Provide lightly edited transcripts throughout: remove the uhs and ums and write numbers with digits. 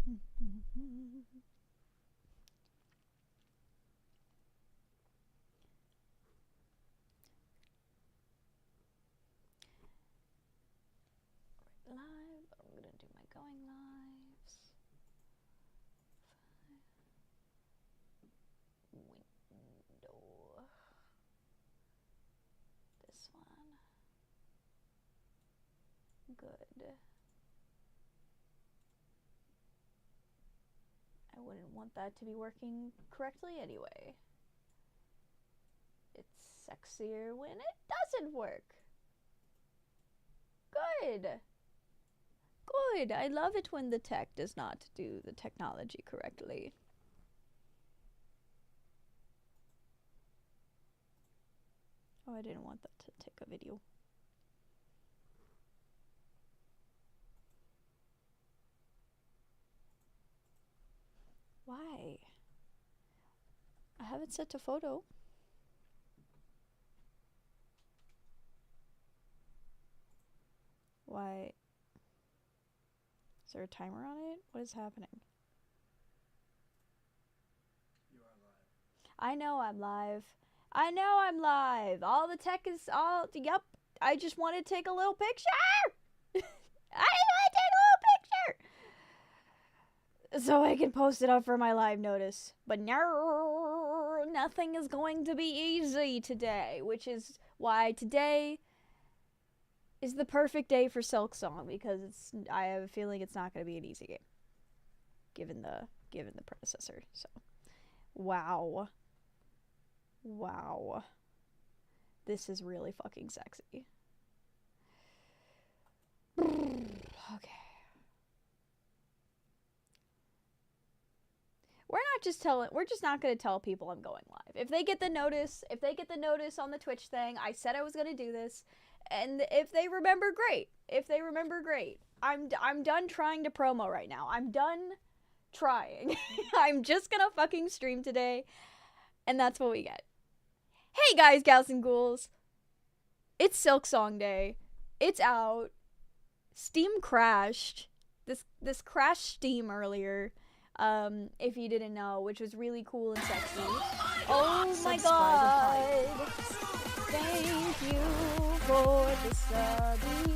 Live. I'm gonna do my going lives. Window. This one. Good. I wouldn't want that to be working correctly anyway. It's sexier when it doesn't work. Good. Good. I love it when the tech does not do the technology correctly. Oh, I didn't want that to take a video. Why? I have it set to photo. Why? Is there a timer on it? What is happening? You are live. I know I'm live. I know I'm live. All the tech is all. Yep. I just want to take a little picture. I want to take a little picture so I can post it up for my live notice. But no, nothing is going to be easy today, which is why today is the perfect day for SILKSONG, because I have a feeling it's not going to be an easy game given the predecessor. So wow, this is really fucking sexy. Okay, we're just not going to tell people I'm going live. If they get the notice on the Twitch thing, I said I was going to do this. And if they remember, great. I'm done trying to promo right now. I'm done trying. I'm just gonna fucking stream today. And that's what we get. Hey guys, gals and ghouls. It's SILKSONG Day. It's out. Steam crashed. This crashed Steam earlier. If you didn't know, which was really cool and sexy. Oh my god. Thank you for the subby,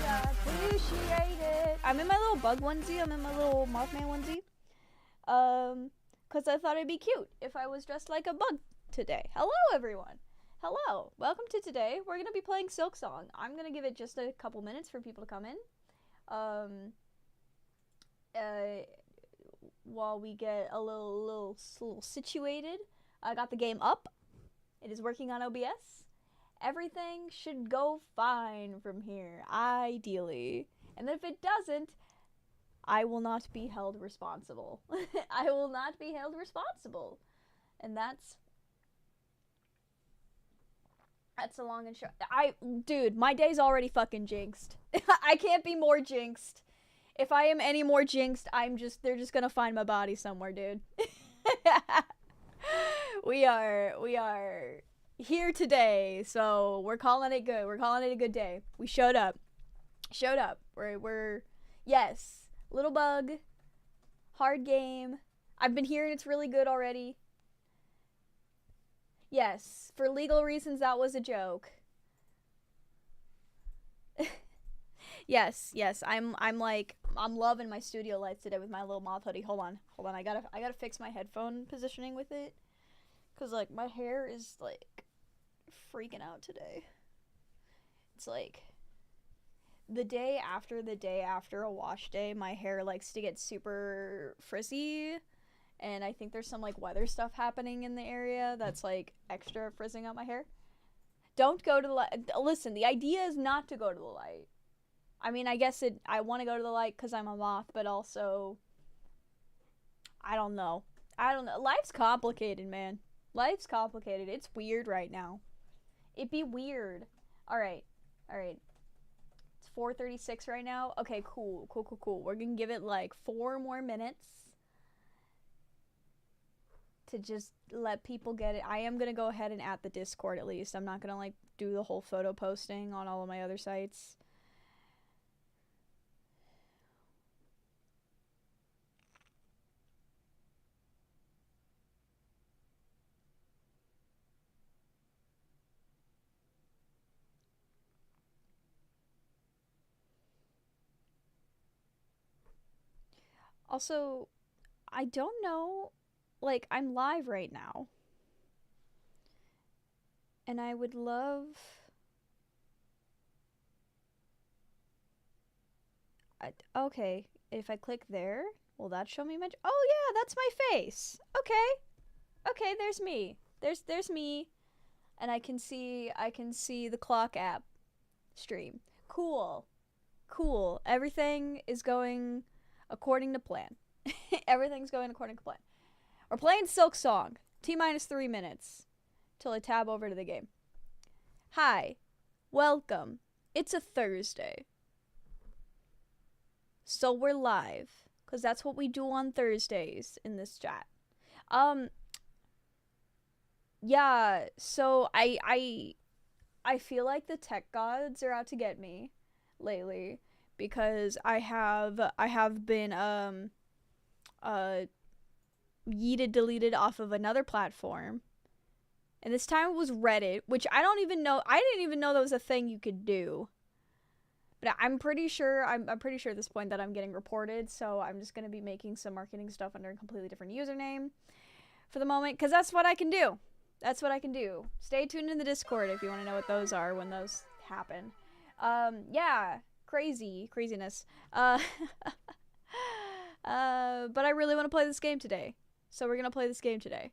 I appreciate it. I'm in my little bug onesie, I'm in my little Mothman onesie. Cause I thought it'd be cute if I was dressed like a bug today. Hello everyone. Hello. Welcome to today. We're gonna be playing SILKSONG. I'm gonna give it just a couple minutes for people to come in. While we get a little situated. I got the game up. It is working on OBS. Everything should go fine from here, ideally. And if it doesn't, I will not be held responsible. I will not be held responsible. And that's a long and short. Dude, my day's already fucking jinxed. I can't be more jinxed. If I am any more jinxed, they're just gonna find my body somewhere, dude. We are here today, so we're calling it good. We're calling it a good day. We showed up. We're yes, little bug, hard game. I've been hearing it's really good already. Yes, for legal reasons that was a joke. Yes, I'm loving my studio lights today with my little moth hoodie. Hold on. I gotta fix my headphone positioning with it, cause like my hair is like freaking out today. It's like the day after a wash day, my hair likes to get super frizzy, and I think there's some like weather stuff happening in the area that's like extra frizzing out my hair. Don't go to the light. Listen, the idea is not to go to the light. I mean, I guess I want to go to the light because I'm a moth, but also I don't know. Life's complicated, man. Life's complicated. It's weird right now. It'd be weird. Alright. It's 4:36 right now. Okay, cool. We're gonna give it like 4 more minutes to just let people get it. I am gonna go ahead and add the Discord at least. I'm not gonna like do the whole photo posting on all of my other sites. Also, I don't know. Like, I'm live right now. And I would love. Okay, if I click there, will that show me my. Oh, yeah, that's my face. Okay, there's me. There's me. And I can see the clock app stream. Cool. Everything is going according to plan. Everything's going according to plan. We're playing SILKSONG. T-minus 3 minutes till I tab over to the game. Hi. Welcome. It's a Thursday. So we're live. Because that's what we do on Thursdays in this chat. Yeah, so I feel like the tech gods are out to get me lately because I have been yeeted deleted off of another platform. And this time it was Reddit, which I didn't even know that was a thing you could do. But I'm pretty sure at this point that I'm getting reported, so I'm just going to be making some marketing stuff under a completely different username for the moment cuz that's what I can do. That's what I can do. Stay tuned in the Discord if you want to know what those are when those happen. Yeah, craziness. But I really want to play this game today. So we're going to play this game today.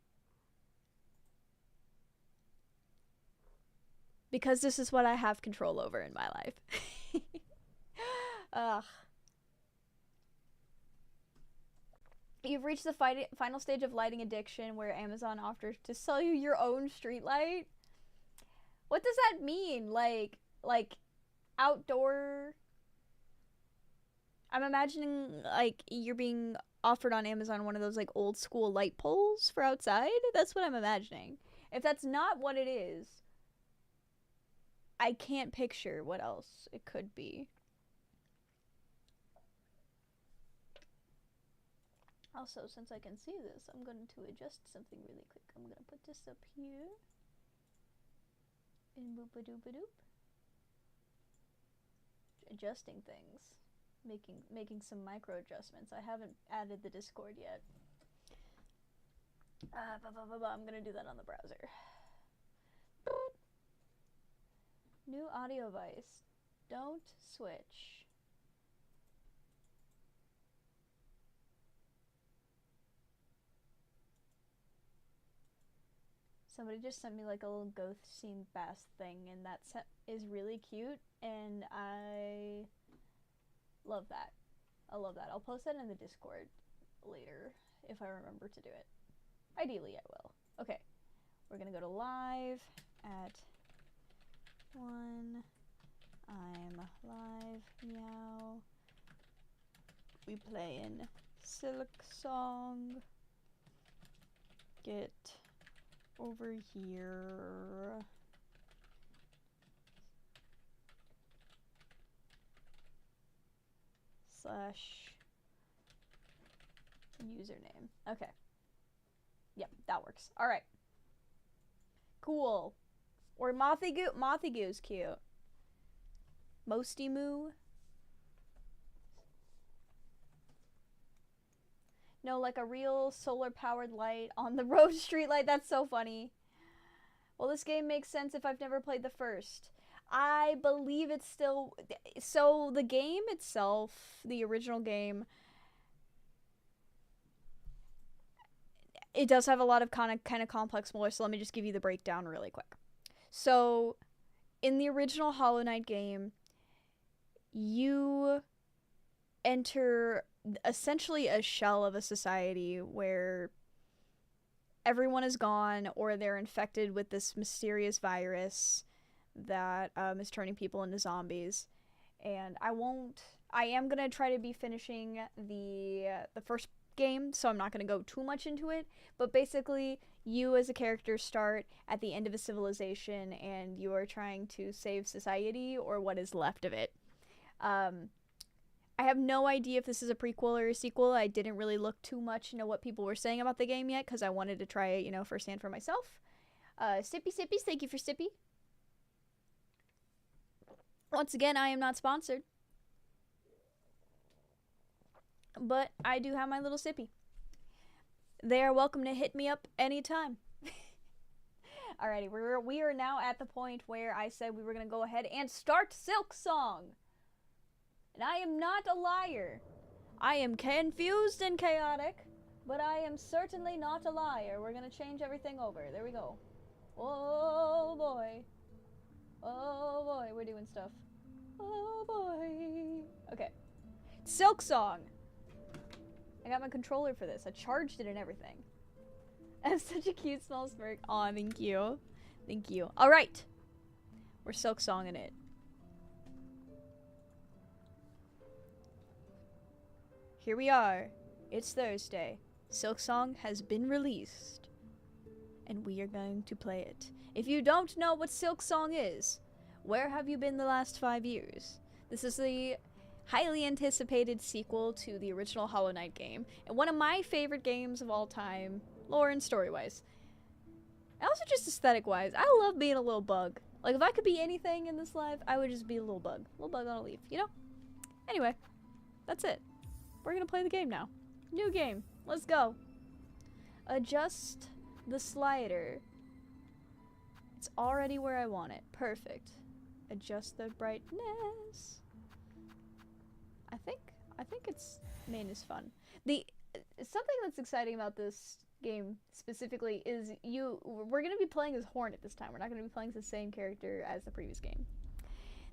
Because this is what I have control over in my life. Ugh. You've reached the final stage of lighting addiction where Amazon offers to sell you your own street light. What does that mean? Like outdoor? I'm imagining like you're being offered on Amazon one of those like old school light poles for outside. That's what I'm imagining. If that's not what it is, I can't picture what else it could be. Also, since I can see this, I'm going to adjust something really quick. I'm going to put this up here. And boop-a-doop-a-doop. Adjusting things. Making some micro adjustments. I haven't added the Discord yet. I'm going to do that on the browser. New audio device. Don't switch. Somebody just sent me like a little ghost scene bass thing, and that is really cute, and I love that. I love that. I'll post that in the Discord later if I remember to do it. Ideally, I will. Okay, we're gonna go to live at 1. I'm live, meow. We playing SILKSONG. Get over here. /username. Okay. Yep, that works. Alright. Cool. Or Mothy Goo's cute. Mosty Moo. No, like a real solar-powered light on the road street light. That's so funny. Well, this game makes sense if I've never played the first. I believe it's still... So, the game itself, the original game, it does have a lot of kind of complex lore, so let me just give you the breakdown really quick. So, in the original Hollow Knight game, you enter essentially a shell of a society where everyone is gone or they're infected with this mysterious virus that is turning people into zombies. And I am gonna try to be finishing the first game, so I'm not gonna go too much into it, but basically you as a character start at the end of a civilization and you are trying to save society or what is left of it. I have no idea if this is a prequel or a sequel. I didn't really look too much into what people were saying about the game yet because I wanted to try it, firsthand for myself. Sippy Sippies, thank you for Sippy. Once again, I am not sponsored. But I do have my little sippy. They are welcome to hit me up anytime. Alrighty, we are now at the point where I said we were gonna go ahead and start SILKSONG. And I am not a liar. I am confused and chaotic, but I am certainly not a liar. We're gonna change everything over. There we go. Oh boy. Oh boy, we're doing stuff. Oh boy. Okay. SILKSONG. I got my controller for this. I charged it and everything. I have such a cute small smirk. Aw, thank you. Thank you. Alright. We're SILKSONGing it. Here we are. It's Thursday. SILKSONG has been released. And we are going to play it. If you don't know what SILKSONG is, where have you been the last 5 years? This is the highly anticipated sequel to the original Hollow Knight game, and one of my favorite games of all time, lore and story-wise. And also just aesthetic-wise, I love being a little bug. Like, if I could be anything in this life, I would just be a little bug. A little bug on a leaf, you know? Anyway, that's it. We're gonna play the game now. New game. Let's go. Adjust the slider. It's already where I want it. Perfect. Adjust the brightness. I think it's main is fun. Something that's exciting about this game specifically is we're gonna be playing as Hornet this time. We're not gonna be playing as the same character as the previous game.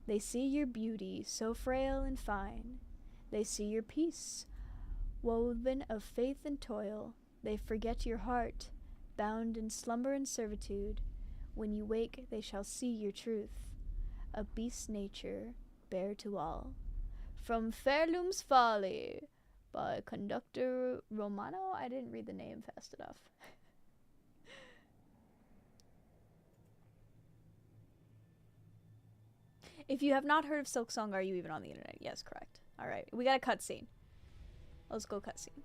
They see your beauty, so frail and fine. They see your peace, woven of faith and toil. They forget your heart, bound in slumber and servitude. When you wake, they shall see your truth, a beast's nature, bare to all. From Fairloom's Folly, by conductor Romano. I didn't read the name fast enough. If you have not heard of SILKSONG, are you even on the internet? Yes, correct. Alright, we got a cutscene. Let's go cutscene.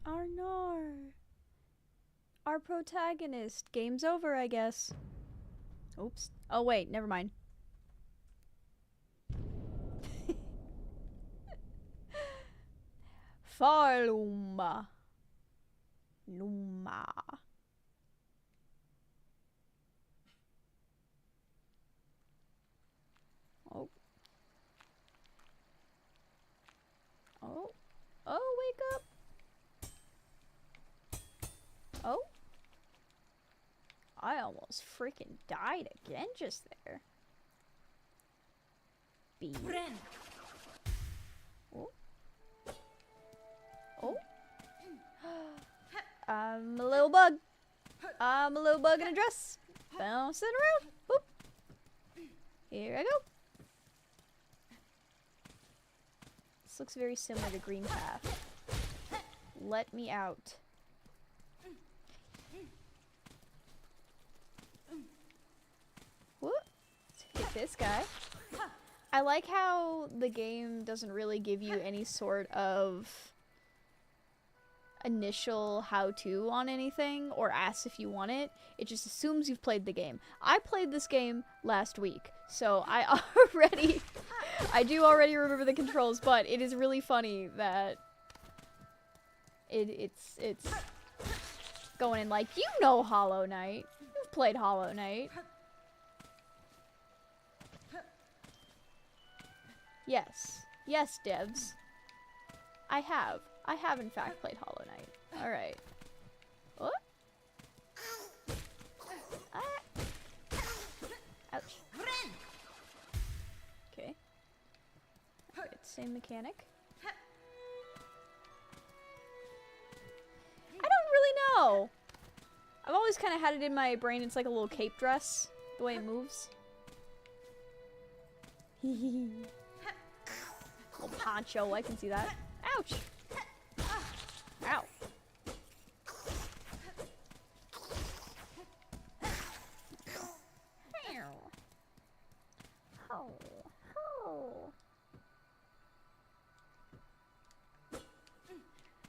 Arnar. Our protagonist. Game's over, I guess. Oops. Oh, wait. Never mind. Farluma. Luma. Oh. Oh. Oh, wake up. Oh. I almost freaking died again just there. B. Oh. Oh. I'm a little bug. I'm a little bug in a dress. Bouncing around. Boop. Here I go. This looks very similar to Green Path. Let me out. Whoop. Let's hit this guy. I like how the game doesn't really give you any sort of initial how-to on anything or asks if you want it. It just assumes you've played the game. I played this game last week, so I do already remember the controls, but it is really funny that it's going in like, you know Hollow Knight. You've played Hollow Knight. Yes. Yes, devs. I have. I have in fact played Hollow Knight. Alright. What? Ouch. Okay. Alright, same mechanic. I don't really know. I've always kind of had it in my brain. It's like a little cape dress, the way it moves. Little poncho, I can see that. Ouch! Ow.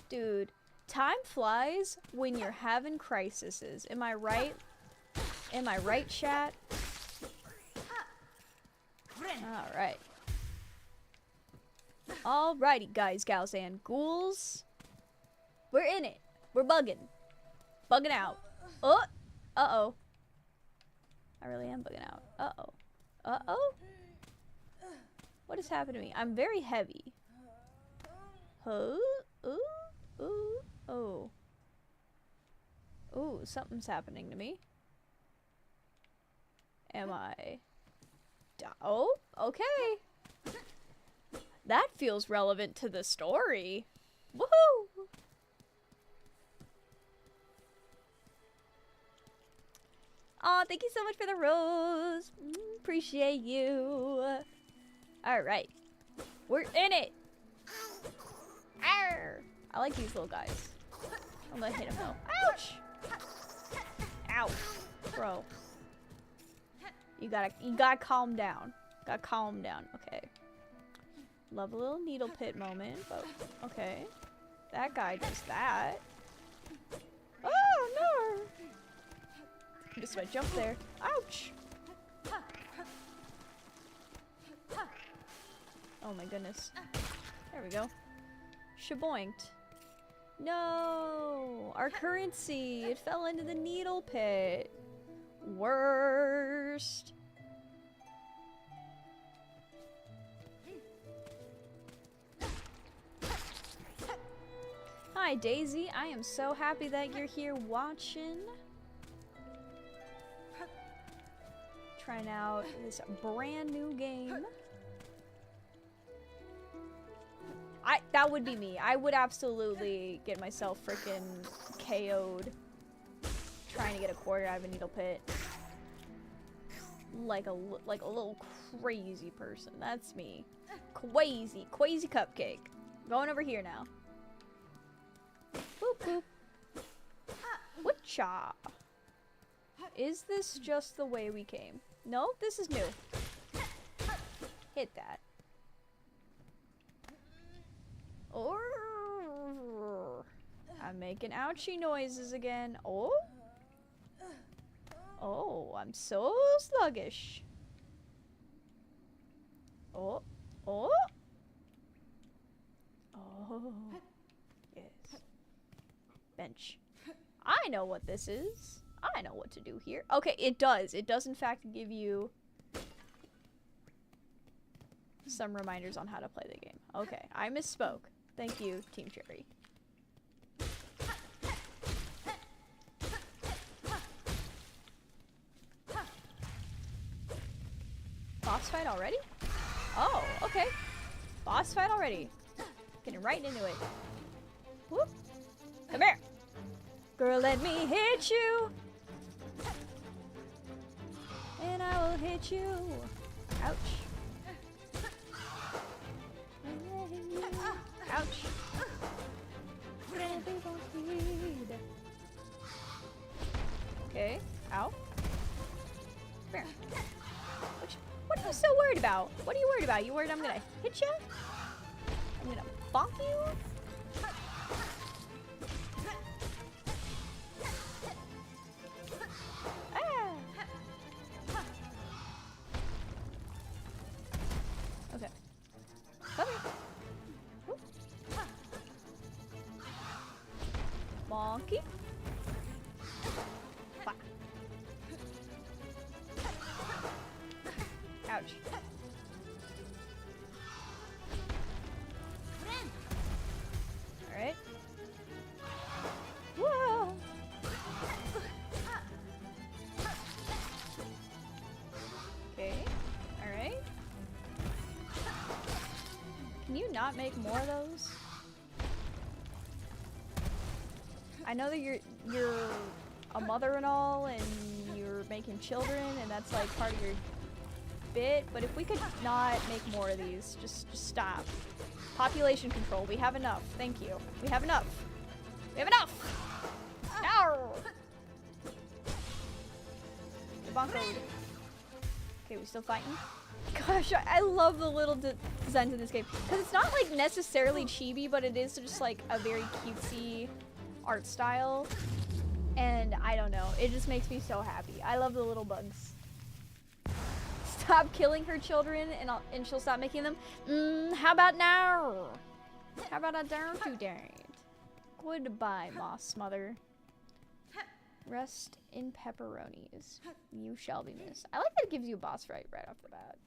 Dude, time flies when you're having crises. Am I right? Am I right, chat? Alright. Alrighty, guys, gals, and ghouls. We're in it. We're bugging. Bugging out. Oh! Uh-oh. I really am bugging out. Uh-oh. Uh-oh? What has happened to me? I'm very heavy. Huh? Ooh. Ooh. Oh. Ooh, something's happening to me. Am I... Oh, okay. That feels relevant to the story. Woohoo! Aw, thank you so much for the rose. Appreciate you. Alright. We're in it. Arr! I like these little guys. I'm gonna hit him though. Ouch! Ow. Bro. You gotta calm down. Gotta calm down. Okay. Love a little needle pit moment, but okay. That guy does that. Oh no! Missed my jump there. Ouch! Oh my goodness. There we go. Shaboinked. No! Our currency! It fell into the needle pit. Worst. Hi Daisy, I am so happy that you're here watching. Trying out this brand new game. That would be me. I would absolutely get myself freaking KO'd trying to get a quarter out of a needle pit. Like a little crazy person. That's me. Crazy cupcake. Going over here now. Boop boop. Whatcha? Is this just the way we came? No, this is new. Hit that. Or I'm making ouchie noises again. Oh. Oh, I'm so sluggish. Oh. Oh. Oh. Yes. Bench. I know what this is. I know what to do here. Okay, it does. It does in fact give you some reminders on how to play the game. Okay, I misspoke. Thank you, Team Cherry. Boss fight already? Oh, okay. Boss fight already. Getting right into it. Whoop. Come here. Girl, let me hit you. And I will hit you. Ouch. Ouch. Okay. Ow. Come here. What are you so worried about? What are you worried about? You worried I'm gonna hit you? I'm gonna bonk you? Ah. Okay. Come here. Whoop. Bonky. Wah. Ouch. Can you not make more of those? I know that you're a mother and all, and you're making children, and that's like part of your bit. But if we could not make more of these, just stop. Population control. We have enough. Thank you. We have enough. We have enough. No. The bunker. Okay, we still fighting? Gosh, I love the little designs in this game. Because it's not like necessarily chibi, but it is just like a very cutesy art style. And I don't know, it just makes me so happy. I love the little bugs. Stop killing her children and she'll stop making them. How about now? How about I don't do that? Goodbye, Moss Mother. Rest in pepperonis. You shall be missed. I like that it gives you a boss fight right off the bat.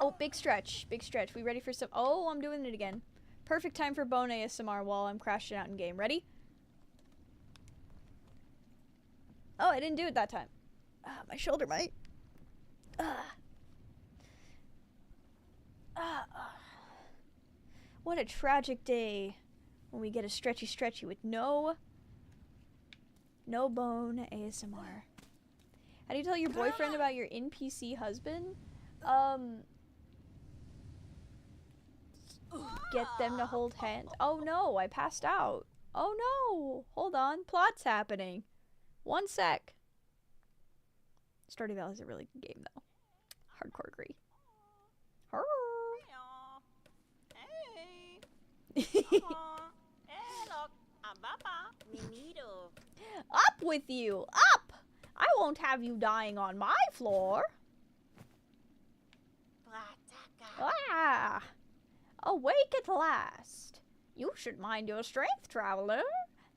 Oh, big stretch. Big stretch. We ready for some? Oh, I'm doing it again. Perfect time for bone ASMR while I'm crashing out in game. Ready? Oh, I didn't do it that time. My shoulder might. What a tragic day when we get a stretchy with no bone ASMR. How do you tell your boyfriend about your NPC husband? Get them to hold hands. Oh no, I passed out. Oh no, hold on, plot's happening. 1 sec. Stardew Valley is a really good game though. Hardcore agree. Up with you! Up! I won't have you dying on my floor. Ah! Awake at last. You should mind your strength, traveler.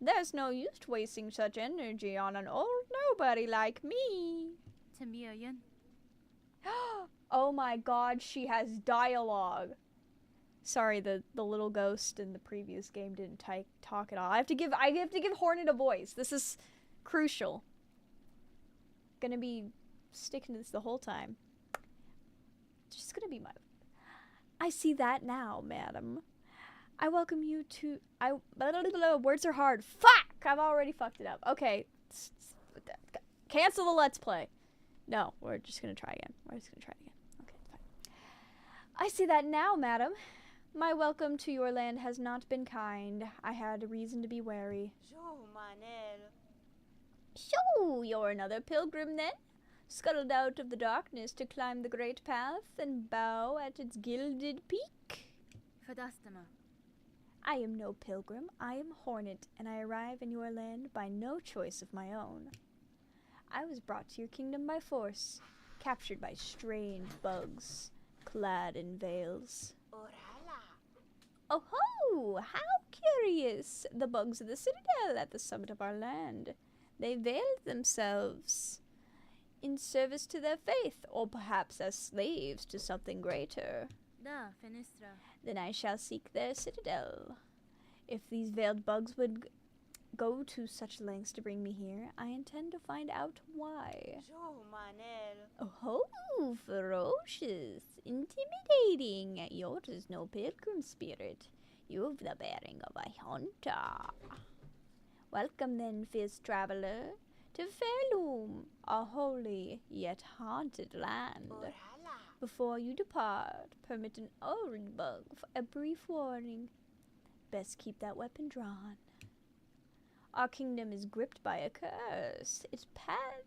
There's no use wasting such energy on an old nobody like me. Oh my god, she has dialogue. Sorry, the little ghost in the previous game didn't talk at all. I have to give Hornet a voice. This is crucial. Gonna be sticking to this the whole time. Just gonna be my... I see that now, madam. I welcome you to... Words are hard. Fuck! I've already fucked it up. Okay. Cancel the let's play. No, we're just gonna try again. Okay, fine. I see that now, madam. My welcome to your land has not been kind. I had a reason to be wary. So, you're another pilgrim then? Scuttled out of the darkness to climb the great path and bow at its gilded peak? I am no pilgrim. I am Hornet, and I arrive in your land by no choice of my own. I was brought to your kingdom by force, captured by strange bugs, clad in veils. Oh ho! How curious! The bugs of the citadel at the summit of our land. They veiled themselves in service to their faith, or perhaps as slaves to something greater. Then I shall seek their citadel. If these veiled bugs would go to such lengths to bring me here, I intend to find out why. Oh ho! Ferocious, intimidating. Yours is no pilgrim spirit. You've the bearing of a hunter. Welcome then, fierce traveler, to Fairloom, a holy yet haunted land. Before you depart, permit an old bug for a brief warning. Best keep that weapon drawn. Our kingdom is gripped by a curse. Its path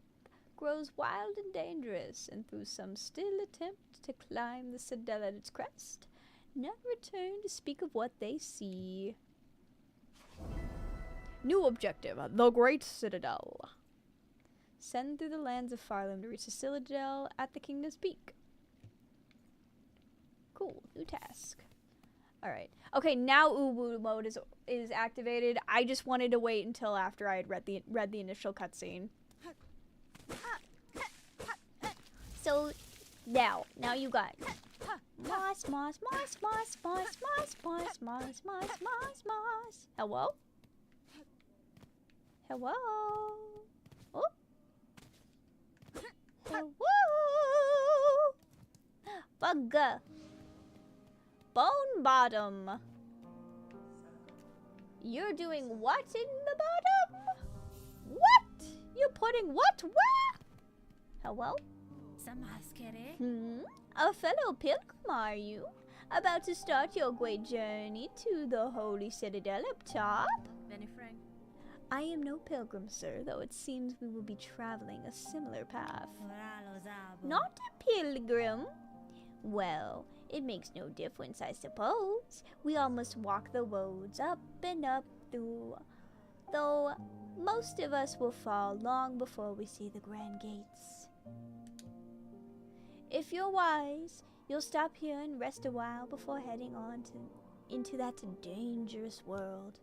grows wild and dangerous, and through some still attempt to climb the citadel at its crest, none return to speak of what they see. New objective, the Great Citadel. Send through the lands of Farlam to reach the citadel at the kingdom's peak. Cool, new task. Alright. Okay, now Uwu mode is activated. I just wanted to wait until after I had read the initial cutscene. So now you got moss. Hello? Hello? Oh. Hello? Bug. bone bottom. You're doing what in the bottom? What? You're putting what where? Hello? A fellow pilgrim, are you? About to start your great journey to the holy citadel up top? I am no pilgrim, sir, though it seems we will be traveling a similar path. Not a pilgrim? Well, it makes no difference, I suppose. We all must walk the roads up and up through, though most of us will fall long before we see the grand gates. If you're wise, you'll stop here and rest a while before heading on into that dangerous world.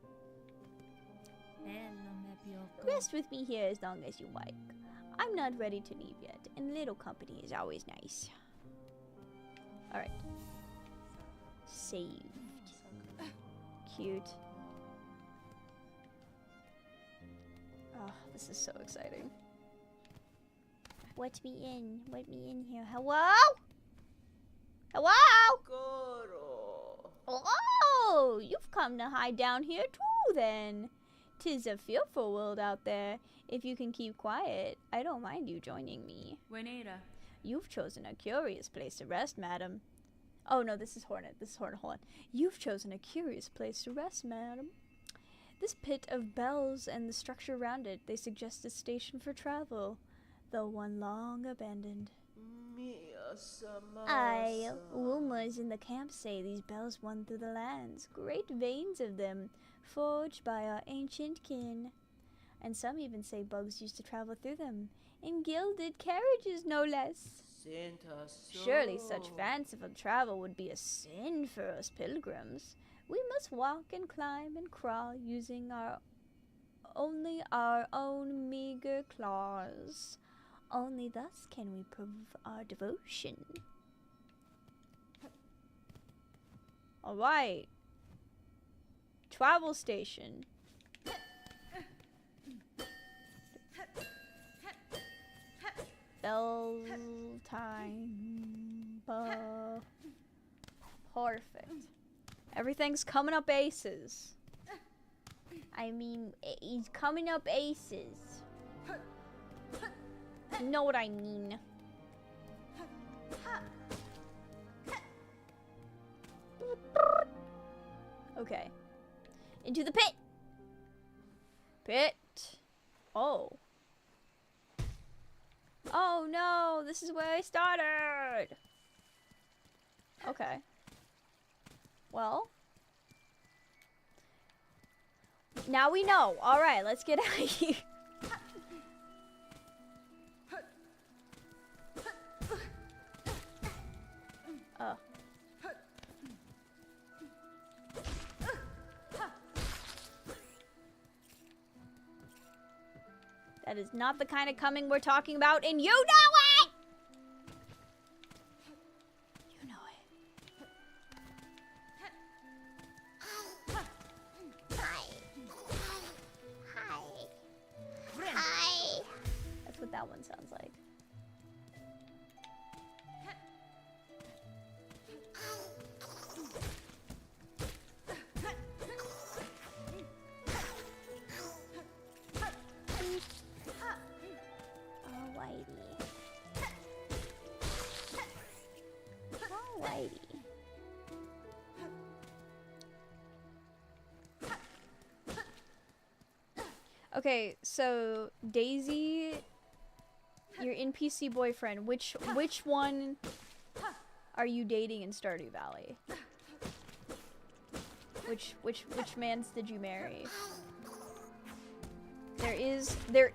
Rest with me here as long as you like. I'm not ready to leave yet, and little company is always nice. Alright. Saved. Cute. Oh, this is so exciting. Let me in. Let me in here. Hello? Hello? Oh, you've come to hide down here too, then. 'Tis a fearful world out there. If you can keep quiet, I don't mind you joining me. You've chosen a curious place to rest, madam. Oh no, this is Hornet. This is Hornet. Hold on. You've chosen a curious place to rest, madam. This pit of bells and the structure around it, they suggest a station for travel, though one long abandoned. Aye, rumors in the camp say these bells run through the lands, great veins of them, forged by our ancient kin. And some even say bugs used to travel through them, in gilded carriages no less. Surely such fanciful travel would be a sin for us pilgrims. We must walk and climb and crawl using only our own meager claws. Only thus can we prove our devotion. Alright. Travel station. Bell time. Perfect. Everything's coming up aces. I mean, he's coming up aces. You know what I mean. Okay. Into the pit. Pit. Oh. Oh no, this is where I started. Okay. Well. Now we know. Alright, let's get out of here. Oh. That is not the kind of coming we're talking about, and you know it! You know it. Hi. That's what that one sounds like. Okay, so Daisy, your NPC boyfriend, which one are you dating in Stardew Valley? Which mans did you marry? There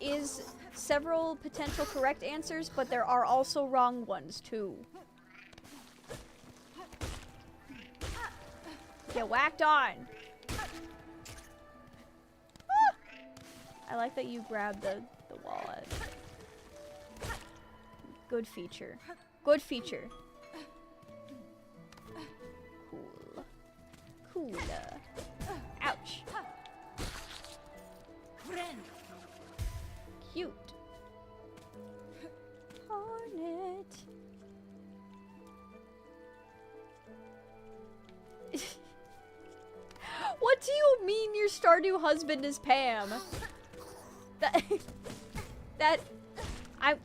is several potential correct answers, but there are also wrong ones too. Get whacked on. I like that you grabbed the wallet. Good feature. Good feature. Cool. Cool. Ouch. Cute. Hornet. Stardew husband is Pam.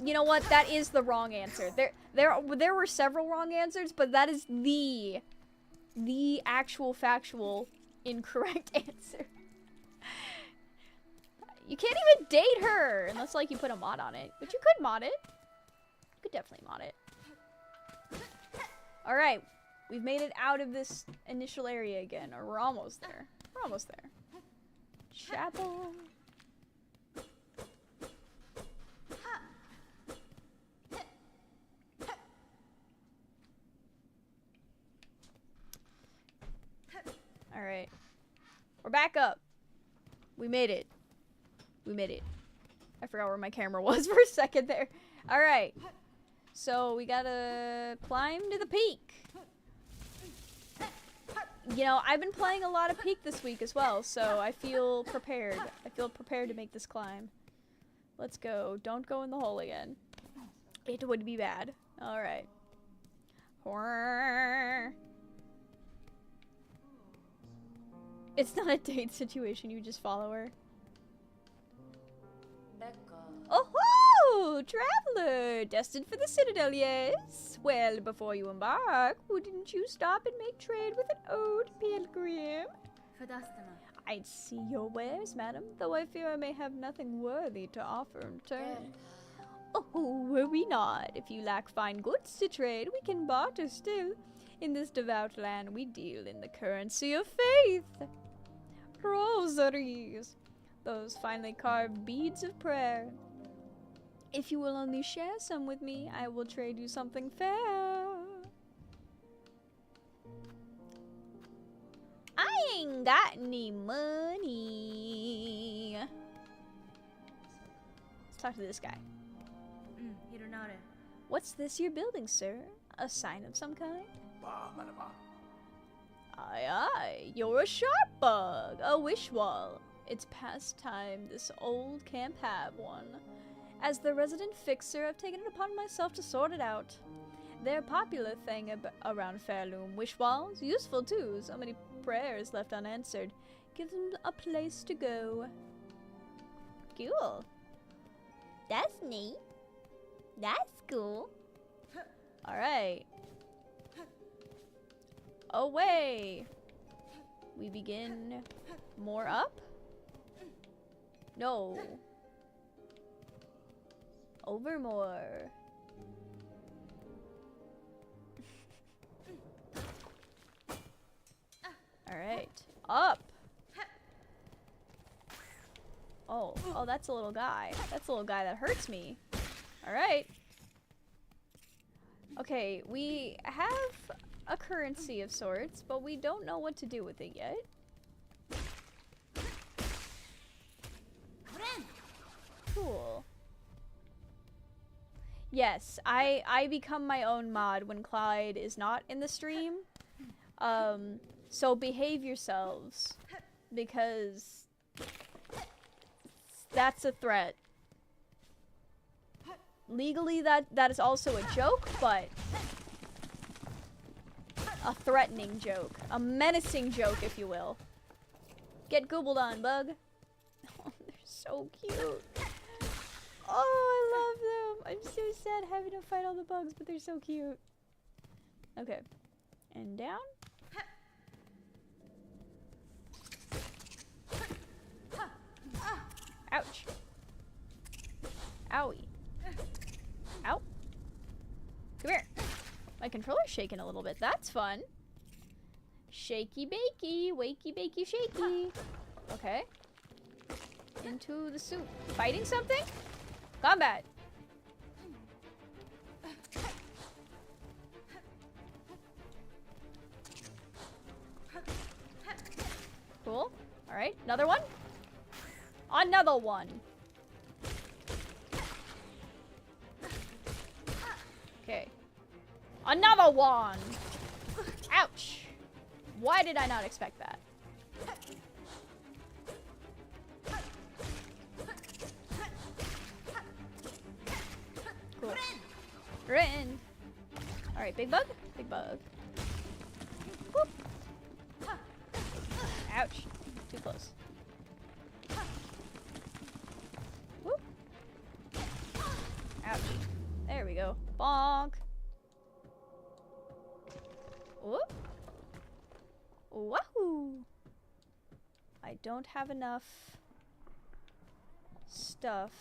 You know what? That is the wrong answer. There were several wrong answers, but that is the actual factual incorrect answer. You can't even date her unless like you put a mod on it, but you could mod it. You could definitely mod it. All right, we've made it out of this initial area again, or we're almost there. We're almost there. Chapel. All right, we're back up. We made it. We made it. I forgot where my camera was for a second there. All right, so we gotta climb to the peak. You know, I've been playing a lot of Peak this week as well, so I feel prepared. I feel prepared to make this climb. Let's go. Don't go in the hole again. It would be bad. All right. It's not a date situation, you just follow her. Oh-ho! Traveler! Destined for the Citadel, yes? Well, before you embark, wouldn't you stop and make trade with an old pilgrim? I'd see your wares, madam, though I fear I may have nothing worthy to offer in return. Oh, worry not. If you lack fine goods to trade, we can barter still. In this devout land, we deal in the currency of faith. Rosaries. Those finely carved beads of prayer. If you will only share some with me, I will trade you something fair. I ain't got any money. Let's talk to this guy. What's this you're building, sir? A sign of some kind? Aye, aye. You're a sharp bug. A wish wall. It's past time this old camp have one. As the resident fixer, I've taken it upon myself to sort it out. They're a popular thing around Fairloom. Wish walls, useful too. So many prayers left unanswered. Give them a place to go. Cool. That's neat. That's cool. Alright. Away. We begin more up? No. Over more. Alright. Up. Oh, that's a little guy. That's a little guy that hurts me. Alright. Okay, we have a currency of sorts, but we don't know what to do with it yet. Cool. Yes, I become my own mod when Clyde is not in the stream. So behave yourselves, because that's a threat. Legally, that is also a joke, but a threatening joke. A menacing joke, if you will. Get googled on, bug. Oh, they're so cute. Oh, I love them. I'm so sad having to fight all the bugs, but they're so cute. Okay. And down. Ouch. Owie. Ow. Come here. My controller's shaking a little bit. That's fun. Shaky bakey. Wakey bakey shaky. Okay. Into the soup. Fighting something? Combat. Cool. Alright. Another one. Another one. Okay. Another one! Ouch! Why did I not expect that? Cool. Rin! Alright, big bug? Big bug. Whoop. Ouch. Too close. don't have enough stuff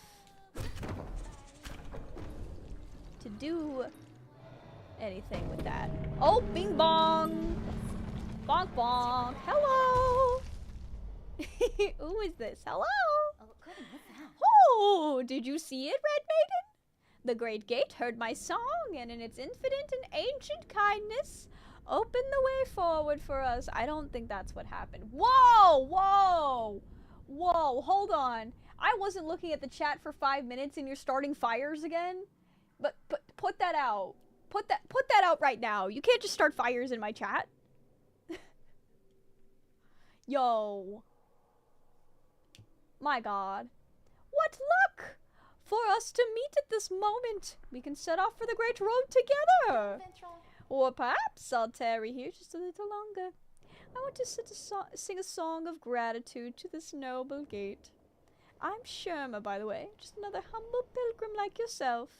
to do anything with that. Oh, bing bong! Bonk bonk! Hello! Who is this? Hello? Oh, did you see it, Red Maiden? The great gate heard my song, and in its infinite and ancient kindness, opened the way forward for us. I don't think that's what happened. Whoa! Whoa! Whoa, hold on. I wasn't looking at the chat for 5 minutes and you're starting fires again? But put that out. Put that out right now. You can't just start fires in my chat. Yo. My god. What luck! For us to meet at this moment. We can set off for the great road together. Or perhaps I'll tarry here just a little longer. I want to sing a song of gratitude to this noble gate. I'm Sherma, by the way, just another humble pilgrim like yourself.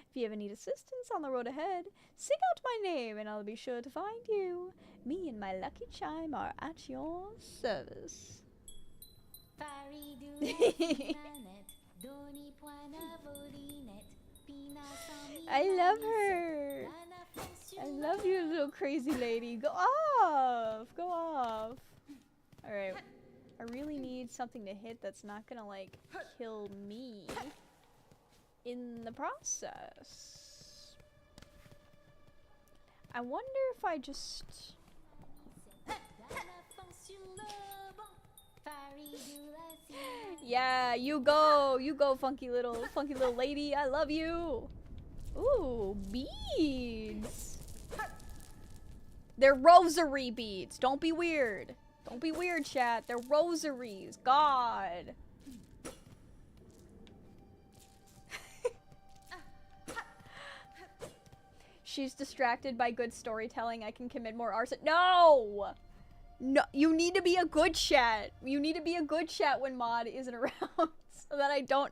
If you ever need assistance on the road ahead, sing out my name and I'll be sure to find you. Me and my lucky chime are at your service. I love her. I love you, little crazy lady. Go off. Go off. Alright. I really need something to hit that's not gonna, like, kill me in the process. I wonder if I just... Yeah, you go, funky little lady. I love you. Ooh, beads. They're rosary beads. Don't be weird. Don't be weird, chat. They're rosaries. God. She's distracted by good storytelling. I can commit more arson. No! No, you need to be a good chat. You need to be a good chat when mod isn't around, so that I don't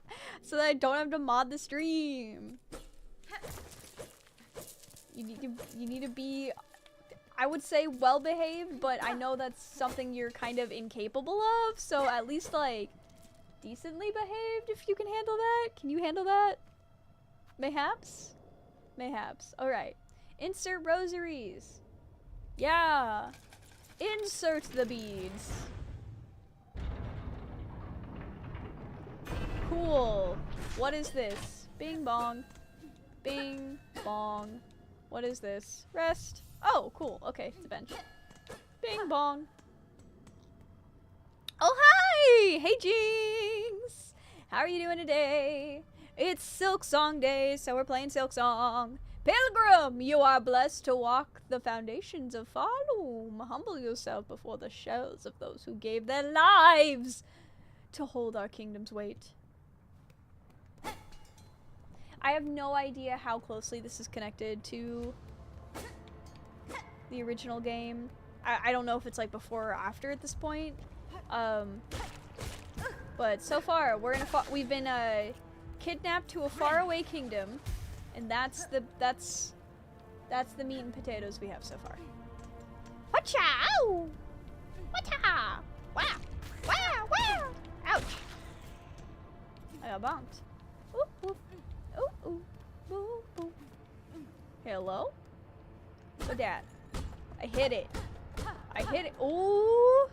have to mod the stream. You need to be, I would say, well behaved, but I know that's something you're kind of incapable of. So at least like decently behaved, if you can handle that. Can you handle that? Mayhaps. Mayhaps. All right. Insert rosaries. Yeah. Insert the beads. Cool. What is this? Bing bong. Bing bong. What is this? Rest. Oh, cool. Okay, it's a bench. Bing bong. Oh, hi! Hey, Jinx! How are you doing today? It's SILKSONG day, so we're playing SILKSONG. Pilgrim, you are blessed to walk the foundations of Falum. Humble yourself before the shells of those who gave their lives to hold our kingdom's weight. I have no idea how closely this is connected to the original game. I don't know if it's like before or after at this point. But so far, we've been kidnapped to a faraway kingdom. And that's the meat and potatoes we have so far. Wachow! Wata! Wow! Wow! Wow! Ouch! I got bonked. Ooh, ooh. Ooh, ooh. Ooh, ooh. Hello? What's that? I hit it. I hit it. Ooh!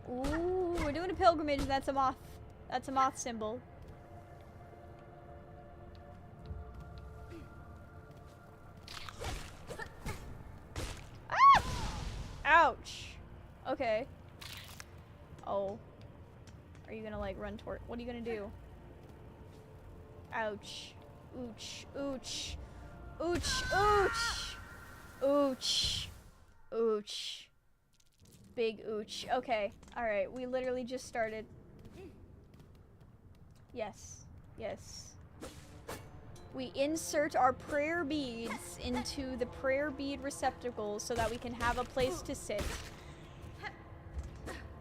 Ooh, we're doing a pilgrimage and that's a moth. That's a moth symbol. Ouch. Okay. Oh. Are you gonna like run toward? What are you gonna do? Ouch. Ooch. Ooch. Ooch. Ooch. Ooch. Ooch. Big ooch. Okay. Alright. We literally just started. Yes. Yes. We insert our prayer beads into the prayer bead receptacle so that we can have a place to sit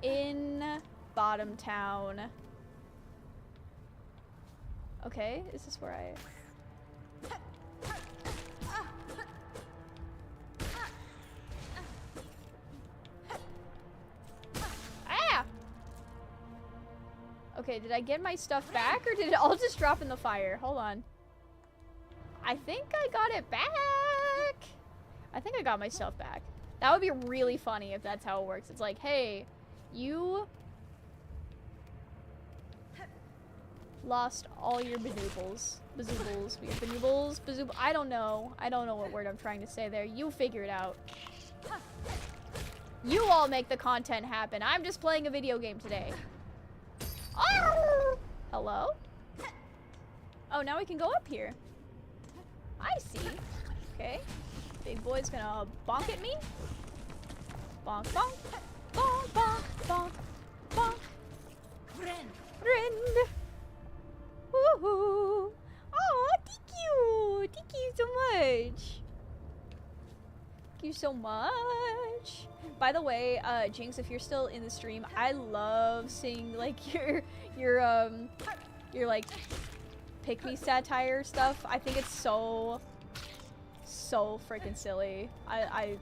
in Bottom Town. Okay, is this where I... Ah! Okay, did I get my stuff back or did it all just drop in the fire? Hold on. I think I got it back. I think I got my stuff back. That would be really funny if that's how it works. It's like, hey, you lost all your bazoobles. Bazoobles. We have bazoobles. Bazoob. I don't know. I don't know what word I'm trying to say there. You figure it out. You all make the content happen. I'm just playing a video game today. Oh! Hello? Oh, now we can go up here. I see. Okay. Big boy's gonna bonk at me. Bonk, bonk. Bonk, bonk, bonk, bonk. Friend. Friend. Woohoo. Oh, thank you. Thank you so much. Thank you so much. By the way, Jinx, if you're still in the stream, I love seeing like your like pick me satire stuff. I think it's so freaking silly. I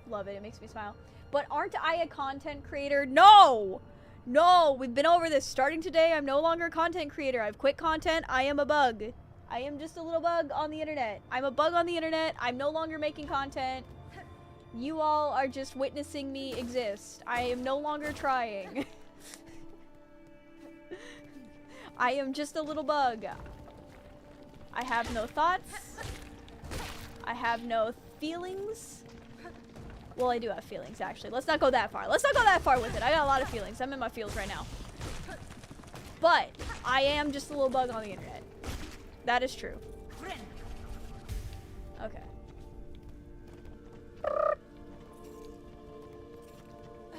love it. It makes me smile. But aren't I a content creator? No! No, we've been over this. Starting today, I'm no longer a content creator. I've quit content. I am a bug. I am just a little bug on the internet. I'm a bug on the internet. I'm no longer making content. You all are just witnessing me exist. I am no longer trying. I am just a little bug. I have no thoughts. I have no feelings. Well, I do have feelings, actually. Let's not go that far. Let's not go that far with it. I got a lot of feelings. I'm in my feels right now. But I am just a little bug on the internet. That is true. Okay.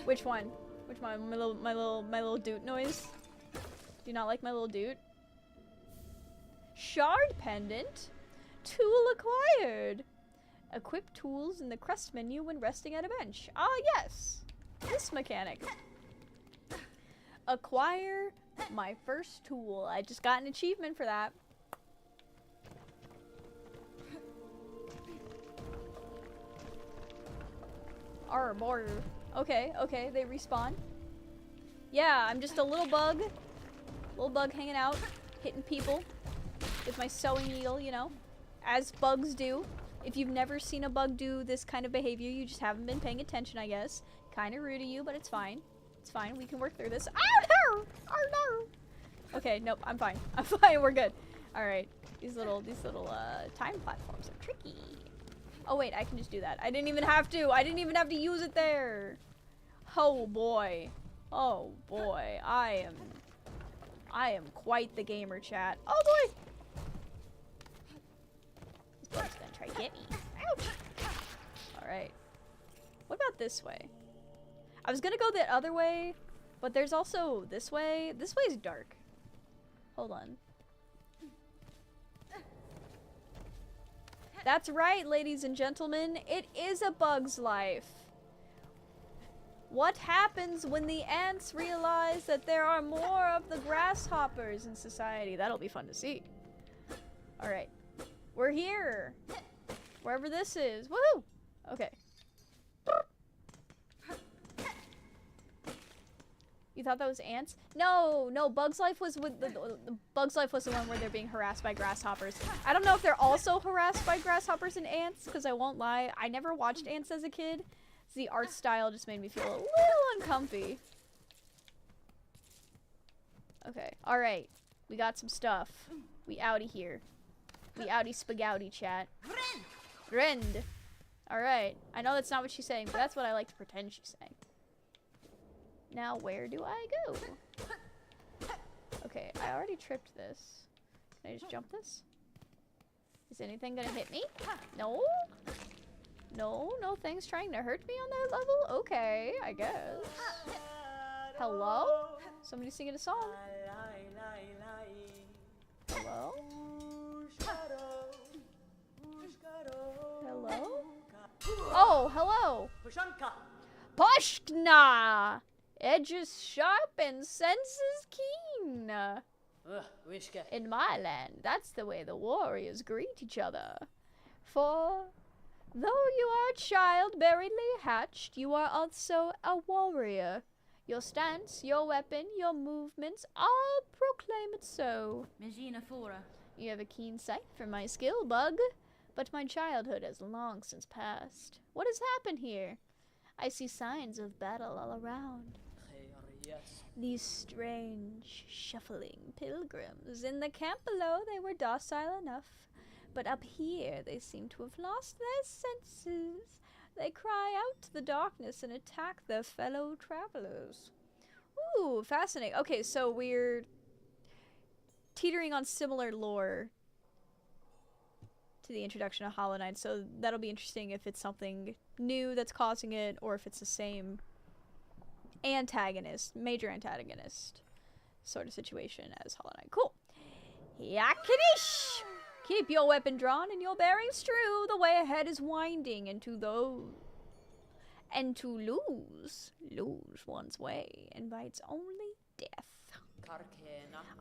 Which one? Which one? My little doot noise? Do you not like my little doot? Shard pendant? Tool acquired. Equip tools in the crest menu when resting at a bench. Ah, yes. This mechanic. Acquire my first tool. I just got an achievement for that. Armor. Okay, okay, they respawn. Yeah, I'm just a little bug. Little bug hanging out, hitting people with my sewing needle, you know, as bugs do. If you've never seen a bug do this kind of behavior, you just haven't been paying attention, I guess. Kind of rude of you, but it's fine. It's fine. We can work through this. Oh no! Oh no! Okay, nope, I'm fine. I'm fine. We're good. All right. These little time platforms are tricky. Oh wait, I can just do that. I didn't even have to. I didn't even have to use it there. Oh boy. Oh boy. I am quite the gamer, chat. Oh boy. This bug's gonna try to get me. Ouch. All right. What about this way? I was gonna go the other way, but there's also this way. This way is dark. Hold on. That's right, ladies and gentlemen. It is a bug's life. What happens when the ants realize that there are more of the grasshoppers in society? That'll be fun to see. Alright. We're here. Wherever this is. Woohoo! Okay. You thought that was ants? No, no. Bug's Life was with the Bug's Life was the one where they're being harassed by grasshoppers. I don't know if they're also harassed by grasshoppers and ants, because I won't lie, I never watched ants as a kid. The art style just made me feel a little uncomfy. Okay, all right. We got some stuff. We outie here. We outie spaghetti, chat. Rend. All right. I know that's not what she's saying, but that's what I like to pretend she's saying. Now, where do I go? Okay, I already tripped this. Can I just jump this? Is anything gonna hit me? No? No? No thing's trying to hurt me on that level? Okay, I guess. Hello? Somebody singing a song. Hello? Hello? Oh, hello! Poshkna! Edges sharp and senses keen. In my land, that's the way the warriors greet each other. For though you are a child barely hatched, you are also a warrior. Your stance, your weapon, your movements, all proclaim it so. Megina Fora. You have a keen sight for my skill, Bug, but my childhood has long since passed. What has happened here? I see signs of battle all around. These strange, shuffling pilgrims. In the camp below, they were docile enough, but up here they seem to have lost their senses. They cry out to the darkness and attack their fellow travelers. Ooh, fascinating. Okay, so we're teetering on similar lore to the introduction of Hollow Knight, so that'll be interesting if it's something new that's causing it, or if it's the same antagonist, major antagonist sort of situation as Hollow Knight. Cool. Yakinish! Keep your weapon drawn and your bearings true. The way ahead is winding, and to lose one's way invites only death.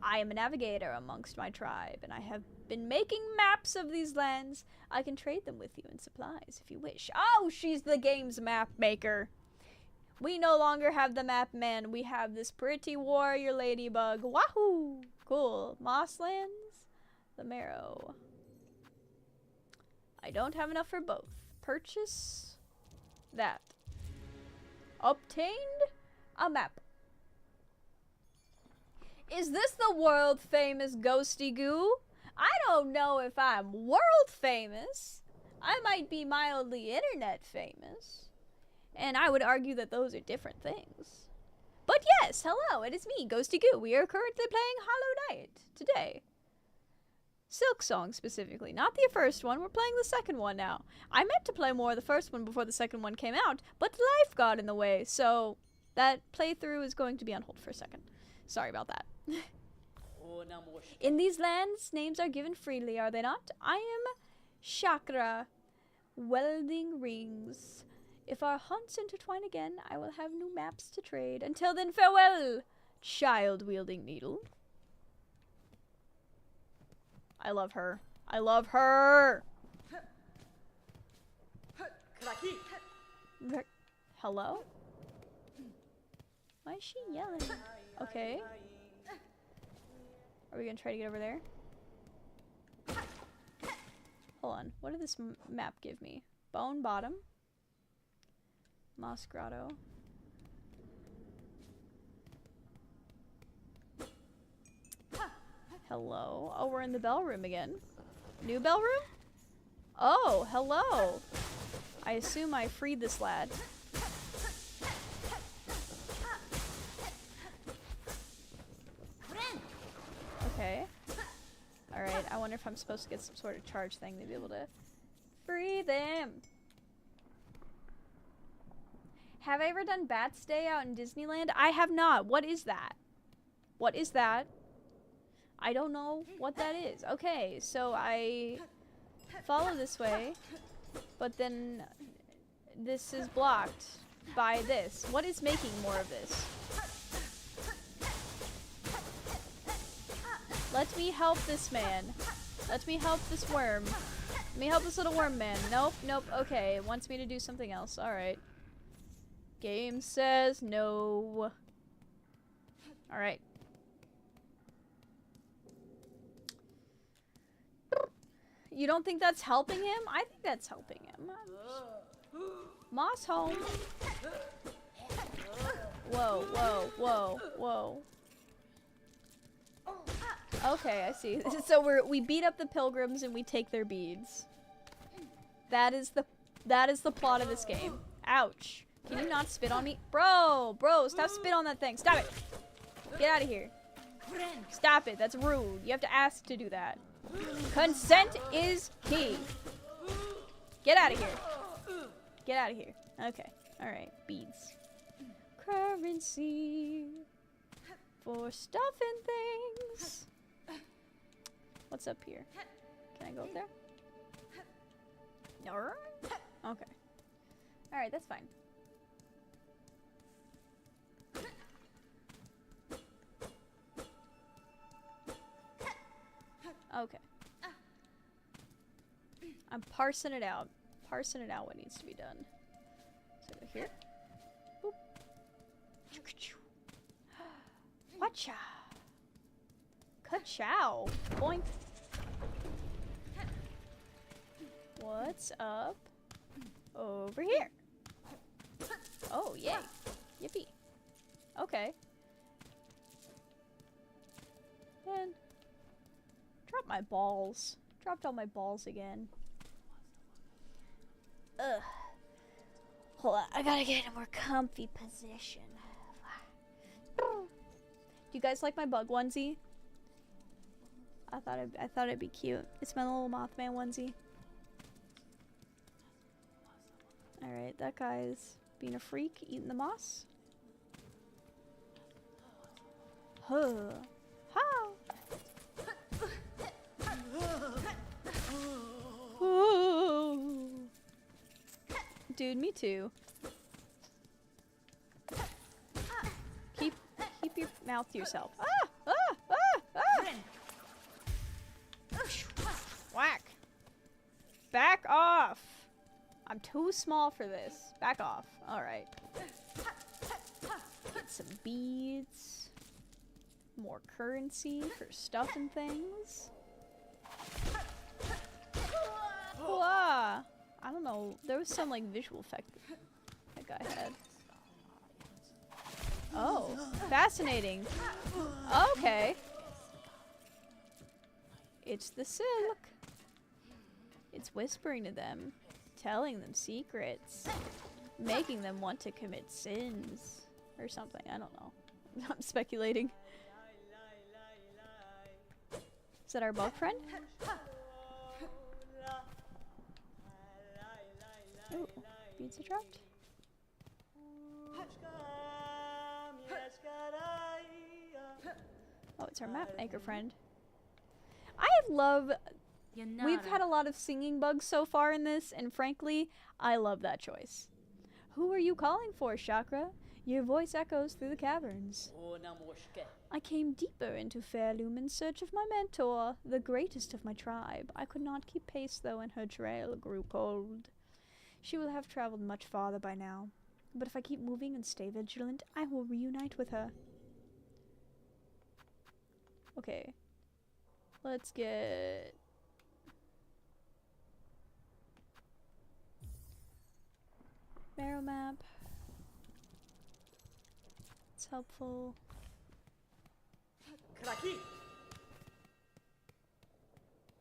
I am a navigator amongst my tribe, and I have been making maps of these lands. I can trade them with you in supplies if you wish. Oh, she's the game's map maker. We no longer have the map man. We have this pretty warrior ladybug. Wahoo! Cool. Mosslands, the marrow. I don't have enough for both. Purchase that. Obtained a map. Is this the world famous Ghosty Goo? I don't know if I'm world famous. I might be mildly internet famous. And I would argue that those are different things. But yes, hello, it is me, Ghosty Goo. We are currently playing Hollow Knight today. SILKSONG specifically, not the first one. We're playing the second one now. I meant to play more of the first one before the second one came out, but life got in the way, so that playthrough is going to be on hold for a second. Sorry about that. In these lands, names are given freely, are they not? I am Chakra, welding rings. If our hunts intertwine again, I will have new maps to trade. Until then, farewell, child-wielding needle. I love her. I love her! Hello? Why is she yelling? Okay. Are we gonna try to get over there? Hold on. What did this map give me? Bone Bottom. Moss Grotto. Hello. Oh, we're in the bell room again. New bell room? Oh, hello. I assume I freed this lad. Okay. Alright, I wonder if I'm supposed to get some sort of charge thing to be able to free them. Have I ever done Bats Day out in Disneyland? I have not. What is that? What is that? I don't know what that is. Okay, so I follow this way, but then this is blocked by this. What is making more of this? Let me help this man. Let me help this worm. Let me help this little worm man. Nope, nope. Okay, it wants me to do something else. Alright. Game says no. Alright. You don't think that's helping him? I think that's helping him. Moss home. Whoa, whoa, whoa, whoa. Okay, I see. So we beat up the pilgrims and we take their beads. That is the plot of this game. Ouch. Can you not spit on me? Bro, stop spit on that thing. Stop it. Get out of here. Stop it. That's rude. You have to ask to do that. Consent is key. Get out of here. Get out of here. Okay. Alright. Beads. Currency. For stuff and things. What's up here? Can I go up there? No. Okay. Alright, that's fine. Okay. I'm parsing it out. Parsing it out what needs to be done. So go here. Boop. Hacha. Ka-chow. Boink. What's up over here? Oh, yay. Yippee. Okay. Man. Drop my balls. Dropped all my balls again. Ugh. Hold on. I gotta get in a more comfy position. Do you guys like my bug onesie? I thought it'd be cute. It's my little Mothman onesie. Alright, that guy's being a freak, eating the moss. Huh. How? Dude, me too. Keep your mouth to yourself. Ah! Ah! Ah! Ah! Whack. Back off. I'm too small for this. Back off. Alright. Get some beads. More currency for stuff and things. Hooah! I don't know. There was some like visual effect that guy had. Oh, fascinating. Okay. It's the silk. It's whispering to them, telling them secrets, making them want to commit sins or something. I don't know. I'm speculating. Is that our bug friend? Oh, beads are dropped. Oh, it's our map maker friend. I love... We've had a lot of singing bugs so far in this, and frankly, I love that choice. Who are you calling for, Chakra? Your voice echoes through the caverns. I came deeper into Fairloom in search of my mentor, the greatest of my tribe. I could not keep pace, though, and her trail grew cold. She will have traveled much farther by now, but if I keep moving and stay vigilant, I will reunite with her. Okay. Let's get... Marrow map. It's helpful.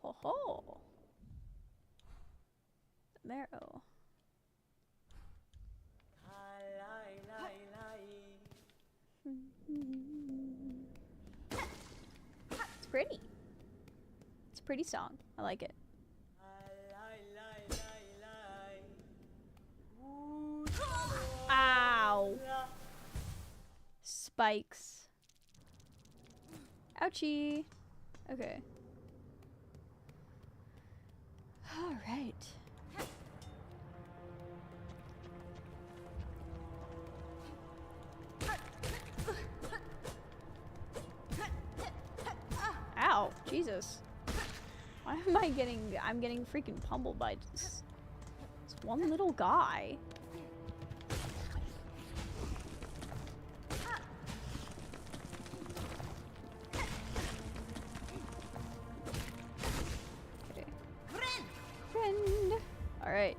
Ho ho! Marrow. It's pretty. It's a pretty song. I like it. Ow! Spikes. Ouchie. Okay. All right. Ow, Jesus. Why am I getting... I'm getting freaking pummeled by this one little guy. Okay. Friend. All right.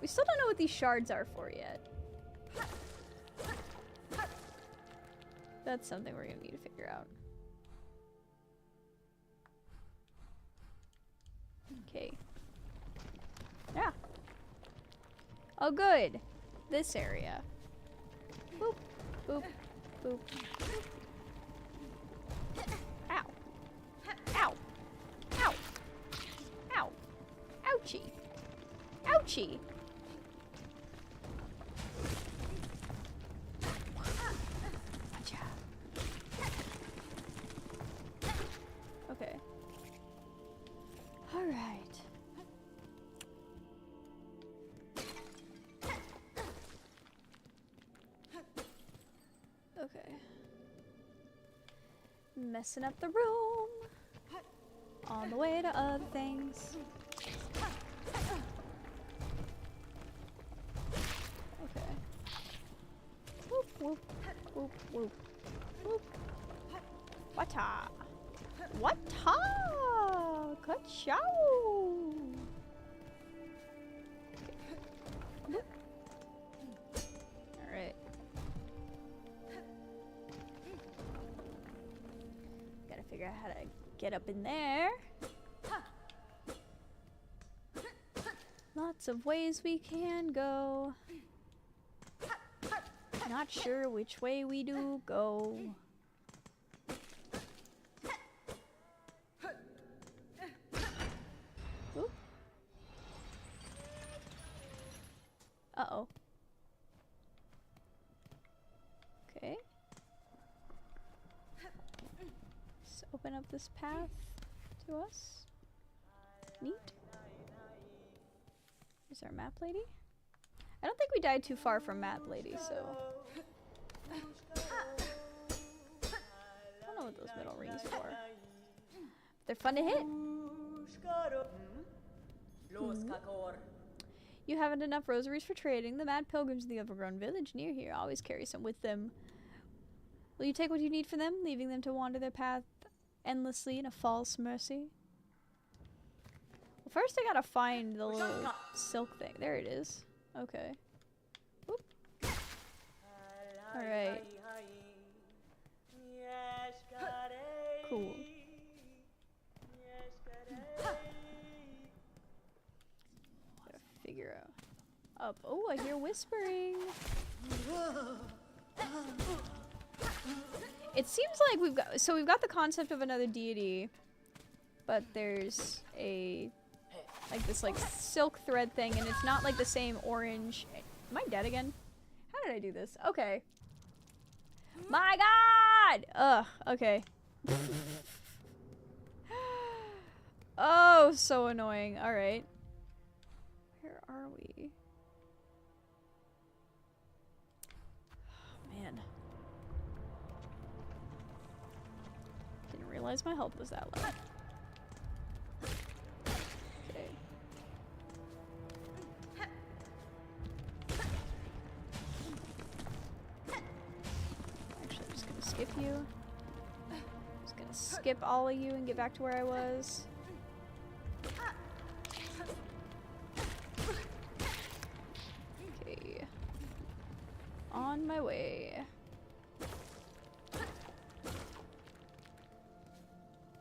We still don't know what these shards are for yet. That's something we're gonna need to figure out. Okay. Yeah. Oh, good. This area. Boop, boop, boop. Ow. Ow. Ow. Ow. Ouchie. Ouchie. Okay. All right. Okay. Messing up the room. On the way to other things. Okay. Whoop, whoop, whoop, whoop, whoop. Wata! Wata! Ka-chow! Alright. Gotta figure out how to get up in there. Lots of ways we can go. Not sure which way we do go. Ooh. Uh-oh. Okay. Let's open up this path to us. Neat. Is our map lady? I don't think we died too far from map lady, so. I don't know what those middle rings for. They're fun to hit. You haven't enough rosaries for trading. The mad pilgrims in the overgrown village near here always carry some with them. Will you take what you need for them, leaving them to wander their path endlessly in a false mercy? Well, first I gotta find the little silk thing. There it is. Okay. Whoop. Alright. Cool. Gotta figure out. Up. Oh, I hear whispering. It seems like we've got the concept of another deity, but there's a this silk thread thing, and it's not like the same orange. Am I dead again? How did I do this? Okay. My God! Ugh. Okay. Oh, so annoying. All right. Where are we? Oh, man. Didn't realize my health was that low. Okay. Actually, I'm just gonna skip you. Just gonna skip all of you and get back to where I was. Okay. On my way.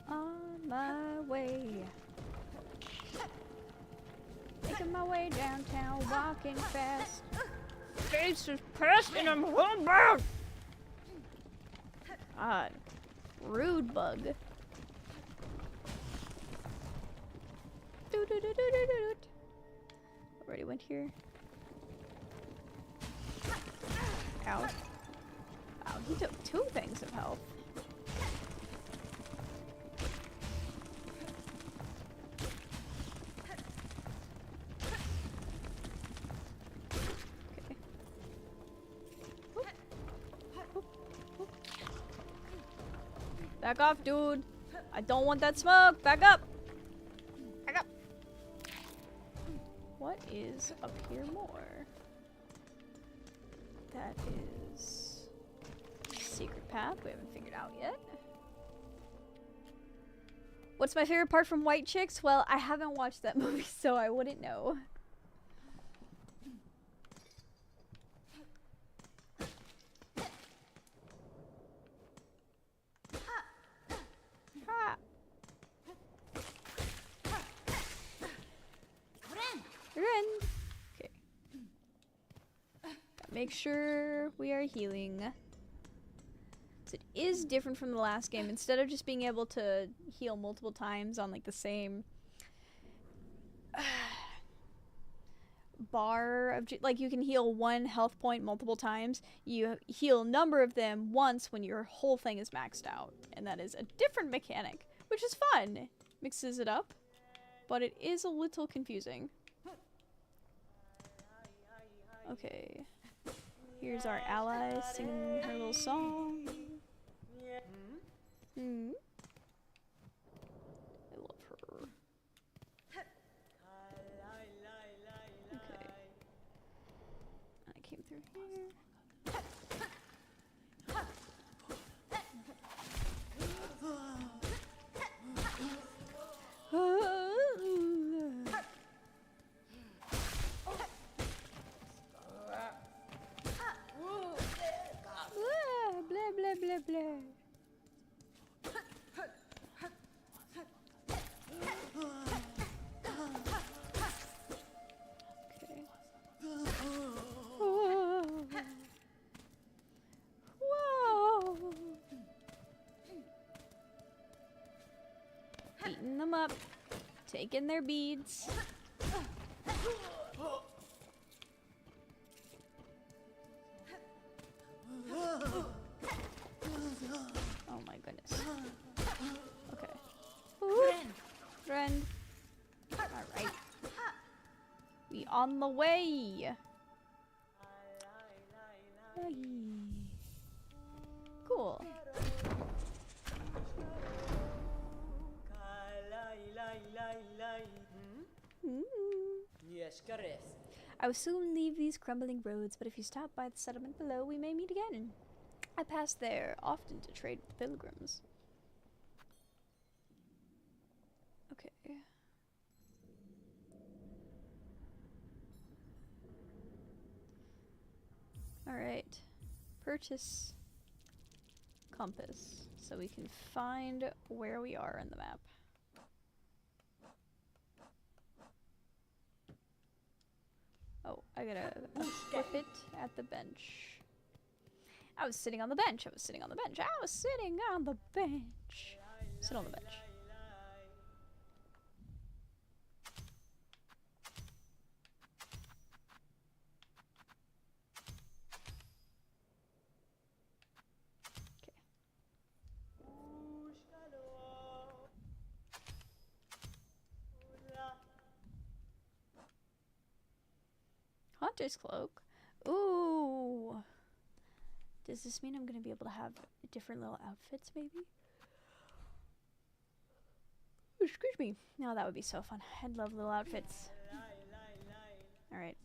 On my way. Making my way downtown, walking fast. Face is past and I'm homebound. God. Rude bug. Already went here. Ow. Wow, he took 2 things of health. Okay. Whoop. Whoop. Whoop. Back off, dude. I don't want that smoke. Back up. Back up. What is up here more? That is secret path we haven't figured out yet. What's my favorite part from White Chicks? Well, I haven't watched that movie, so I wouldn't know. Ren. Okay. Make sure we are healing. So it is different from the last game. Instead of just being able to heal multiple times on like the same bar of like you can heal 1 health point multiple times. You heal a number of them once when your whole thing is maxed out, and that is a different mechanic, which is fun. Mixes it up, but it is a little confusing. Okay. Here's our ally singing her little song. I love them up. Taking their beads. Oh my goodness. Okay. Friend. Alright. We on the way. Cool. I will soon leave these crumbling roads, but if you stop by the settlement below, we may meet again. I pass there often to trade with pilgrims. Okay. Alright. Purchase compass so we can find where we are on the map. Oh, I gotta equip it at the bench. I was sitting on the bench. I was sitting on the bench. I was sitting on the bench. Sit on the bench. Hunter's cloak. Ooh. Does this mean I'm gonna be able to have different little outfits, maybe? Excuse me. No, that would be so fun. I'd love little outfits. Alright.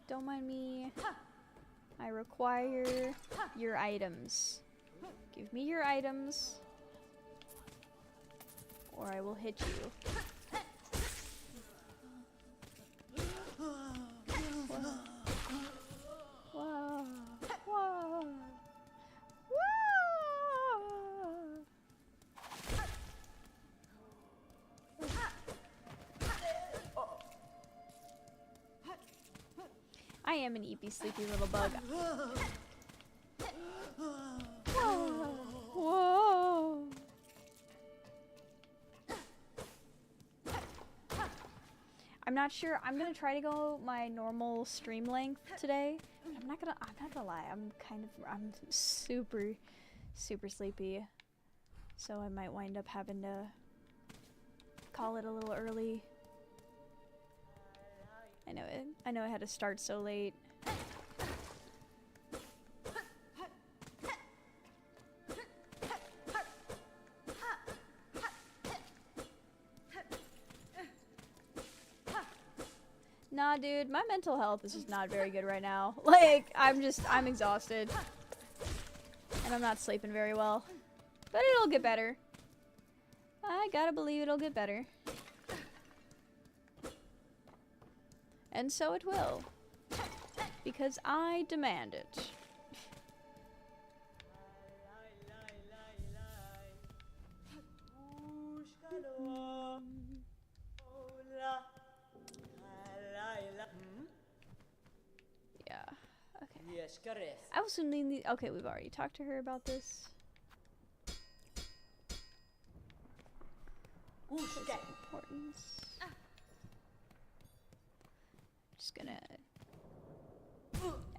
Don't mind me. I require your items. Give me your items, or I will hit you. Whoa. Whoa. Whoa. I am an eepy sleepy little bug. Whoa. Whoa. I'm not sure. I'm gonna try to go my normal stream length today. I'm not gonna lie. I'm super sleepy. So I might wind up having to call it a little early. I know I had to start so late. Nah, dude, my mental health is just not very good right now. Like, I'm exhausted. And I'm not sleeping very well. But it'll get better. I gotta believe it'll get better. And so it will. Because I demand it. Yeah. Okay. I also need the. Okay, we've already talked to her about this. Importance. Just gonna.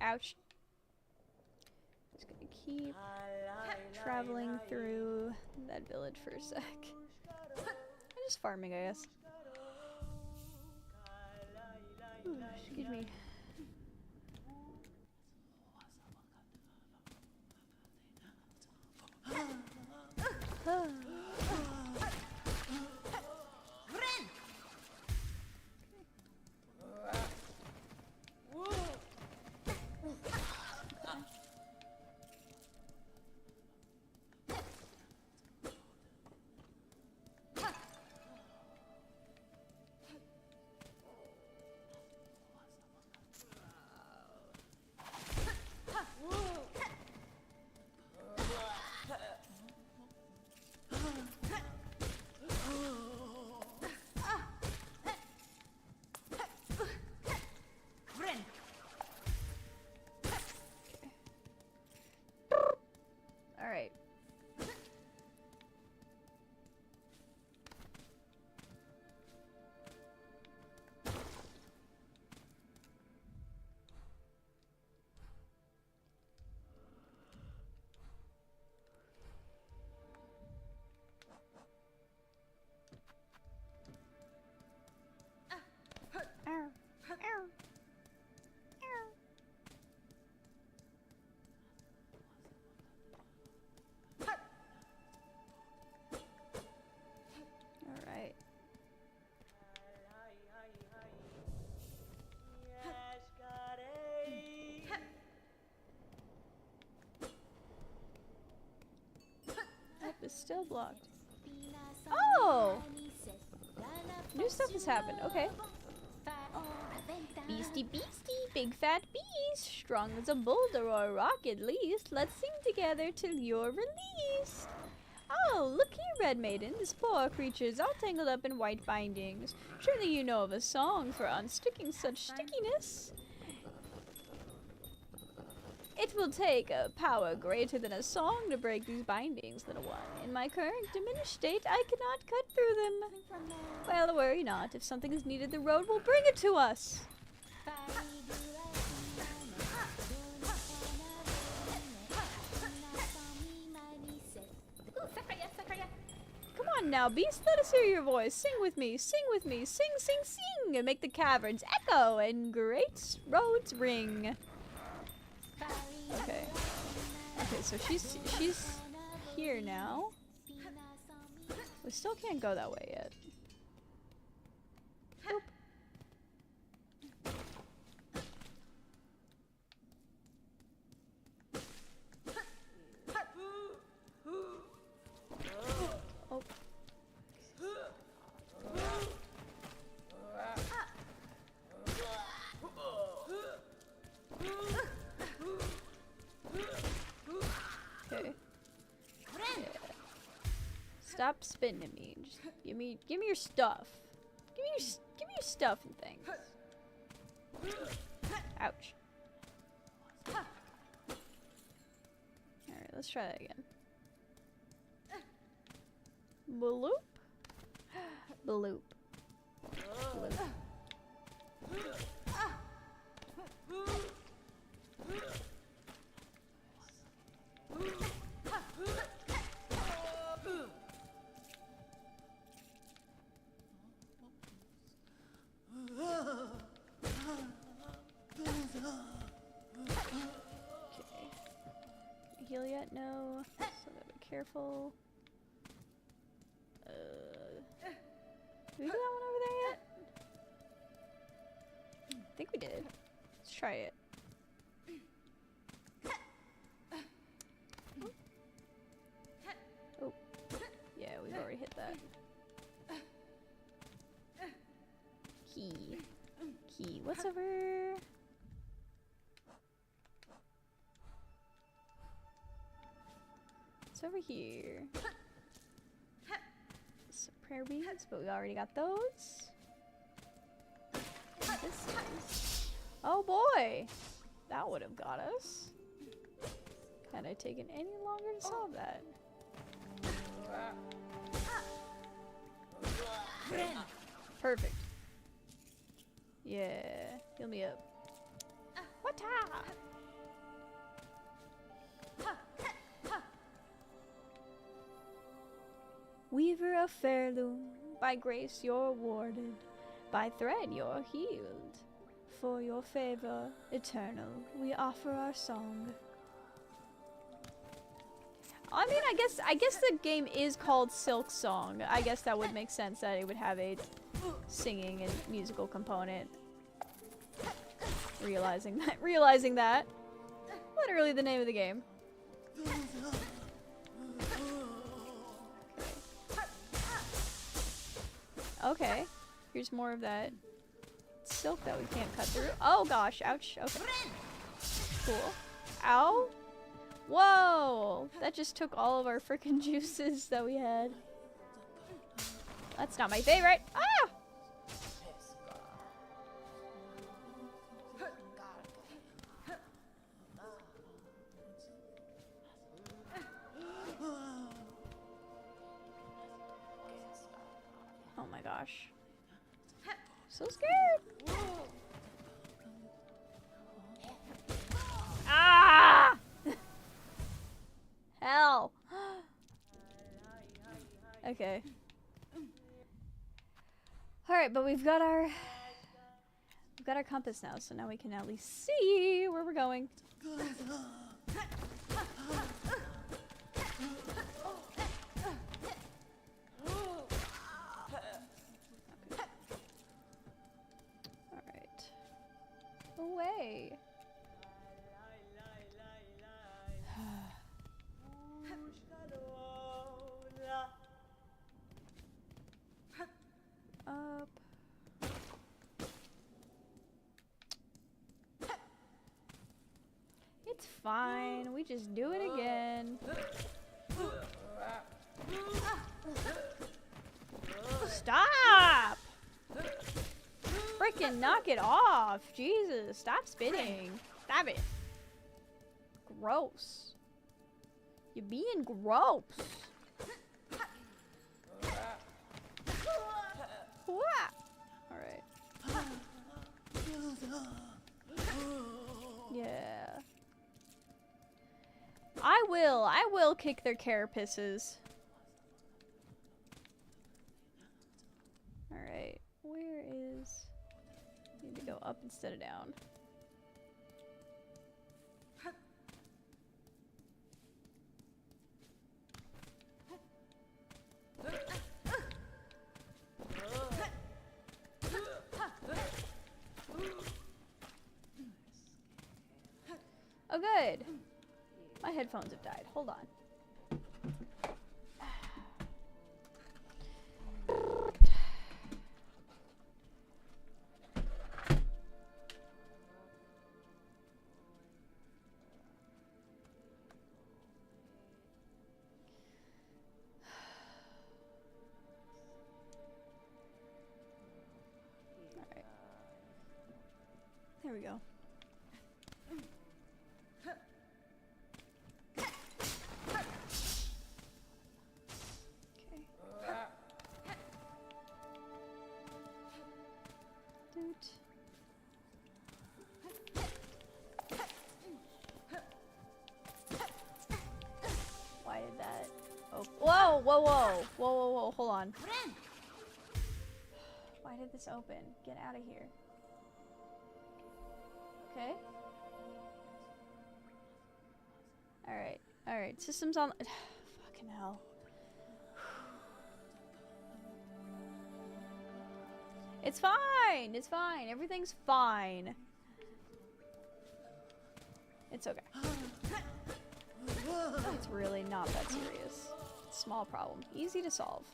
Ouch. Just gonna keep traveling through that village for a sec. I'm just farming, I guess. Ooh, excuse me. is still blocked. Oh! New stuff has happened. Okay. Beastie beastie, big fat beast, strong as a boulder or a rock at least. Let's sing together till you're released. Oh, look here, Red Maiden. This poor creature's all tangled up in white bindings. Surely you know of a song for unsticking such stickiness. It will take a power greater than a song to break these bindings, little one. In my current diminished state, I cannot cut through them. Well, worry not. If something is needed, the road will bring it to us. Come on now, beast, let us hear your voice. Sing with me, sing with me, sing, sing, sing, and make the caverns echo and great roads ring. Okay. Okay, so she's here now. We still can't go that way yet. Boop. Oh. Okay. Yeah. Stop spitting at me. Just give me your stuff. Give me your stuff and things. Ouch. Alright, let's try that again. Bloop. Bloop. Bloop. Heal yet? No. So gotta be careful. Did we do that one over there yet? I think we did. Let's try it. Oh. Yeah, we've already hit that. Key. Key. What's over? What's over here? Some prayer beads, but we already got those. And this is... Oh boy! That would have got us. Had I taken any longer to solve that. Perfect. Yeah. Heal me up. What? Weaver of fair loom, by grace you're awarded, by thread you're healed. For your favor eternal, we offer our song. I mean, I guess the game is called SILKSONG. I guess that would make sense that it would have a singing and musical component. Realizing that. Literally the name of the game. Okay. Here's more of that silk that we can't cut through. Oh gosh, ouch. Okay. Cool. Ow. Whoa! That just took all of our freaking juices that we had. That's not my favorite. Ah! Oh my gosh. So scared. Ah! Hell. Okay. Alright, but we've got our compass now, so now we can at least see where we're going. Alright. Away. fine. We just do it again. Stop! Freaking knock it off. Jesus, stop spinning. Stop it. Gross. You're being gross. Alright. Yeah. I will kick their carapaces. Alright. Where is... Need to go up instead of down. Oh, good. My headphones have died. Hold on. Alright. There we go. Why did that? Oh, whoa, whoa, whoa, whoa, whoa, whoa! Hold on. Why did this open? Get out of here. Okay. All right, all right. Systems on. Fucking hell. It's fine. It's fine. Everything's fine. It's okay. It's really not that serious. Small problem. Easy to solve.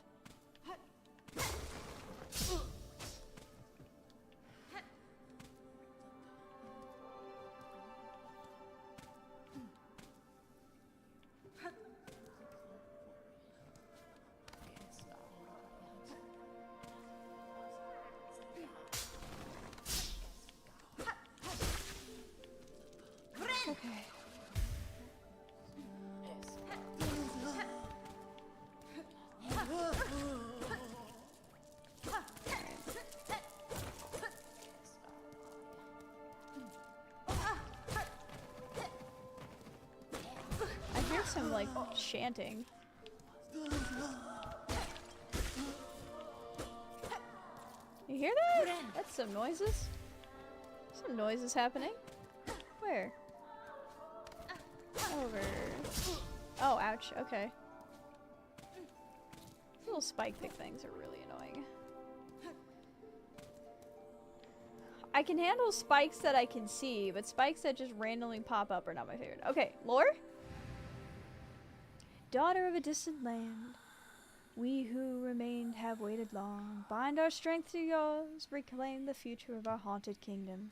Okay. I hear some like chanting. You hear that? That's some noises. Some noises happening. Where? Over. Oh, ouch. Okay. Little spike pick things are really annoying. I can handle spikes that I can see, but spikes that just randomly pop up are not my favorite. Okay, lore? Daughter of a distant land, we who remained have waited long. Bind our strength to yours, reclaim the future of our haunted kingdom.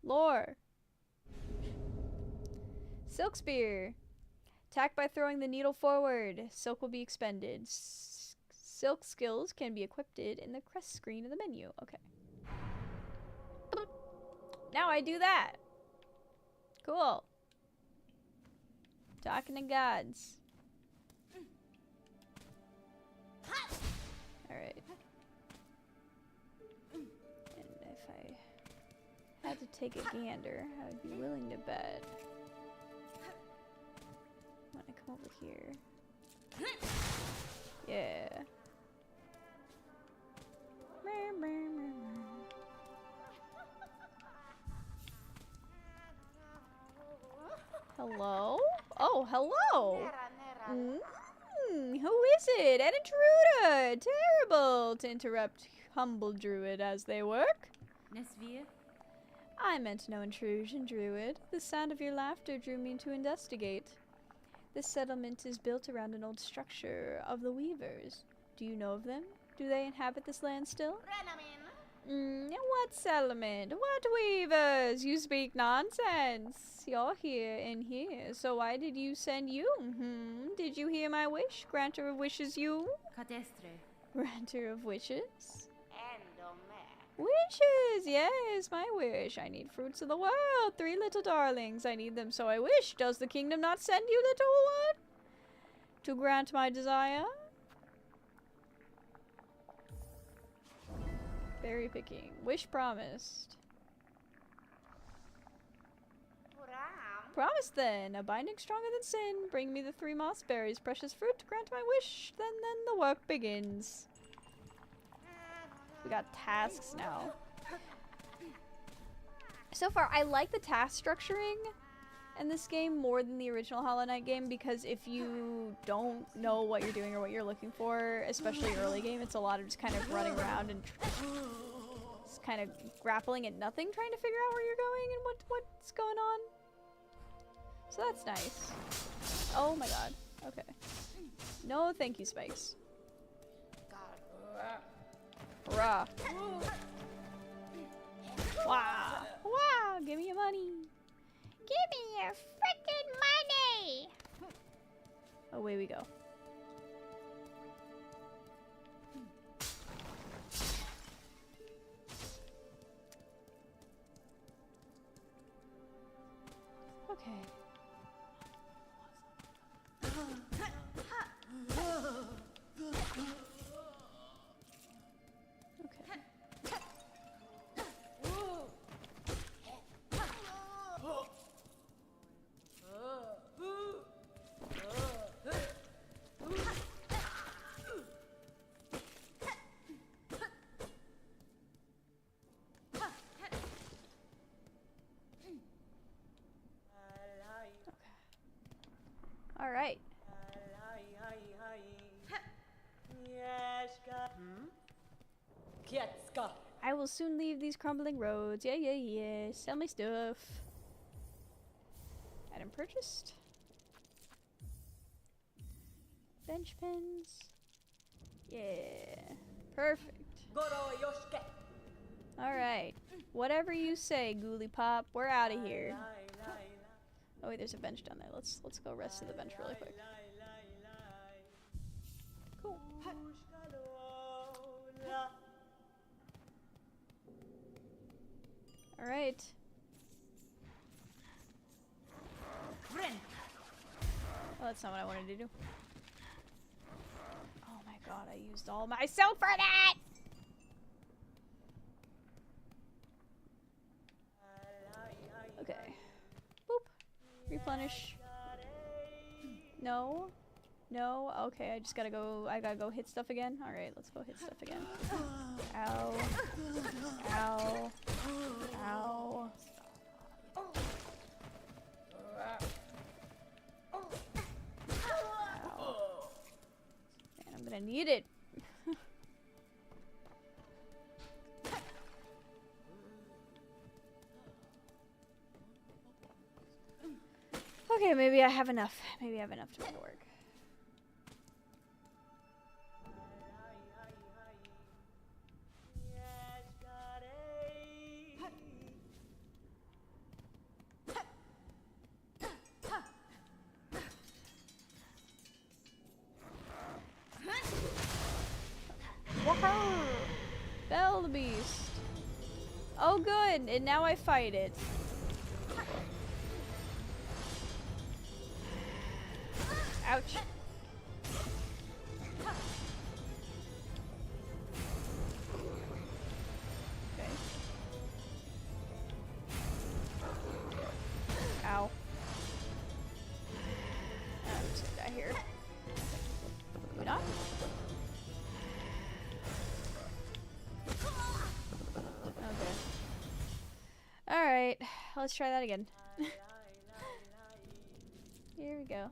Lore. Silk Spear. Attack by throwing the needle forward. Silk will be expended. Silk skills can be equipped in the crest screen of the menu. Okay. Now I do that. Cool. Talking to gods. Alright. Had to take a gander, I would be willing to bet. When I come over here. Yeah. Hello? Oh, hello! Who is it? An intruder! Terrible to interrupt humble druid as they work. Nesvir? I meant no intrusion, druid. The sound of your laughter drew me to investigate. This settlement is built around an old structure of the weavers. Do you know of them? Do they inhabit this land still? What settlement? What weavers? You speak nonsense. You're here in here, so why did you send you? Did you hear my wish? Granter of wishes you? Granter of wishes? Wishes! Yes, my wish. I need fruits of the world. 3 little darlings. I need them, so I wish. Does the kingdom not send you, little one? To grant my desire? Berry picking. Wish promised. Promise then. A binding stronger than sin. Bring me the 3 moss berries, precious fruit, to grant my wish. Then the work begins. We got tasks now. So far, I like the task structuring in this game more than the original Hollow Knight game, because if you don't know what you're doing or what you're looking for, especially early game, it's a lot of just kind of running around and just kind of grappling at nothing, trying to figure out where you're going and what's going on. So that's nice. Oh my god. Okay. No thank you, Spikes. Rah. Wow. Wow, give me your money. Give me your frickin' money! Away we go. Okay. All right. I will soon leave these crumbling roads. Yeah. Sell my stuff. Item purchased. Bench pins. Yeah. Perfect. Alright. Whatever you say, Ghoulie Pop. We're out of here. Oh wait, there's a bench down there. Let's go rest to the bench really quick. Cool. Alright. Oh, that's not what I wanted to do. Oh my god, I used all my soap for that! Okay. Boop. Replenish. No. No? Okay, I just gotta go. I gotta go hit stuff again? Alright, let's go hit stuff again. Ow. Ow. Ow. Ow. Man, I'm gonna need it. Okay, maybe I have enough. Maybe I have enough to make it work. Fell the beast. Oh good, and now I fight it. Ouch. Okay. Ow. I'm just gonna die here. Maybe not? Okay. Alright, let's try that again. Here we go.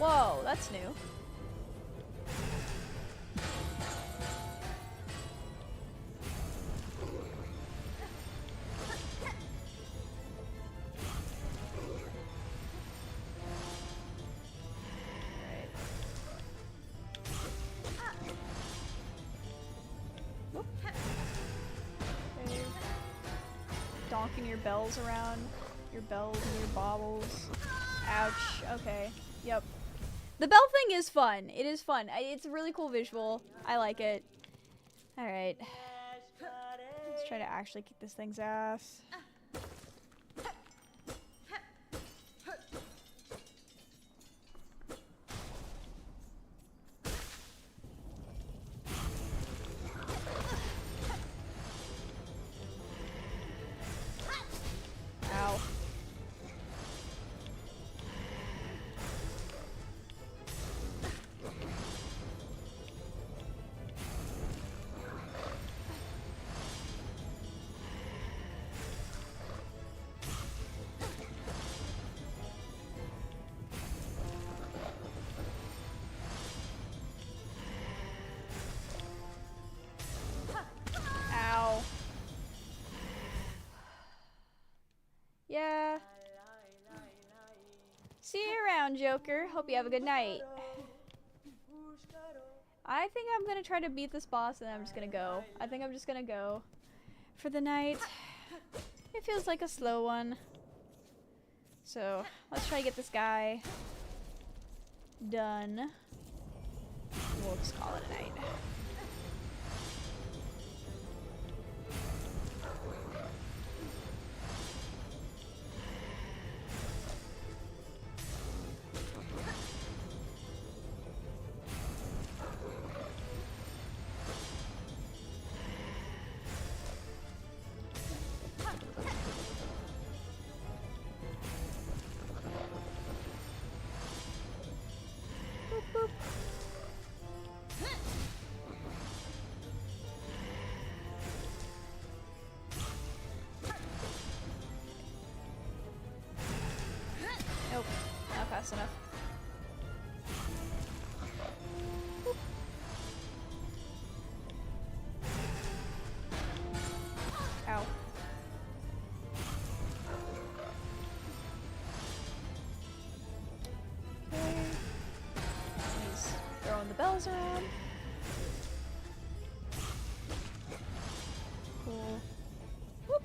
Whoa, that's new. Donking your bells around. Your bells and your baubles. Ouch. Okay. Yep. The bell thing is fun. It is fun. It's a really cool visual. I like it. Alright. Let's try to actually kick this thing's ass. Ow. Ow. Yeah. See you around, Joker. Hope you have a good night. I think I'm gonna try to beat this boss and then I'm just gonna go. I think I'm just gonna go for the night. It feels like a slow one. So, let's try to get this guy done. We'll just call it a night. Boop. Nope, not fast enough. Boop. Ow. Okay. He's throwing the bells around. Cool. Whoop.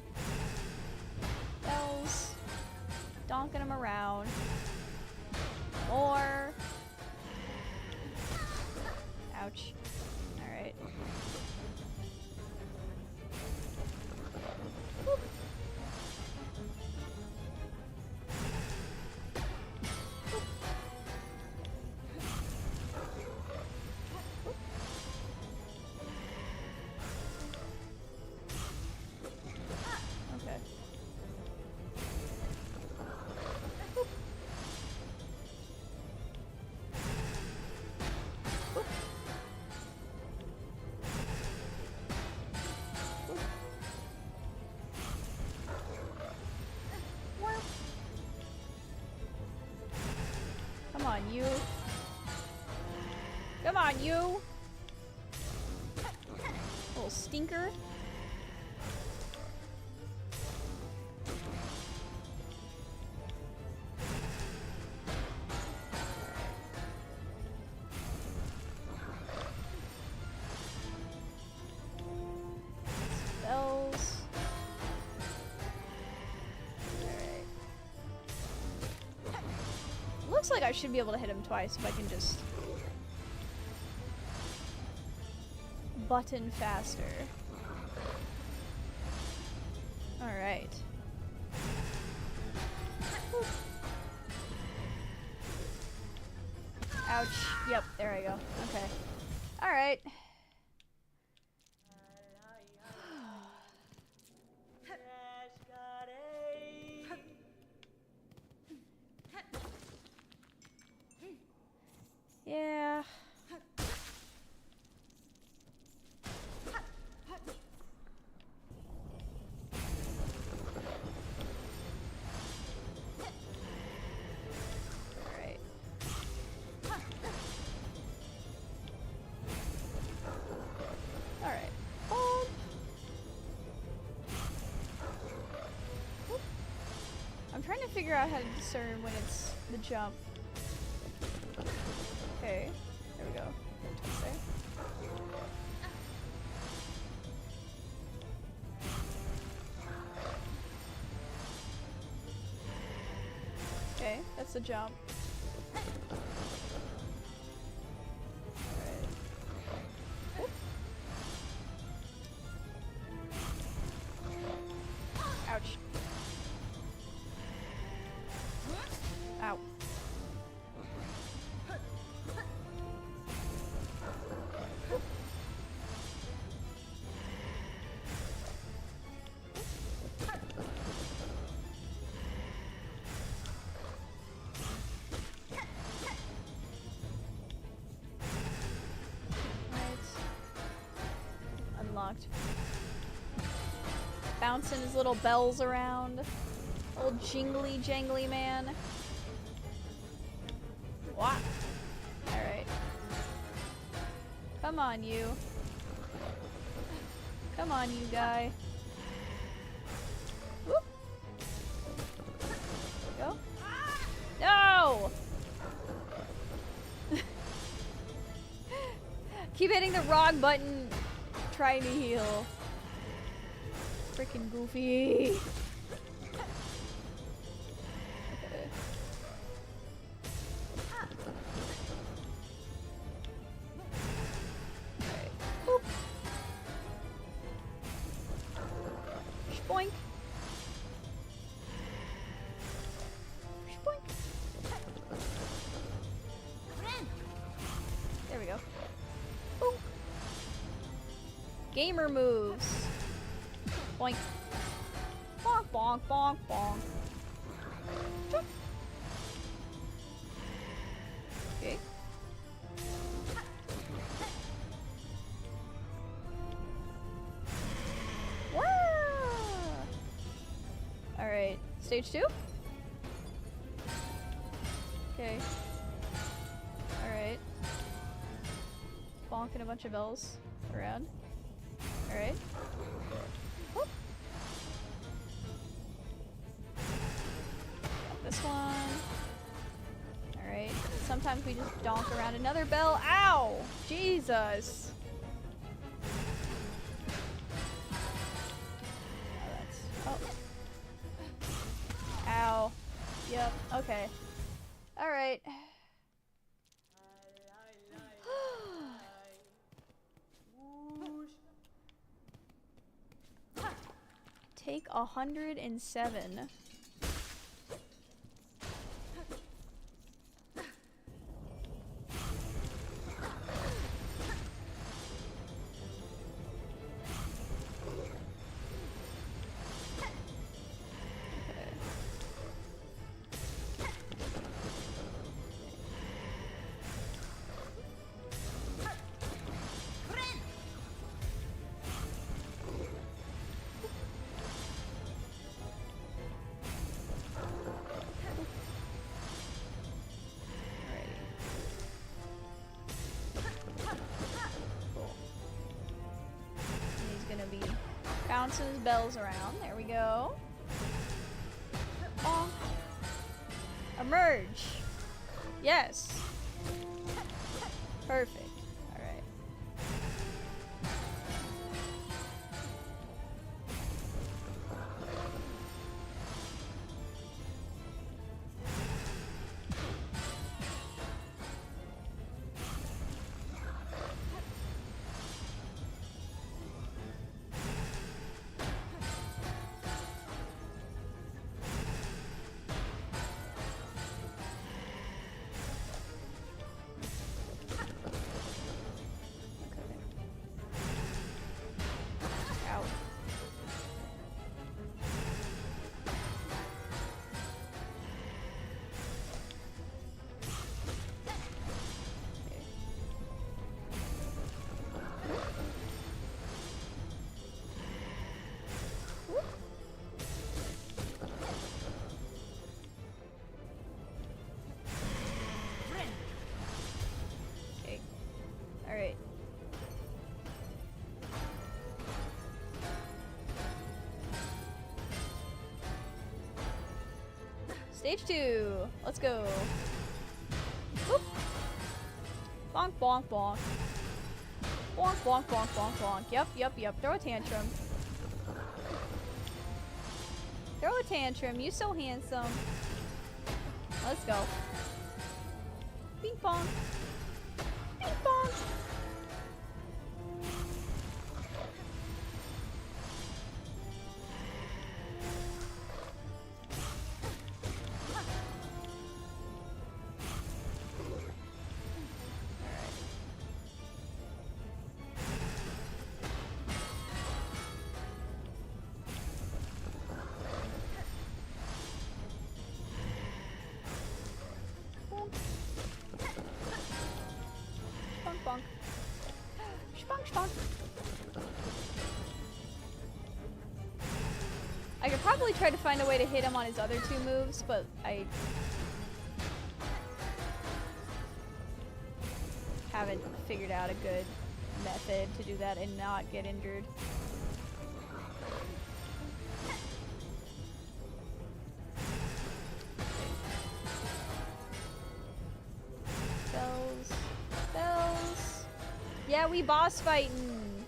Bells. Donking them around. More. Ouch. Alright. Whoop. Okay. Come on, you. Come on, you. Little stinker. Bells. Alright. Looks like I should be able to hit him twice if I can just button faster. Alright. Ouch. Yep, there I go. Okay. Alright. Yeah. Alright. to figure out how to discern when it's the jump. Okay, there we go. Twist there. Okay, that's the jump. Alright. Whoop. Ouch. Ow. Unlocked. Bouncing his little bells around. Old jingly jangly man. What? Alright. Come on, you. Come on, you guy. Whoop. Go. No! Keep hitting the wrong button. Trying to heal. Freaking goofy. Okay. Alright. Boop. Spoink. Spoink. There we go. Boop. Gamer moves. Boink. Bonk, bonk, bonk, bonk. Chop. Okay. Wow. Alright. Stage 2? Okay. Alright. Bonking a bunch of bells around. Alright. Whoop. Got this one. Alright. Sometimes we just donk around another bell. Ow! Jesus! Oh. Ow. Yep. Okay. Alright. Take 107. Bouncing his bells around. There we go. Oh. Emerge. Yes. Perfect. Alright. Stage 2. Let's go. Whoop. Bonk, bonk, bonk. Bonk, bonk, bonk, bonk, bonk. Yep, yep, yep. Throw a tantrum. Throw a tantrum. You so handsome. Let's go. Bing bong. Bing bong. Bonk. Spunk, spunk. I could probably try to find a way to hit him on his other two moves, but I haven't figured out a good method to do that and not get injured. Yeah, we boss fighting.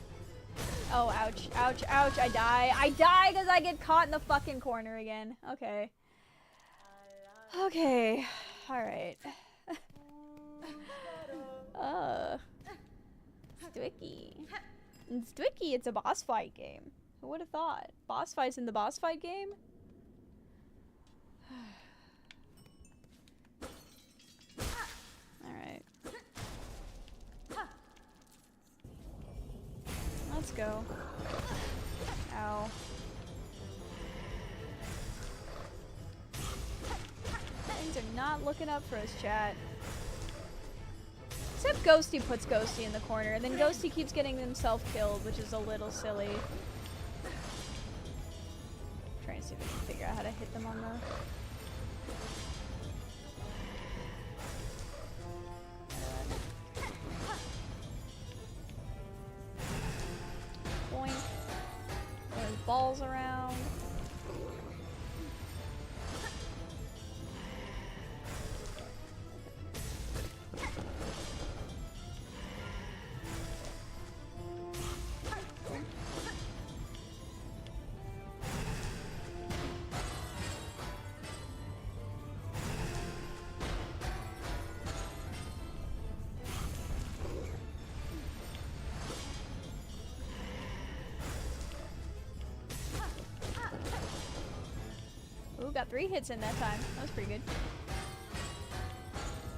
Oh, ouch, ouch, ouch. I die. I die because I get caught in the fucking corner again. Okay. Okay. Alright. Sticky. It's Sticky. It's a boss fight game. Who would have thought? Boss fights in the boss fight game? Alright. Let's go. Ow. Things are not looking up for us, chat. Except Ghosty puts Ghosty in the corner, and then Ghosty keeps getting himself killed, which is a little silly. Trying to see if I can figure out how to hit them on the... Boink. There's balls around. Ooh, got 3 hits in that time. That was pretty good.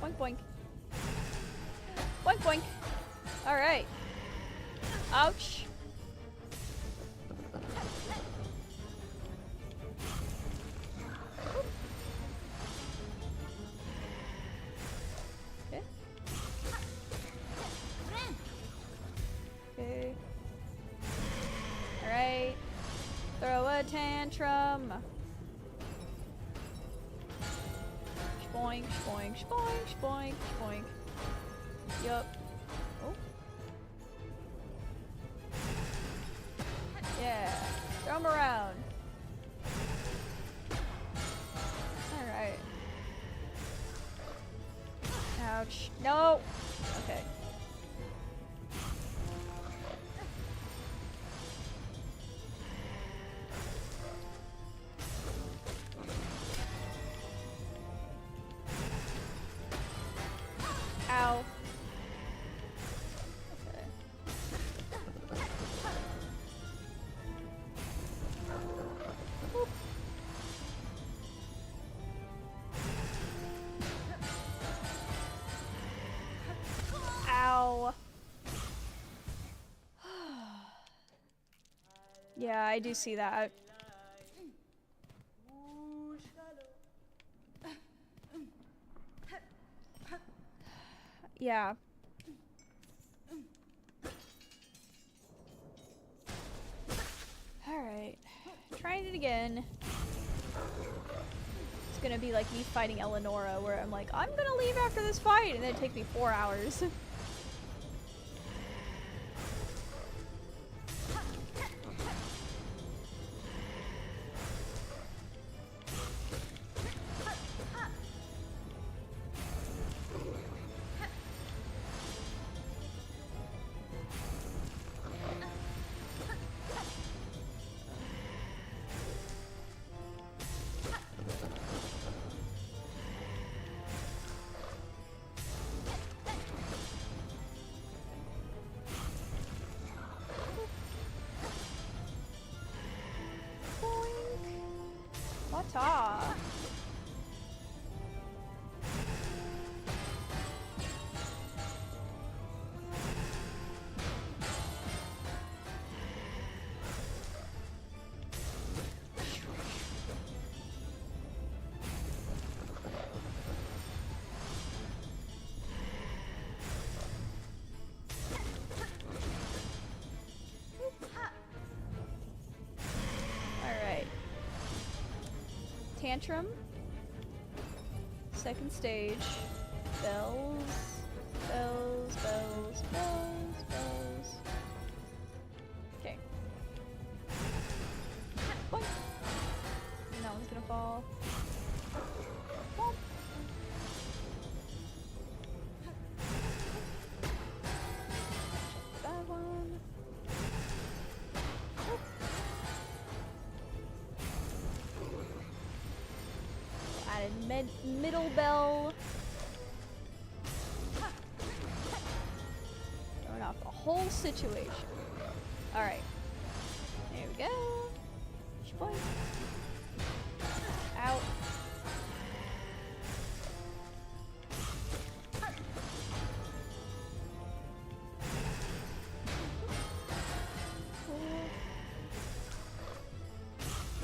Boink, boink. Boink, boink. Alright. Ouch. Okay. Okay. Alright. Throw a tantrum. Boink, boink, boink, boink, boink. Yup. Oh. Yeah. Throw him around. Alright. Ouch. No! Okay. Ow. Okay. Whoop. Ow. Yeah, I do see that. Yeah. Alright. Trying it again. It's gonna be like me fighting Eleonora, where I'm like, I'm gonna leave after this fight, and then it take me 4 hours. Tantrum. Second stage. Bells. Bells, bells, bells, bells. Okay. Boink. And that one's gonna fall. Boink. That one. Boop. Added middle bell. Throwing off the whole situation. Alright. There we go. Boink. Out.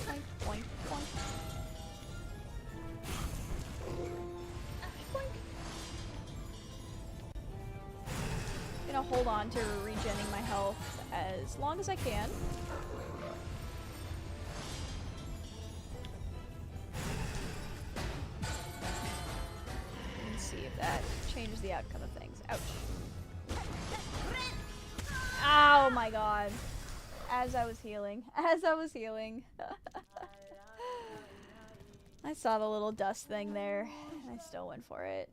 Boink, boink, boink. Boink. I'm gonna hold on to regenning my health as long as I can. And see if that changes the outcome of things. Ouch. Oh my god. As I was healing. As I was healing. I saw the little dust thing there, and I still went for it.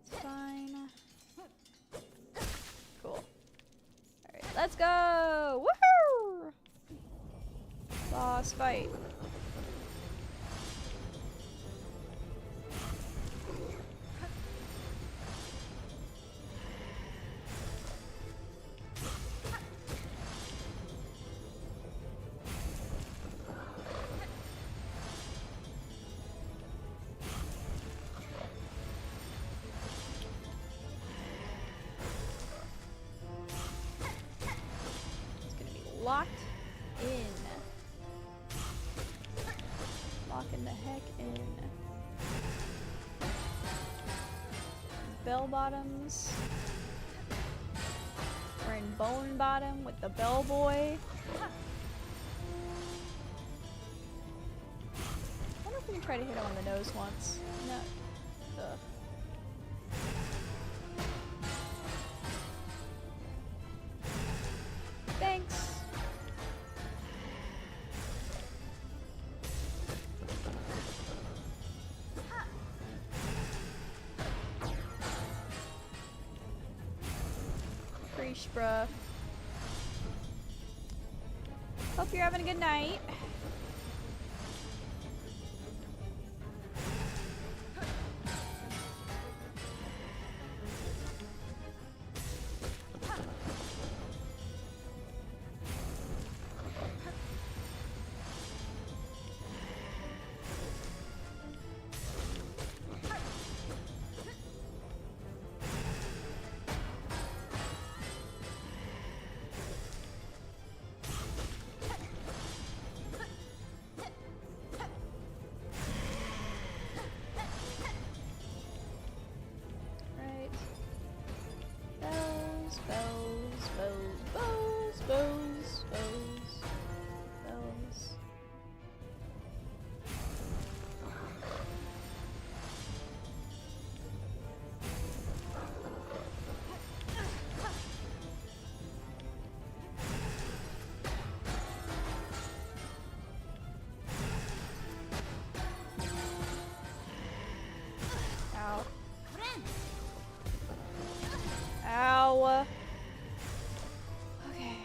It's fine. Cool. Alright, let's go! Woohoo! Boss fight. Locked in. Locking the heck in. Bell bottoms. We're in bone bottom with the bell boy. I wonder if we can try to hit him on the nose once. No. Ugh. Thanks. Preach, bruh. Hope you're having a good night. Ow. Okay.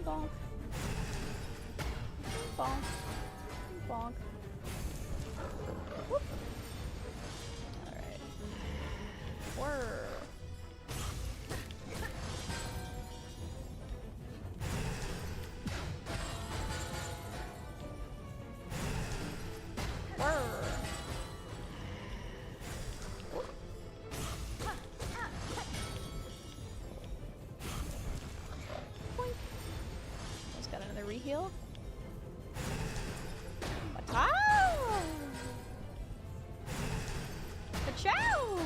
Bonk. Bonk. Bonk. Whoop. Alright. Whirr. Whirr. gonna reheal. Wow! Ka-chow!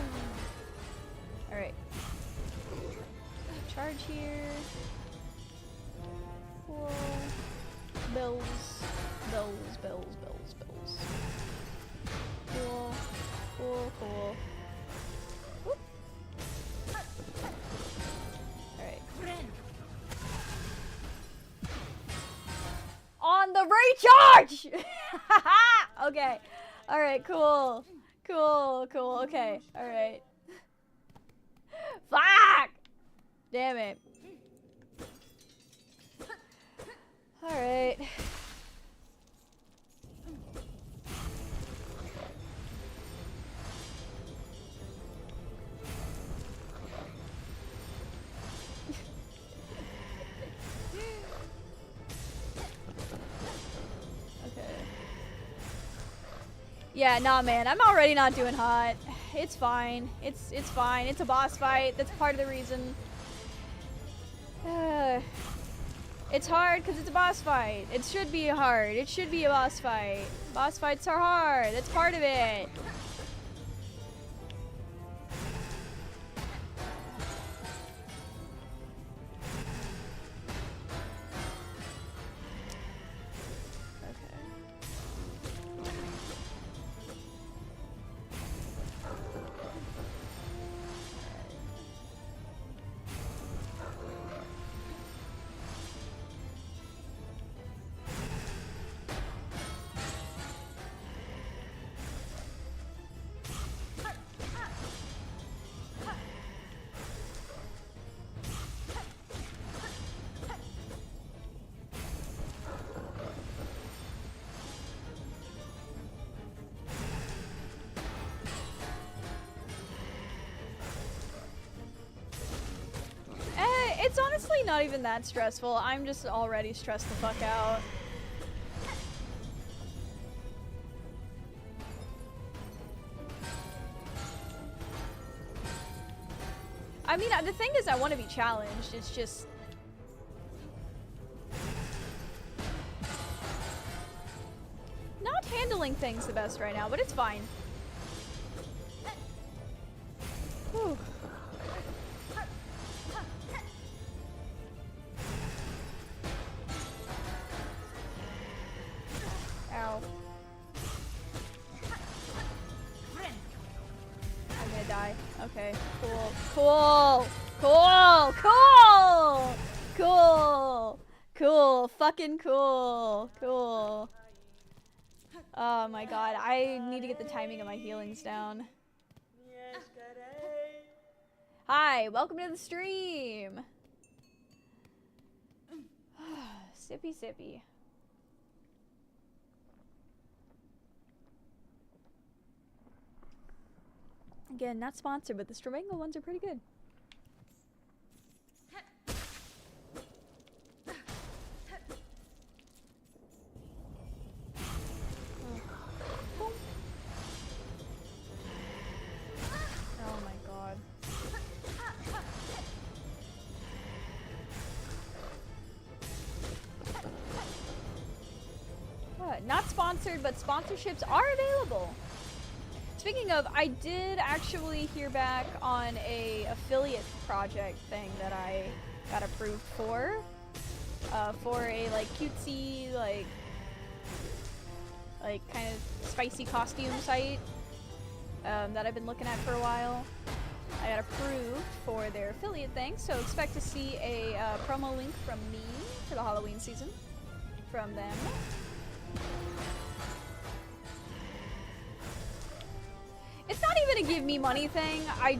Alright. Charge here. Cool. Bills. Bills, bills, bills, bills. Cool. Cool, cool. Whoop. Alright. On the recharge! Okay. Alright, cool. Cool, cool. Okay. Alright. Fuck! Damn it. Alright. Yeah, nah, man. I'm already not doing hot. It's fine. It's fine. It's a boss fight. That's part of the reason. It's hard because it's a boss fight. It should be hard. It should be a boss fight. Boss fights are hard. That's part of it. It's honestly not even that stressful. I'm just already stressed the fuck out. I mean, the thing is I want to be challenged. It's just... not handling things the best right now, but it's fine. Whew. Ow. I'm gonna die. Okay, cool. Cool! Cool! Cool! Cool! Cool! Fucking cool! Cool. Oh my god, I need to get the timing of my healings down. Hi, welcome to the stream! Sippy sippy. Again, not sponsored, but the Stravango ones are pretty good. Oh my god. Not sponsored, but sponsorships are available. Speaking of, I did actually hear back on a affiliate project thing that I got approved for a like cutesy, like kind of spicy costume site that I've been looking at for a while. I got approved for their affiliate thing, so expect to see a promo link from me for the Halloween season from them. It's not even a give me money thing. I mean,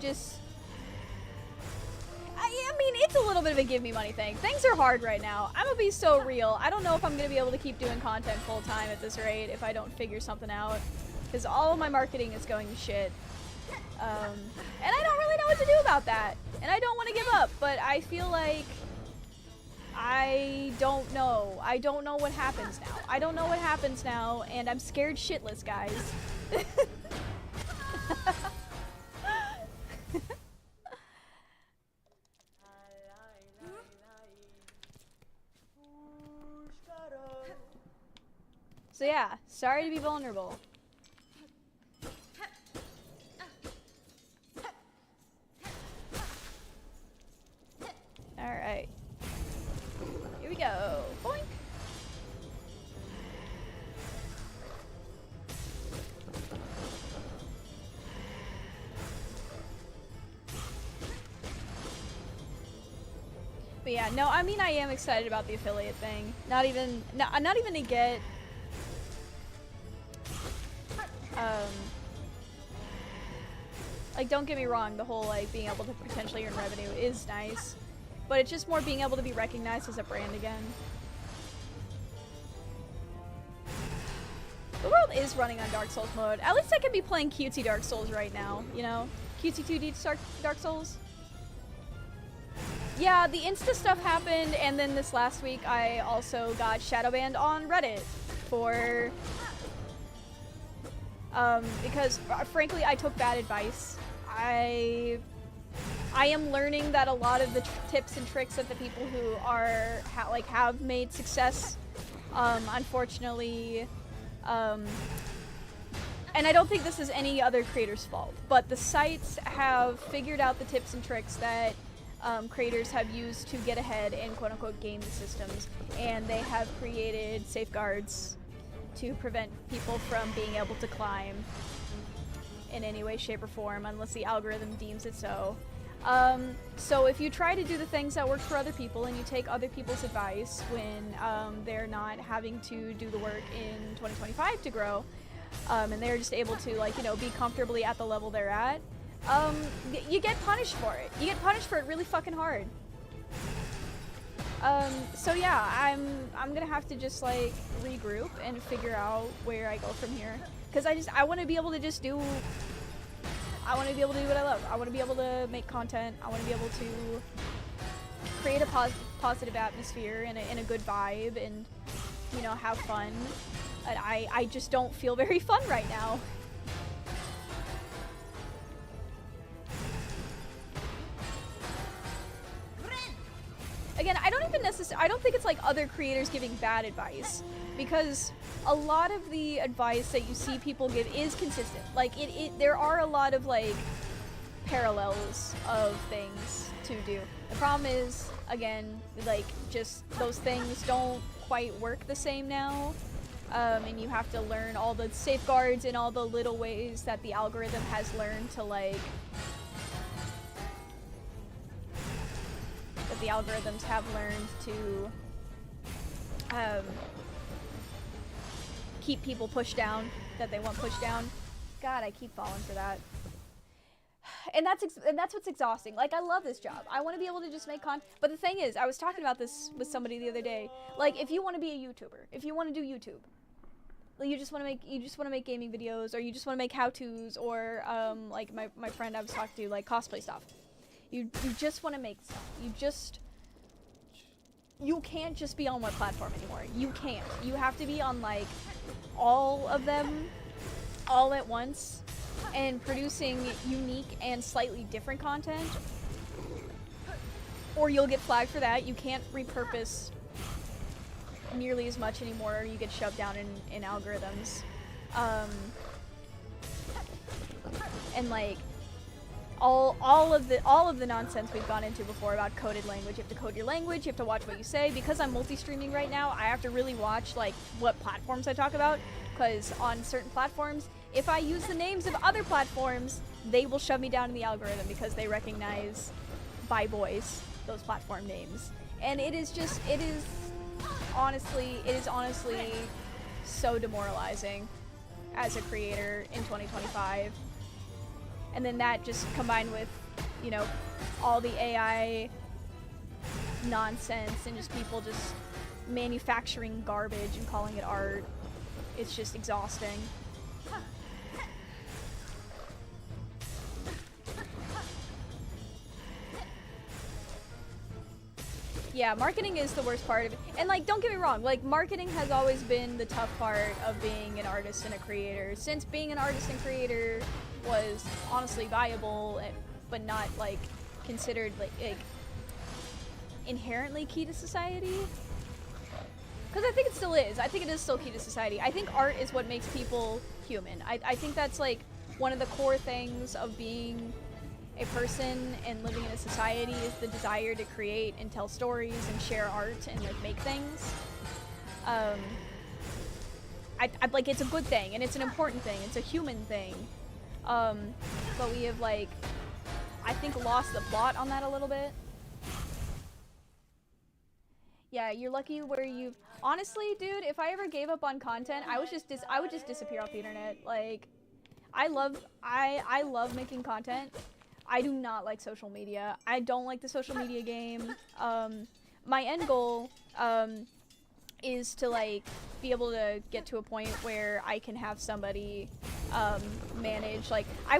it's a little bit of a give me money thing. Things are hard right now. I'm gonna be so real. I don't know if I'm gonna be able to keep doing content full time at this rate if I don't figure something out. Because all of my marketing is going to shit. And I don't really know what to do about that. And I don't want to give up, but I feel like I don't know. I don't know what happens now. I don't know what happens now, and I'm scared shitless, guys. So yeah, sorry to be vulnerable. Alright. Here we go. Boink! But yeah, no, I mean I am excited about the affiliate thing. Not even to get like, don't get me wrong, the whole like being able to potentially earn revenue is nice, but it's just more being able to be recognized as a brand again. The world is running on Dark Souls mode. At least I can be playing cutesy Dark Souls right now, you know? Cutesy 2D Dark Souls. Yeah, the Insta stuff happened, and then this last week I also got shadow banned on Reddit for because frankly I took bad advice. I am learning that a lot of the tips and tricks that the people who are have made success, unfortunately, and I don't think this is any other creator's fault, but the sites have figured out the tips and tricks that creators have used to get ahead and quote-unquote game the systems, and they have created safeguards to prevent people from being able to climb in any way, shape, or form unless the algorithm deems it so. So if you try to do the things that work for other people and you take other people's advice when they're not having to do the work in 2025 to grow, and they're just able to, like, you know, be comfortably at the level they're at, you get punished for it. You get punished for it really fucking hard. So yeah, I'm gonna have to just like regroup and figure out where I go from here. Cause I want to be able to just do, I want to be able to do what I love. I want to be able to make content. I want to be able to create a positive atmosphere and a good vibe and, you know, have fun. And I just don't feel very fun right now. Again, I don't think it's like other creators giving bad advice, because a lot of the advice that you see people give is consistent. Like there are a lot of like parallels of things to do. The problem is, again, like just those things don't quite work the same now, and you have to learn all the safeguards and all the little ways that the algorithm has learned to like. That the algorithms have learned to keep people pushed down, that they want pushed down. God, I keep falling for that. And that's what's exhausting. Like, I love this job. I want to be able to just make content. But the thing is, I was talking about this with somebody the other day. Like, if you want to be a YouTuber, if you want to do YouTube, like, you just want to make gaming videos, or you just want to make how-tos, or like my friend I was talking to, like cosplay stuff. You just want to make stuff. You can't just be on one platform anymore. You can't. You have to be on like all of them all at once and producing unique and slightly different content, or you'll get flagged for that. You can't repurpose nearly as much anymore, or you get shoved down in algorithms. And like all of the nonsense we've gone into before about coded language. You have to code your language, you have to watch what you say. Because I'm multi-streaming right now, I have to really watch like what platforms I talk about, because on certain platforms, if I use the names of other platforms, they will shove me down in the algorithm because they recognize by voice those platform names. And it is honestly so demoralizing as a creator in 2025. And then that just combined with, you know, all the AI nonsense and just people just manufacturing garbage and calling it art, it's just exhausting. Yeah, marketing is the worst part of it. And like, don't get me wrong, like marketing has always been the tough part of being an artist and a creator. Since being an artist and creator was honestly viable, but not like considered like inherently key to society. Because I think it still is. I think it is still key to society. I think art is what makes people human. I think that's like one of the core things of being a person and living in a society is the desire to create and tell stories and share art and like make things. I like it's a good thing and it's an important thing. It's a human thing. But we have like I think lost the plot on that a little bit. Yeah, you're lucky where you've honestly, dude, if I ever gave up on content, I would just disappear off the internet. Like I love making content. I do not like social media. I don't like the social media game. My end goal is to like be able to get to a point where I can have somebody manage like I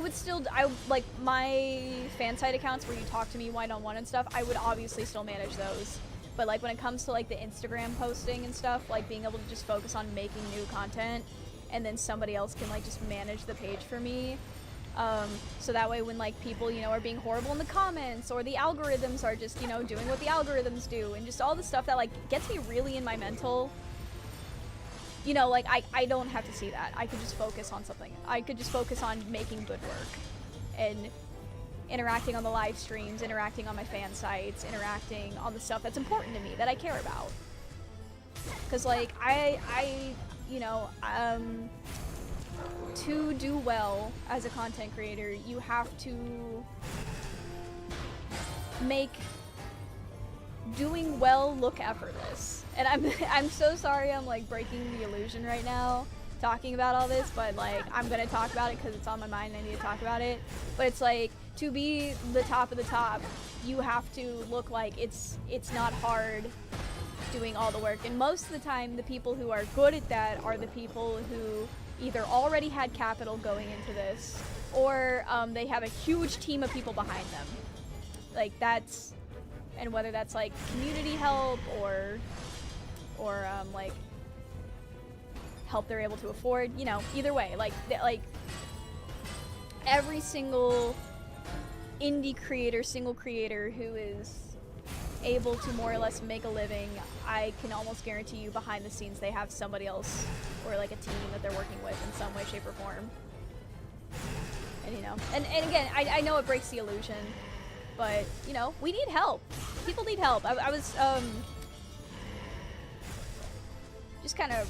like my fan site accounts where you talk to me one-on-one and stuff. I would obviously still manage those. But like when it comes to like the Instagram posting and stuff, like being able to just focus on making new content and then somebody else can like just manage the page for me. So that way when like people, you know, are being horrible in the comments or the algorithms are just, you know, doing what the algorithms do and just all the stuff that like gets me really in my mental, you know, like I don't have to see that. I could just focus on something. I could just focus on making good work and interacting on the live streams, interacting on my fan sites, interacting on the stuff that's important to me, that I care about. Cause like I you know, to do well as a content creator, you have to make doing well look effortless. And I'm so sorry I'm like breaking the illusion right now talking about all this, but like I'm gonna talk about it because it's on my mind and I need to talk about it. But it's like to be the top of the top, you have to look like it's not hard doing all the work. And most of the time the people who are good at that are the people who either already had capital going into this or they have a huge team of people behind them. Like that's, and whether that's like community help or like help they're able to afford, you know, either way, like every single indie creator, single creator who is able to more or less make a living, I can almost guarantee you behind the scenes they have somebody else or like a team that they're working with in some way, shape, or form. And you know, and again, I know it breaks the illusion, but you know, we need help. People need help. I was just kind of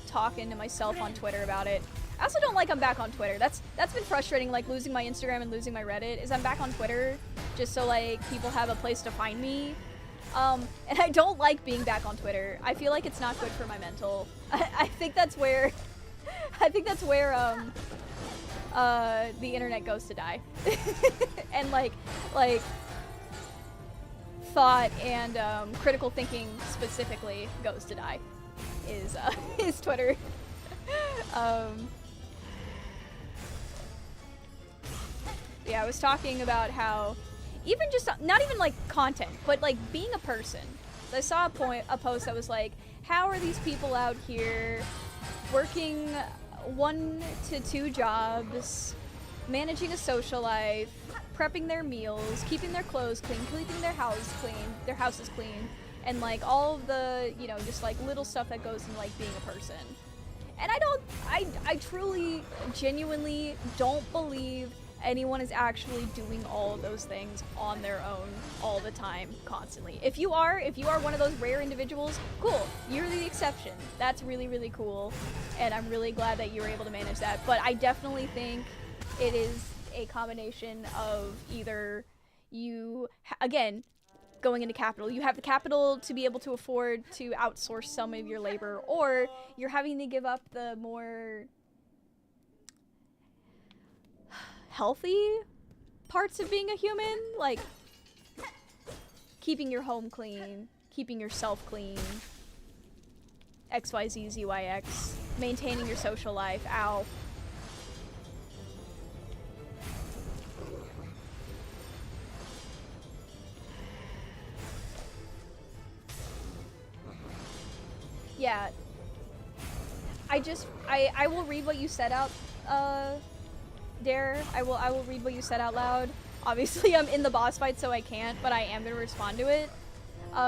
talking to myself on Twitter about it. I also don't like I'm back on Twitter. That's been frustrating, like losing my Instagram and losing my Reddit, is I'm back on Twitter just so like people have a place to find me. And I don't like being back on Twitter. I feel like it's not good for my mental. I think that's where the internet goes to die. And like thought and critical thinking specifically goes to die is Twitter. Yeah, I was talking about how even just not even like content, but like being a person. So I saw a post that was like, how are these people out here working 1 to 2 jobs, managing a social life, prepping their meals, keeping their clothes clean, keeping their houses clean, and like all of the, you know, just like little stuff that goes into like being a person. And I truly, genuinely don't believe anyone is actually doing all of those things on their own all the time, constantly. If you are one of those rare individuals, cool, you're the exception. That's really, really cool, and I'm really glad that you were able to manage that. But I definitely think it is a combination of either you, again, going into capital, you have the capital to be able to afford to outsource some of your labor, or you're having to give up the more healthy parts of being a human, like keeping your home clean, keeping yourself clean, XYZ, maintaining your social life, ow. Yeah, I will read what you said out, Dare. I will read what you said out loud. Obviously, I'm in the boss fight, so I can't, but I am gonna respond to it.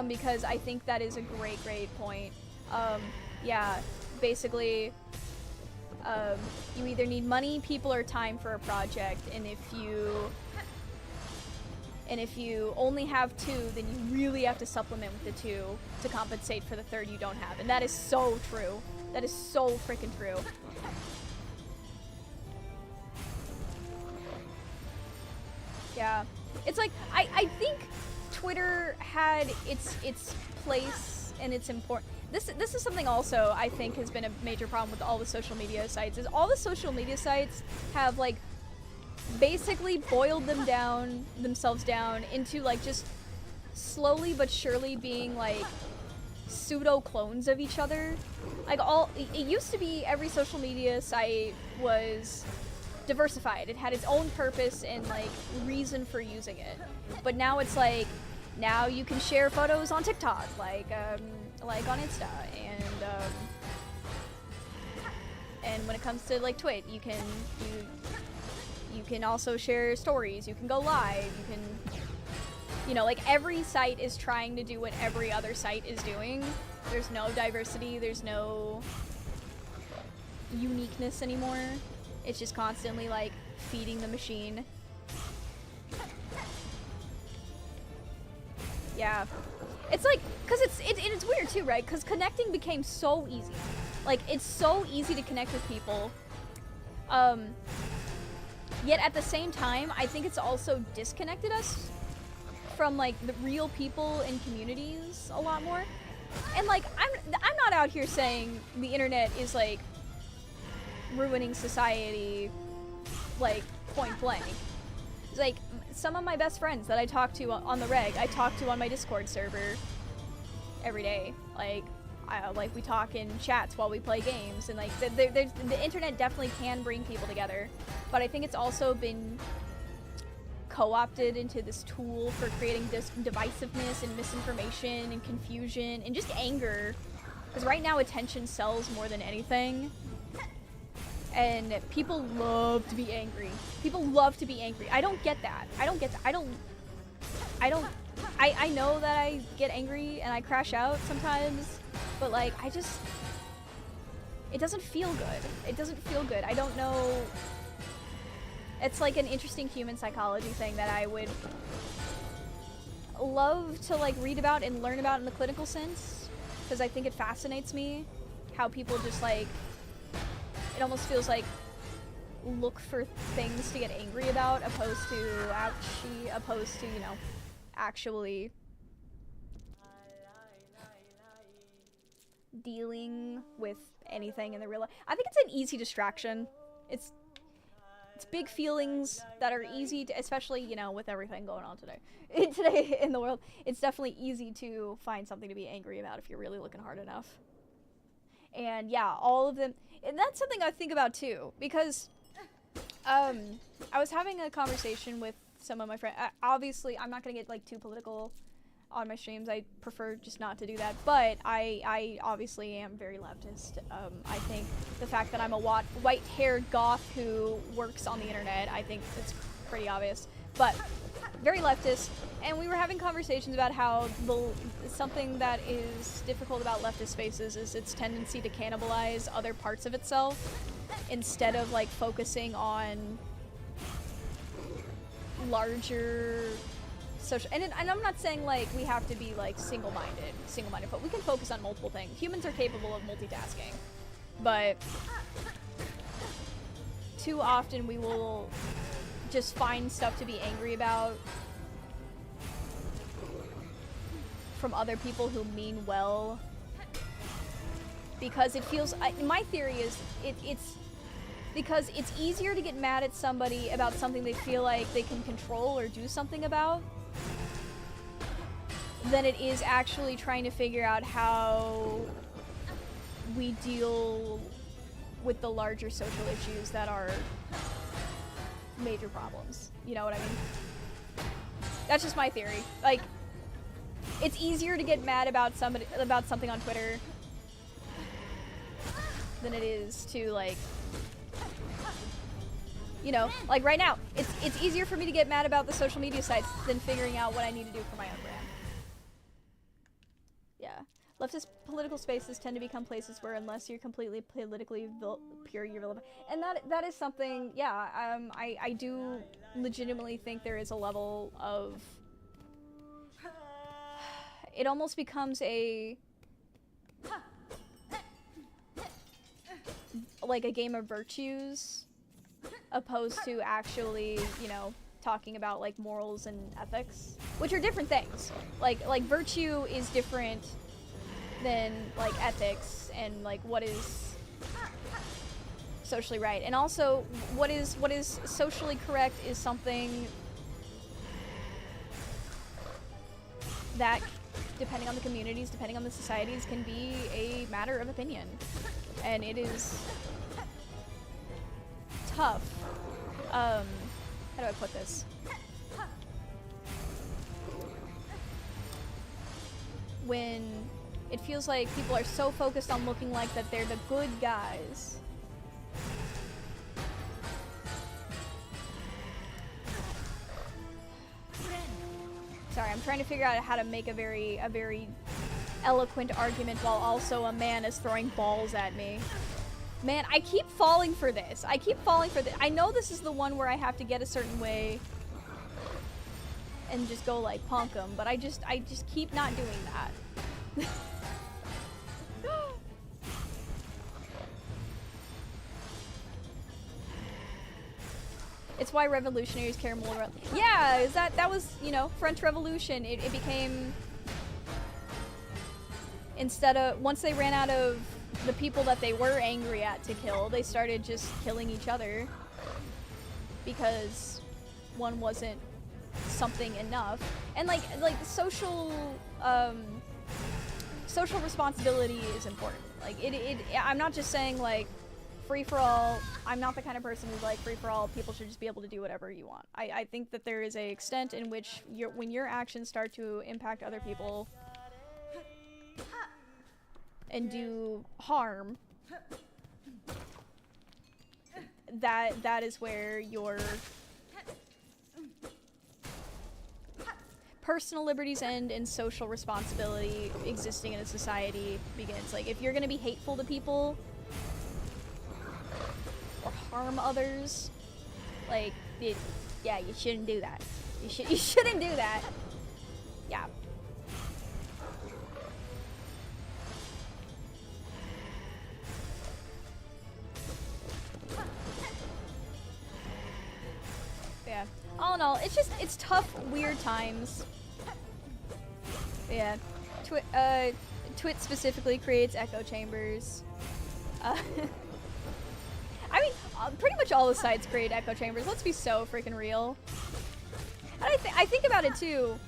because I think that is a great point. Yeah, basically, you either need money, people, or time for a project, and if you only have two, then you really have to supplement with the two to compensate for the third you don't have. And that is so true. That is so freaking true. Yeah. It's like, I think Twitter had its place and its important. This is something also I think has been a major problem with all the social media sites, is all the social media sites have like basically boiled themselves down into like just slowly but surely being like pseudo clones of each other. Like it used to be every social media site was diversified. It had its own purpose and like reason for using it. But now it's like, now you can share photos on TikTok, like on Insta, and when it comes to like Twitch, you can also share stories. You can go live. You can, like every site is trying to do what every other site is doing. There's no diversity. There's no uniqueness anymore. It's just constantly like feeding the machine. Yeah. It's like, cause it's weird too, right? Cause connecting became so easy. Like, it's so easy to connect with people. Yet at the same time, I think it's also disconnected us from like the real people in communities a lot more. And like, I'm not out here saying the internet is like ruining society, like point blank. It's like some of my best friends that I talk to on the reg, I talk to on my Discord server every day. Like, we talk in chats while we play games, and like the internet definitely can bring people together, but I think it's also been co-opted into this tool for creating this divisiveness and misinformation and confusion and just anger. Because right now attention sells more than anything. And people love to be angry. People love to be angry. I don't get that. I know that I get angry and I crash out sometimes, but like, it doesn't feel good. It doesn't feel good. I don't know. It's like an interesting human psychology thing that I would love to like read about and learn about in the clinical sense, because I think it fascinates me how people just like, it almost feels like look for things to get angry about opposed to actually dealing with anything in the real life. I think it's an easy distraction. It's big feelings that are easy to, especially, with everything going on today in the world, it's definitely easy to find something to be angry about if you're really looking hard enough. And yeah, all of them, and that's something I think about too, because I was having a conversation with some of my friends. Obviously, I'm not going to get like too political on my streams. I prefer just not to do that, but I obviously am very leftist. I think the fact that I'm a white-haired goth who works on the internet, I think it's pretty obvious, but very leftist. And we were having conversations about how something that is difficult about leftist spaces is its tendency to cannibalize other parts of itself instead of like focusing on larger social, and I'm not saying like we have to be like single-minded, but we can focus on multiple things. Humans are capable of multitasking, but too often we will just find stuff to be angry about from other people who mean well, because it feels, my theory is it's because it's easier to get mad at somebody about something they feel like they can control or do something about than it is actually trying to figure out how we deal with the larger social issues that are major problems. You know what I mean? That's just my theory. Like, it's easier to get mad about something on Twitter than it is to like, like right now, it's easier for me to get mad about the social media sites than figuring out what I need to do for my own brand. Leftist political spaces tend to become places where, unless you're completely politically pure, you're relevant. And that is something, yeah, I do legitimately think there is a level of... It almost becomes like a game of virtues, opposed to actually, you know, talking about, like, morals and ethics, which are different things. Like virtue is different than, like, ethics and, like, what is socially right. And also, what is socially correct is something that, depending on the communities, depending on the societies, can be a matter of opinion. And it is tough. How do I put this? When it feels like people are so focused on looking like that they're the good guys. Sorry, I'm trying to figure out how to make a very eloquent argument while also a man is throwing balls at me. Man, I keep falling for this. I know this is the one where I have to get a certain way and just go like punk him, but I just keep not doing that. It's why revolutionaries care more about... Yeah, that was, you know, French Revolution. It became... Instead of... Once they ran out of the people that they were angry at to kill, they started just killing each other. Because one wasn't something enough. And, like social... social responsibility is important. Like, I'm not just saying, like, free-for-all. I'm not the kind of person who's like, free-for-all, people should just be able to do whatever you want. I think that there is a extent in which when your actions start to impact other people and do harm, that is where your personal liberties end and social responsibility existing in a society begins. Like, if you're gonna be hateful to people or harm others, like, yeah, you shouldn't do that. You shouldn't do that. Yeah. Yeah. All in all, it's tough, weird times. Yeah. Twit specifically creates echo chambers. I mean, pretty much all the sites create echo chambers. Let's be so freaking real. And I think about it too,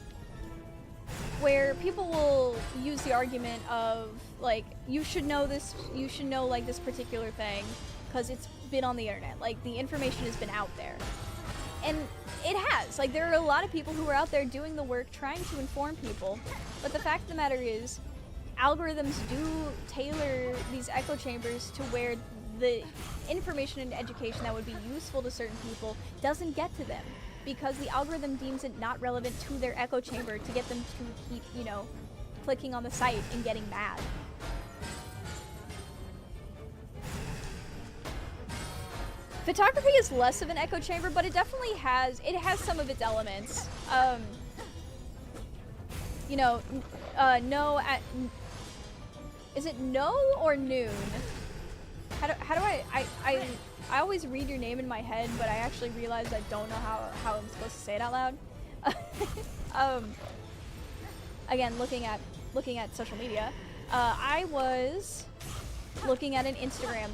where people will use the argument of, like, you should know this, you should know, like, this particular thing, because it's been on the internet. Like, the information has been out there. And it has. Like, there are a lot of people who are out there doing the work, trying to inform people. But the fact of the matter is, algorithms do tailor these echo chambers to where the information and education that would be useful to certain people doesn't get to them, because the algorithm deems it not relevant to their echo chamber to get them to keep, you know, clicking on the site and getting mad. Photography is less of an echo chamber, but it definitely has some of its elements. You know, is it no or noon? How do I always read your name in my head, but I actually realize I don't know how I'm supposed to say it out loud. Again, looking at social media, I was looking at an Instagram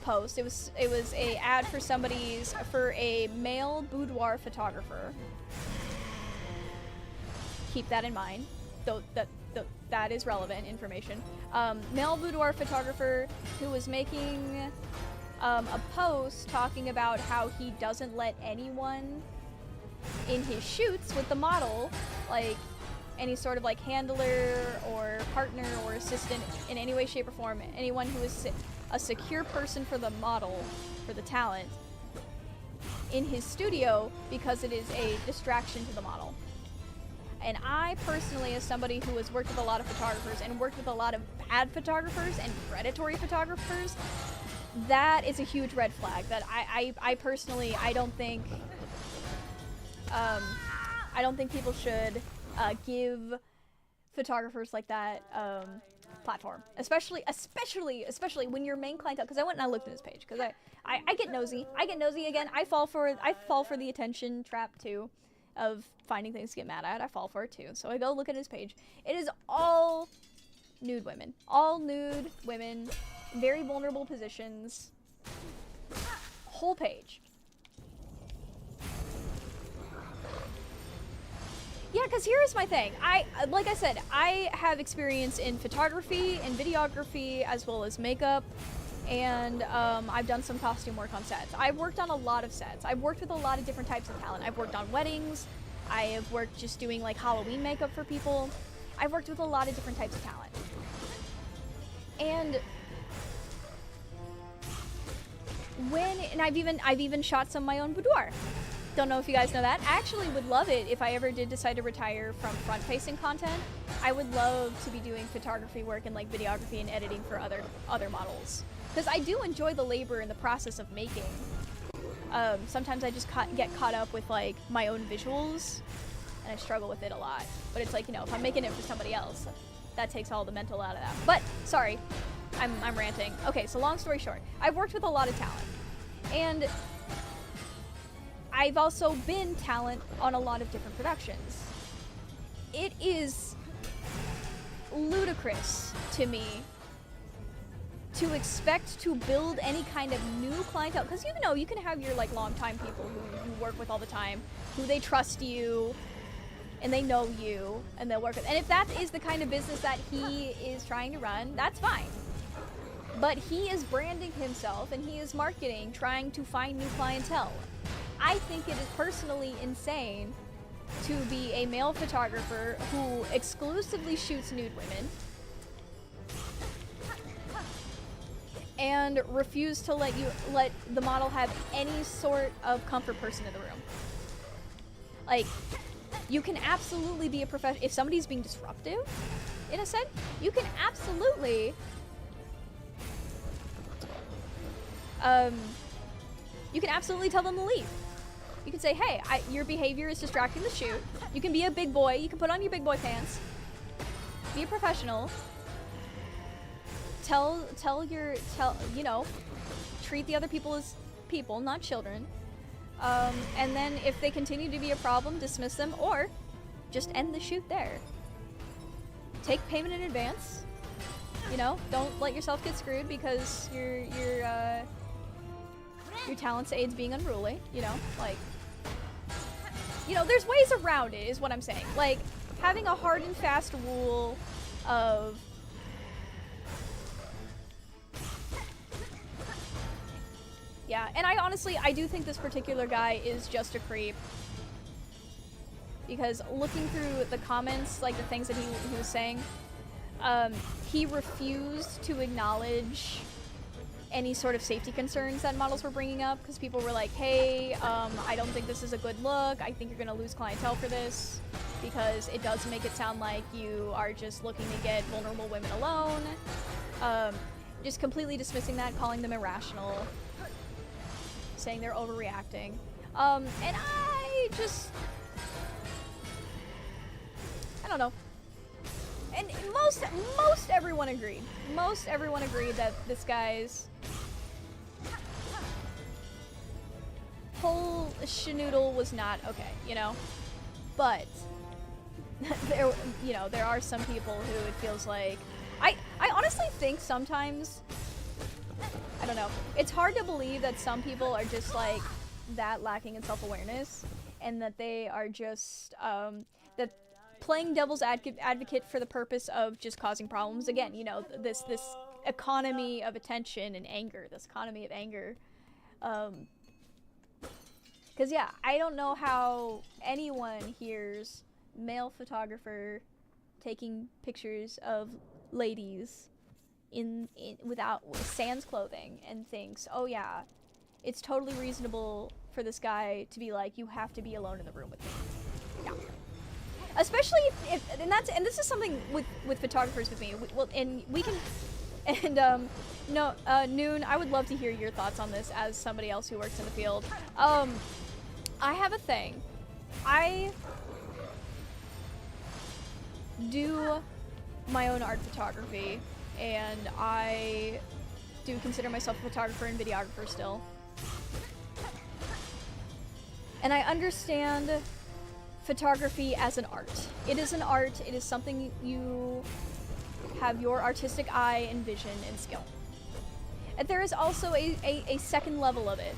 post. It was a ad for a male boudoir photographer. Keep that in mind, though that is relevant information. Male boudoir photographer who was making a post talking about how he doesn't let anyone in his shoots with the model, like any sort of like handler or partner or assistant in any way, shape, or form, anyone who is a secure person for the model, for the talent, in his studio, because it is a distraction to the model. And I personally, as somebody who has worked with a lot of photographers and worked with a lot of bad photographers and predatory photographers, that is a huge red flag that I personally, I don't think people should give photographers like that platform, especially when your main clientele, because I went and I looked at his page, because I get nosy again. I fall for the attention trap too, of finding things to get mad at. I fall for it too. So I go look at his page. It is all nude women, very vulnerable positions, whole page. Yeah, because here's my thing. Like I said, I have experience in photography and videography as well as makeup, and I've done some costume work on sets. I've worked on a lot of sets. I've worked with a lot of different types of talent. I've worked on weddings. I have worked just doing like Halloween makeup for people. I've worked with a lot of different types of talent. And I've even shot some of my own boudoir. Don't know if you guys know that. I actually would love it if I ever did decide to retire from front-facing content. I would love to be doing photography work and like videography and editing for other models, because I do enjoy the labor and the process of making. Sometimes I just get caught up with like my own visuals, and I struggle with it a lot. But it's like, you know, if I'm making it for somebody else, that takes all the mental out of that. But sorry, I'm ranting. Okay, so long story short, I've worked with a lot of talent, and I've also been talent on a lot of different productions. It is ludicrous to me to expect to build any kind of new clientele, because you know, you can have your like longtime people who you work with all the time, who they trust you and they know you and they'll work with. And if that is the kind of business that he is trying to run, that's fine. But he is branding himself and he is marketing, trying to find new clientele. I think it is personally insane to be a male photographer who exclusively shoots nude women and refuse to let the model have any sort of comfort person in the room. Like, you can absolutely be a professional if somebody's being disruptive in a set. You can absolutely tell them to leave. You can say, hey, your behavior is distracting the shoot. You can be a big boy. You can put on your big boy pants. Be a professional. Treat the other people as people, not children. And then if they continue to be a problem, dismiss them, or just end the shoot there. Take payment in advance. You know, don't let yourself get screwed because your talent's aids being unruly. You know, like, you know, there's ways around it, is what I'm saying. Like, having a hard and fast rule of yeah, and I do think this particular guy is just a creep. Because looking through the comments, like the things that he was saying, he refused to acknowledge any sort of safety concerns that models were bringing up, because people were like, hey, I don't think this is a good look. I think you're going to lose clientele for this, because it does make it sound like you are just looking to get vulnerable women alone. Just completely dismissing that, calling them irrational, saying they're overreacting. And I don't know. And most everyone agreed. Most everyone agreed that this guy's whole schnoodle was not okay, you know? But there are some people who it feels like I honestly think sometimes, I don't know, it's hard to believe that some people are just like that lacking in self-awareness, and that they are just that playing devil's advocate for the purpose of just causing problems. Again, you know, this economy of attention and anger, this economy of anger. Because yeah, I don't know how anyone hears male photographer taking pictures of ladies without sans clothing and thinks, oh yeah, it's totally reasonable for this guy to be like, you have to be alone in the room with me. Yeah. especially if and this is something with photographers with me. Noon, I would love to hear your thoughts on this as somebody else who works in the field. I have a thing. I do my own art photography, and I do consider myself a photographer and videographer still. And I understand photography as an art. It is an art. It is something you have your artistic eye and vision and skill. And there is also a second level of it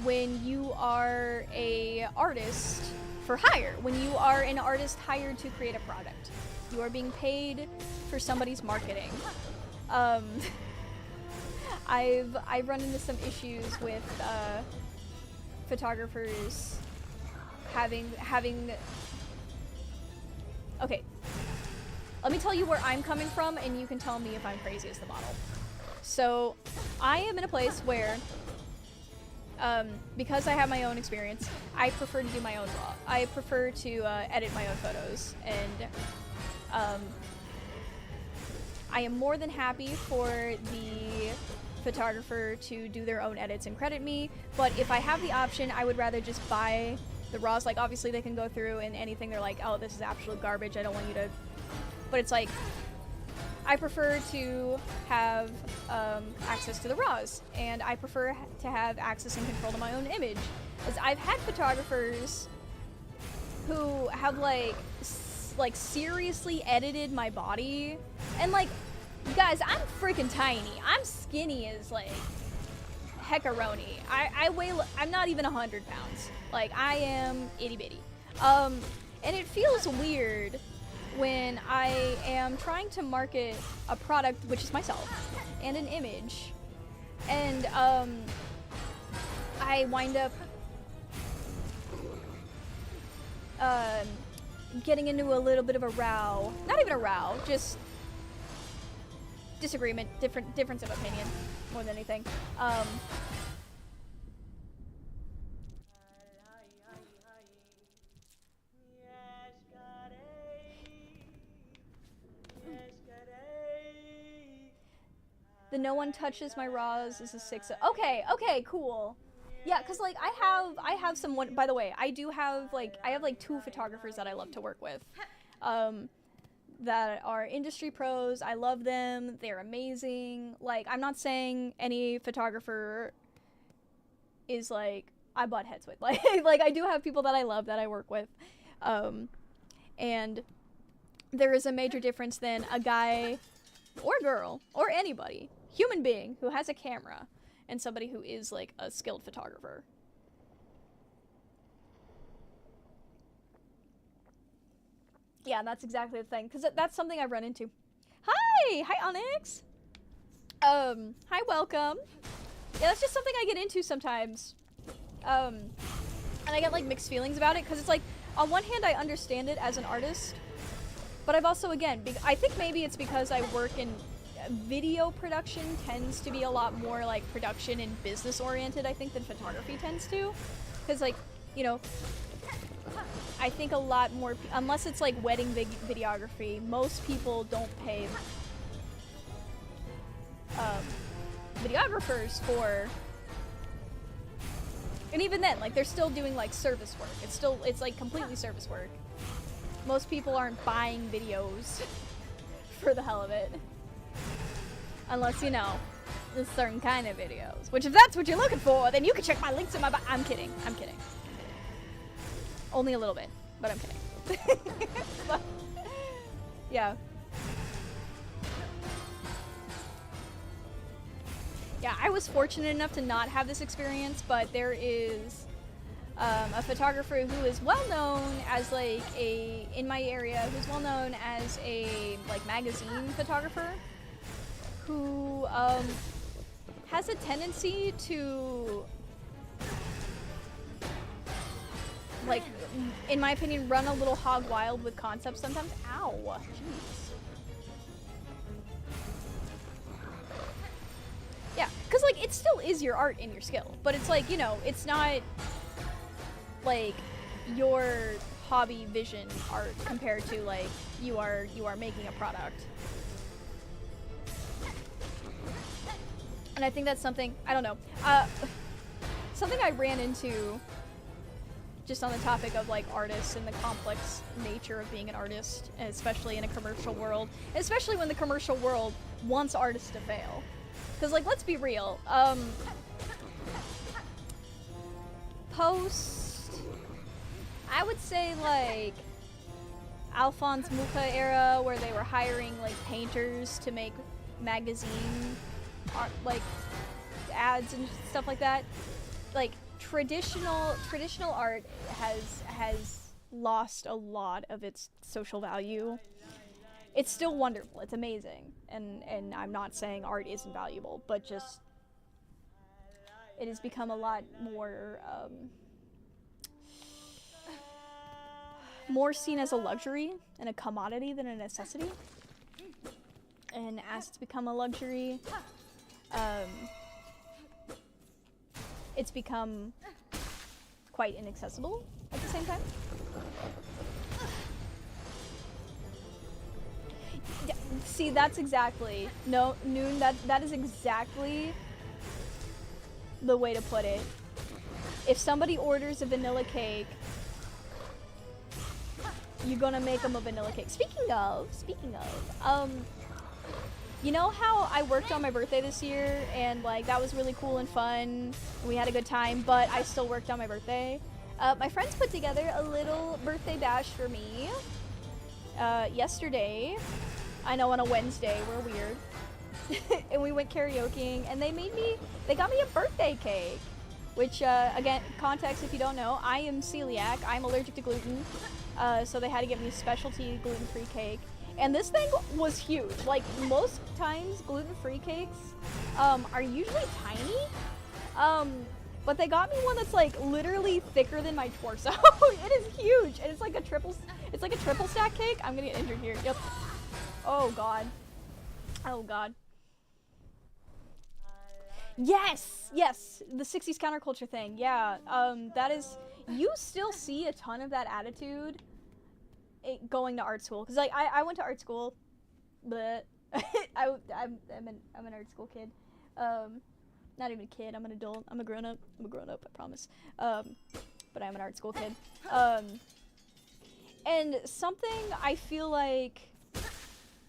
when you are a artist for hire, when you are an artist hired to create a product. You are being paid for somebody's marketing. I've run into some issues with photographers having okay, let me tell you where I'm coming from, and you can tell me if I'm crazy as the model. So I am in a place where because I have my own experience, I prefer to do my own raw. I prefer to edit my own photos, and I am more than happy for the photographer to do their own edits and credit me, but if I have the option, I would rather just buy the raws. Like, obviously they can go through and anything they're like, oh, this is absolute garbage, I don't want you to, but it's like, I prefer to have access to the raws, and I prefer to have access and control to my own image. As I've had photographers who have like seriously edited my body, and like, you guys, I'm freaking tiny. I'm skinny as like heckaroni. I weigh, I'm not even 100 pounds. Like, I am itty bitty. And it feels weird when I am trying to market a product, which is myself, and an image, and I wind up getting into a little bit of a row. Not even a row, just disagreement, difference of opinion, more than anything. The no one touches my raws is a 6. Okay, cool. Yeah, cause like I have someone. By the way, I have like 2 photographers that I love to work with, that are industry pros. I love them. They're amazing. Like, I'm not saying any photographer is like I butt heads with. Like I do have people that I love that I work with, and there is a major difference than a guy or girl or anybody, human being, who has a camera and somebody who is like a skilled photographer. Yeah, that's exactly the thing, because that's something I've run into. Hi Onyx. Hi, welcome. Yeah, that's just something I get into sometimes, and I get like mixed feelings about it, because it's like, on one hand I understand it as an artist, but I've also, again, I think maybe it's because I work in video production, tends to be a lot more like production and business oriented, I think, than photography tends to. Because, like, you know, I think a lot more, unless it's like wedding videography, most people don't pay videographers for, and even then, like, they're still doing like service work. It's like completely service work. Most people aren't buying videos for the hell of it. Unless, you know, a certain kind of videos. Which, if that's what you're looking for, then you can check my links in my I'm kidding. Only a little bit, but I'm kidding. But, yeah. Yeah, I was fortunate enough to not have this experience, but there is a photographer who is well known as like in my area, who's well known as a like magazine photographer, who has a tendency to, like, in my opinion, run a little hog wild with concepts sometimes. Ow, jeez. Yeah, because like it still is your art and your skill, but it's like, you know, it's not like your hobby vision art compared to like you are making a product. And I think that's something, I don't know, something I ran into just on the topic of like artists and the complex nature of being an artist, and especially in a commercial world, especially when the commercial world wants artists to fail. Because like, let's be real, post, I would say like Alphonse Mucha era, where they were hiring like painters to make magazine art, like ads and stuff like that. Like traditional art has lost a lot of its social value. It's still wonderful, it's amazing, and I'm not saying art isn't valuable, but just it has become a lot more more seen as a luxury and a commodity than a necessity. And as it's become a luxury, it's become quite inaccessible at the same time. Yeah, see, that's exactly, no, Noon, that is exactly the way to put it. If somebody orders a vanilla cake, you're gonna make them a vanilla cake. Speaking of, you know how I worked on my birthday this year, and like that was really cool and fun, and we had a good time, but I still worked on my birthday? My friends put together a little birthday bash for me yesterday. I know, on a Wednesday, we're weird. And we went karaokeing, and they got me a birthday cake, which again, context if you don't know, I am celiac, I'm allergic to gluten, so they had to give me a specialty gluten-free cake. And this thing was huge. Like, most times gluten-free cakes are usually tiny, but they got me one that's like literally thicker than my torso. It is huge, and it's like a triple stack cake. I'm gonna get injured here. Yep. Oh god. Oh god. Yes, the 60s counterculture thing. Yeah, that is. You still see a ton of that attitude going to art school, because like I went to art school, but I'm an art school kid. Not even a kid. I'm an adult. I'm a grown up. I promise. But I'm an art school kid. And something I feel like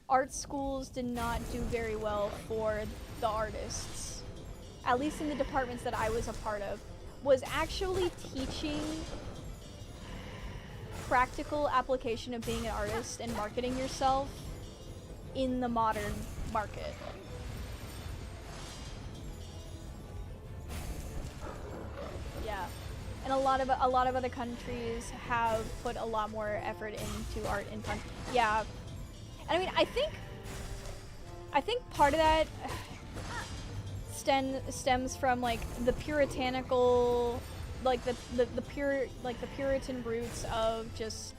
art schools did not do very well for the artists, at least in the departments that I was a part of, was actually teaching practical application of being an artist and marketing yourself in the modern market. Yeah, and a lot of other countries have put a lot more effort into art and fun. Yeah, and I mean, I think part of that stems from like the puritanical, like the Puritan roots of just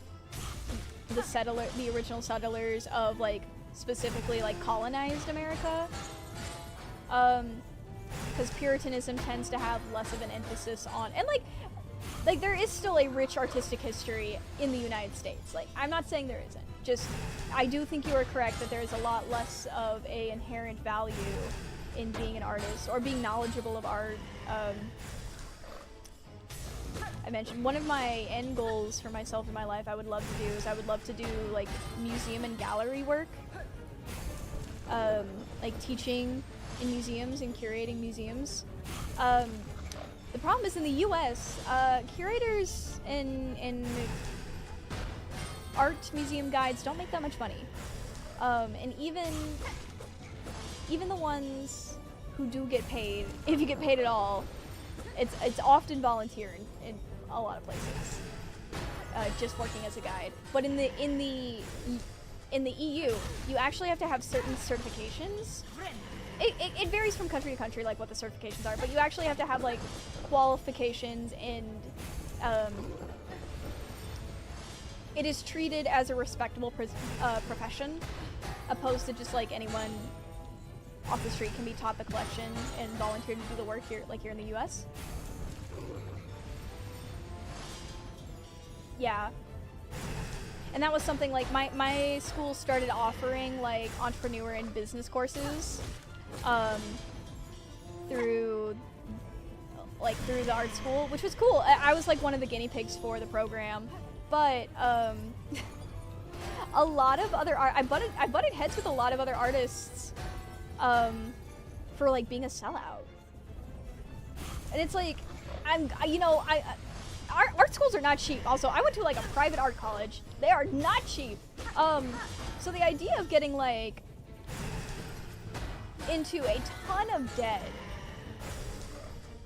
the original settlers of like specifically like colonized America. Because Puritanism tends to have less of an emphasis on, and like there is still a rich artistic history in the United States. Like, I'm not saying there isn't. Just, I do think you are correct that there is a lot less of a inherent value in being an artist or being knowledgeable of art. I mentioned one of my end goals for myself in my life I would love to do like museum and gallery work. Like teaching in museums and curating museums. The problem is in the US, curators and art museum guides don't make that much money. And even the ones who do get paid, if you get paid at all, it's often volunteer in a lot of places, just working as a guide. But in the EU, you actually have to have certain certifications. It varies from country to country, like what the certifications are, but you actually have to have like qualifications, and it is treated as a respectable profession, opposed to just like anyone off the street can be taught the collection and volunteer to do the work here, like here in the US. Yeah, And that was something like my school started offering like entrepreneur and business courses through the art school, which was cool. I was like one of the guinea pigs for the program, but a lot of other I butted heads with a lot of other artists for like being a sellout. And it's like art schools are not cheap. Also, I went to like a private art college. They are not cheap. So the idea of getting like into a ton of debt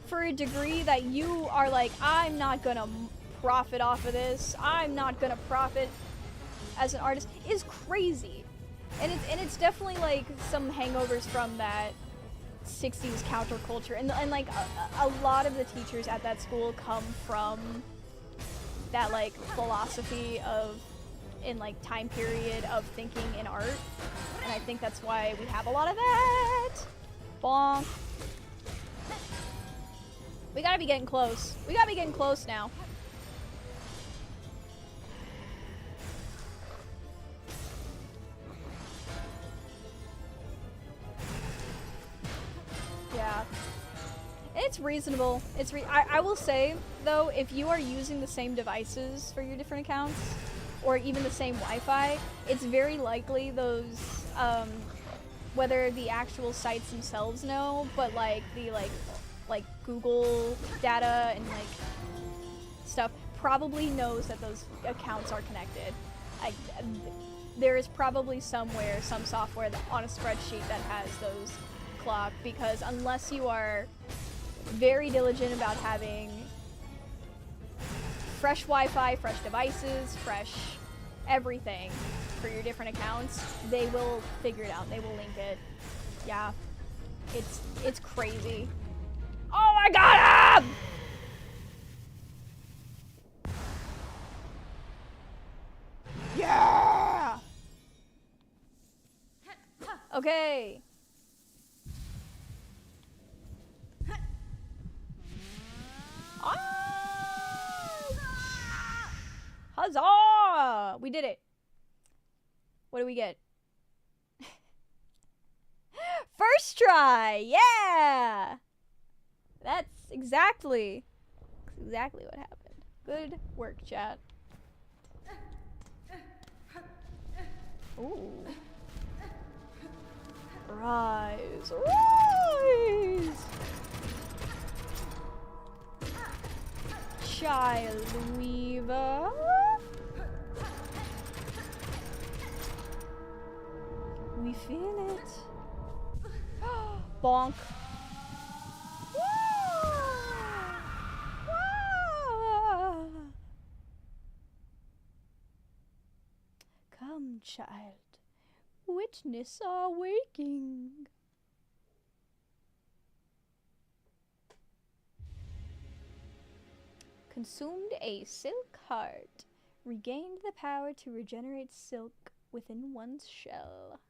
for a degree that you are like, I'm not gonna profit off of this, I'm not gonna profit as an artist, is crazy. And it's definitely like some hangovers from that 60s counterculture, and like a lot of the teachers at that school come from that like philosophy of in like time period of thinking in art, and I think that's why we have a lot of that. Bonk. We gotta be getting close. We gotta be getting close now. Yeah. It's reasonable. I will say, though, if you are using the same devices for your different accounts, or even the same Wi-Fi, it's very likely those, whether the actual sites themselves know, but like the like Google data and like stuff probably knows that those accounts are connected. There is probably somewhere some software that, on a spreadsheet that has those clocked, because unless you are very diligent about having fresh Wi-Fi, fresh devices, fresh everything for your different accounts, they will figure it out. They will link it. Yeah, it's crazy. Oh, I got him! Yeah! Okay. Huzzah! We did it. What do we get? First try! Yeah! That's exactly what happened. Good work, chat. Ooh. Rise. Rise! Child Weaver. We feel it. Bonk. Come, child. Witness our waking. Consumed a silk heart. Regained the power to regenerate silk within one's shell.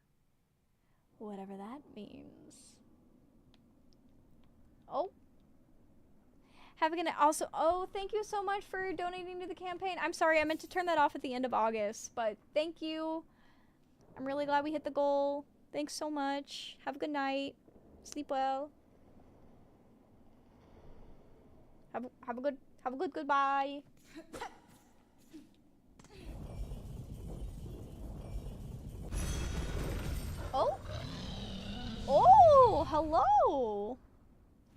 Whatever that means. Oh. Have a good night. Also, oh, thank you so much for donating to the campaign. I'm sorry, I meant to turn that off at the end of August, but thank you. I'm really glad we hit the goal. Thanks so much. Have a good night. Sleep well. Have a good goodbye. Oh. Oh, hello.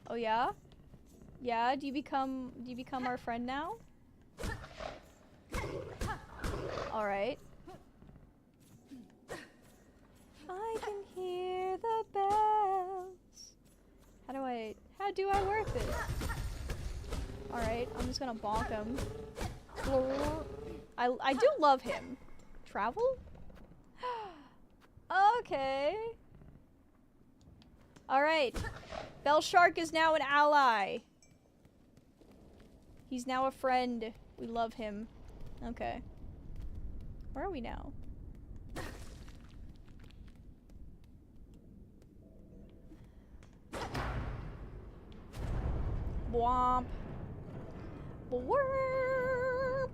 Oh yeah? Yeah, do you become our friend now? All right. I can hear the bells. How do I work this? All right, I'm just gonna bonk him. I do love him. Travel? Okay. All right. Bell Shark is now an ally. He's now a friend. We love him. Okay. Where are we now? Womp. Warp.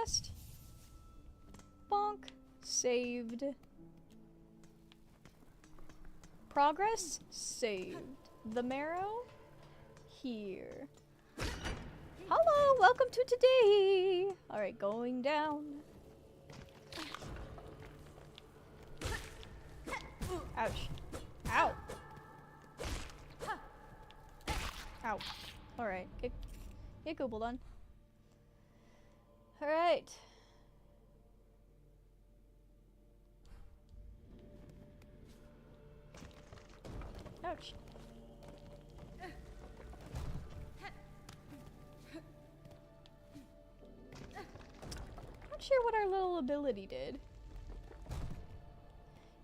quest. Bonk. Saved. Progress. Saved. The marrow. Here. Hello, welcome to today. Alright, going down. Ouch. Ow. Ow. Alright, get Google done. Alright. Ouch. Not sure what our little ability did.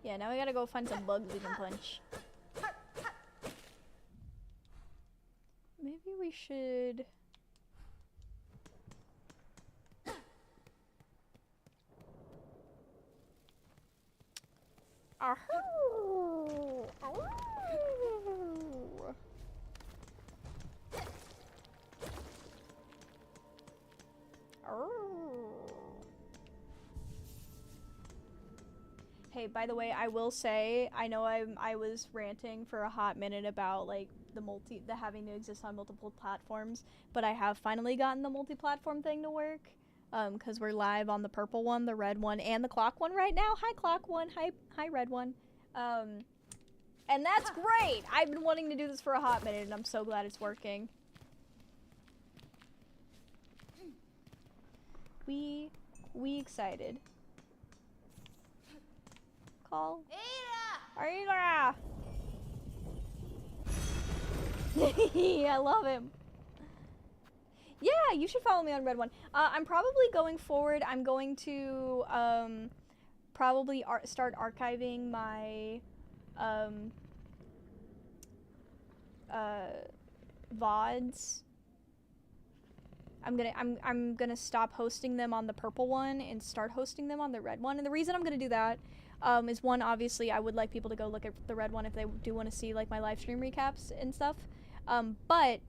Yeah, now we gotta go find some bugs we can punch. Maybe we should... Ahoo! Ahoo! Hey, by the way, I will say, I know I was ranting for a hot minute about like the having to exist on multiple platforms, but I have finally gotten the multi-platform thing to work. Because we're live on the purple one, the red one, and the clock one right now. Hi, clock one. Hi, red one. And that's great. I've been wanting to do this for a hot minute, and I'm so glad it's working. We excited. Call. Ada! I love him. Yeah, you should follow me on Red One. I'm probably going forward. I'm going to probably start archiving my VODs. I'm gonna stop hosting them on the purple one and start hosting them on the red one. And the reason I'm gonna do that is one, obviously, I would like people to go look at the red one if they do want to see like my live stream recaps and stuff. But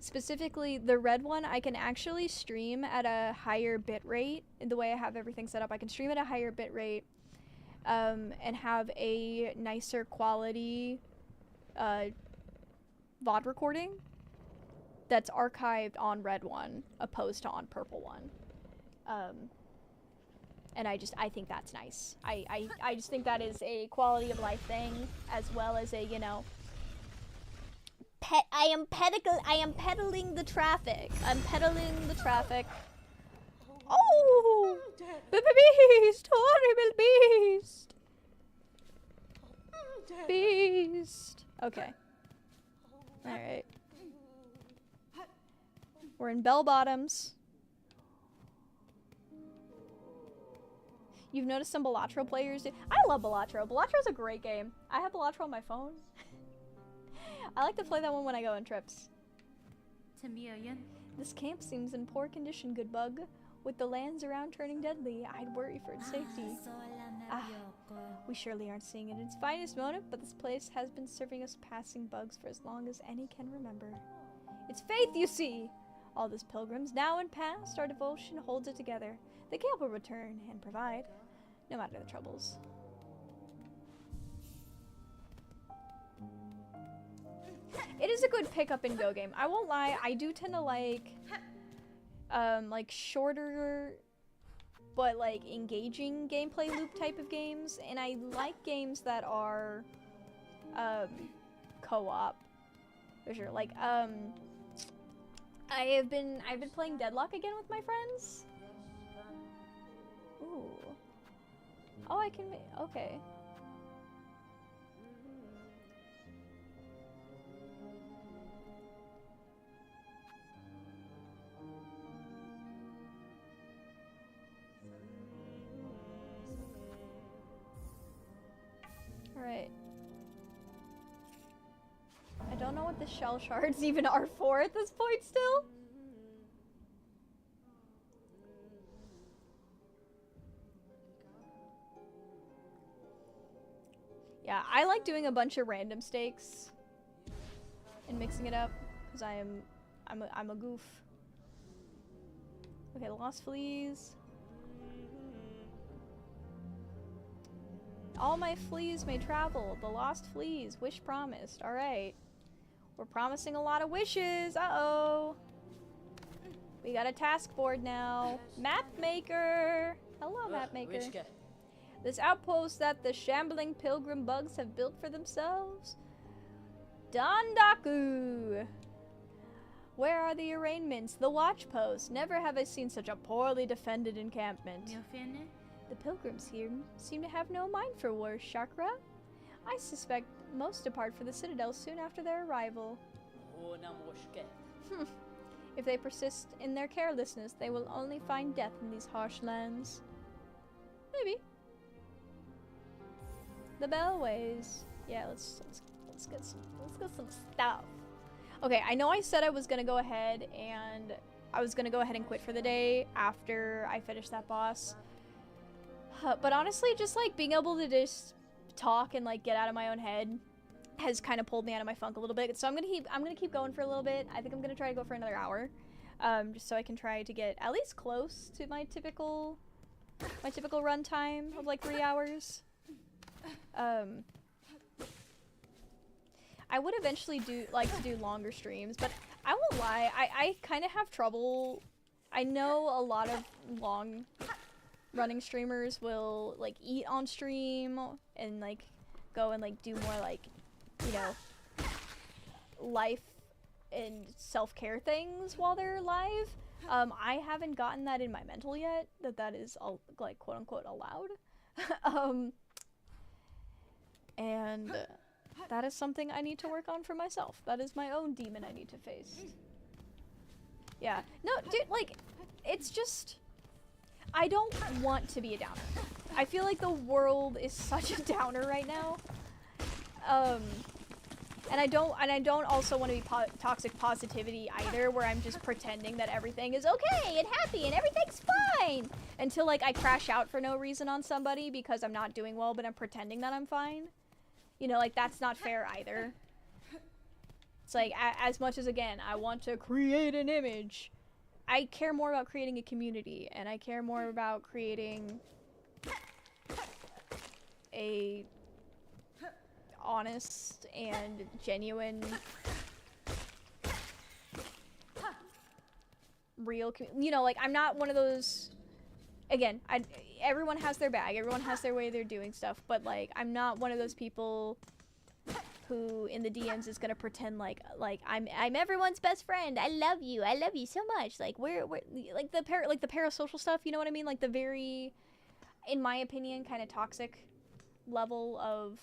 specifically, the red one, I can actually stream at a higher bit rate. The way I have everything set up, I can stream at a higher bit rate and have a nicer quality VOD recording that's archived on red one, opposed to on purple one. And I think that's nice. I just think that is a quality of life thing, as well as a, you know, I am peddling the traffic. I'm peddling the traffic. Oh! Beast! Horrible beast! Beast! Okay. Alright. We're in Bell Bottoms. You've noticed some Balatro players. I love Balatro. Balatro's a great game. I have Balatro on my phone. I like to play that one when I go on trips. This camp seems in poor condition, good bug. With the lands around turning deadly, I'd worry for its safety. We surely aren't seeing it in its finest moment, but this place has been serving us passing bugs for as long as any can remember. It's faith, you see! All those pilgrims, now and past, our devotion holds it together. The camp will return and provide, no matter the troubles. It is a good pick-up-and-go game. I won't lie, I do tend to like shorter, but, like, engaging gameplay loop type of games, and I like games that are, co-op, for sure. Like, I've been playing Deadlock again with my friends. Ooh. Oh, I can okay. Alright. I don't know what the shell shards even are for at this point still. Yeah, I like doing a bunch of random stakes and mixing it up because I'm a goof. Okay, Lost Fleas. All my fleas may travel. The lost fleas. Wish promised. Alright. We're promising a lot of wishes. Uh-oh. We got a task board now. Map maker. Hello, map maker. This outpost that the shambling pilgrim bugs have built for themselves. Dandaku. Where are the arraignments? The watch post. Never have I seen such a poorly defended encampment. The pilgrims here seem to have no mind for war, Chakra. I suspect most depart for the citadel soon after their arrival. If they persist in their carelessness, they will only find death in these harsh lands. Maybe. The bellways. Yeah, let's get some stuff. Okay, I know I said I was gonna go ahead and quit for the day after I finish that boss. But honestly, just like being able to just talk and like get out of my own head has kind of pulled me out of my funk a little bit. So I'm gonna keep going for a little bit. I think I'm gonna try to go for another hour, just so I can try to get at least close to my typical run time of like 3 hours. I would eventually like to do longer streams, but I won't lie, I kind of have trouble. I know a lot of long running streamers will like eat on stream and like go and like do more like, you know, life and self-care things while they're live. I haven't gotten that in my mental yet, that is like quote unquote allowed. And that is something I need to work on for myself. That is my own demon I need to face. Yeah. No, dude, like, it's just, I don't want to be a downer. I feel like the world is such a downer right now. And I don't also want to be toxic positivity either, where I'm just pretending that everything is okay and happy and everything's fine until like I crash out for no reason on somebody because I'm not doing well, but I'm pretending that I'm fine. You know, like, that's not fair either. It's like, as much as, again, I want to create an image, I care more about creating a community, and I care more about creating a honest and genuine, real, you know, like, I'm not one of those, again, everyone has their bag, everyone has their way they're doing stuff, but like, I'm not one of those people who in the DMs is gonna pretend like I'm everyone's best friend. I love you so much. Like we're like the parasocial stuff, you know what I mean? Like the very, in my opinion, kind of toxic level of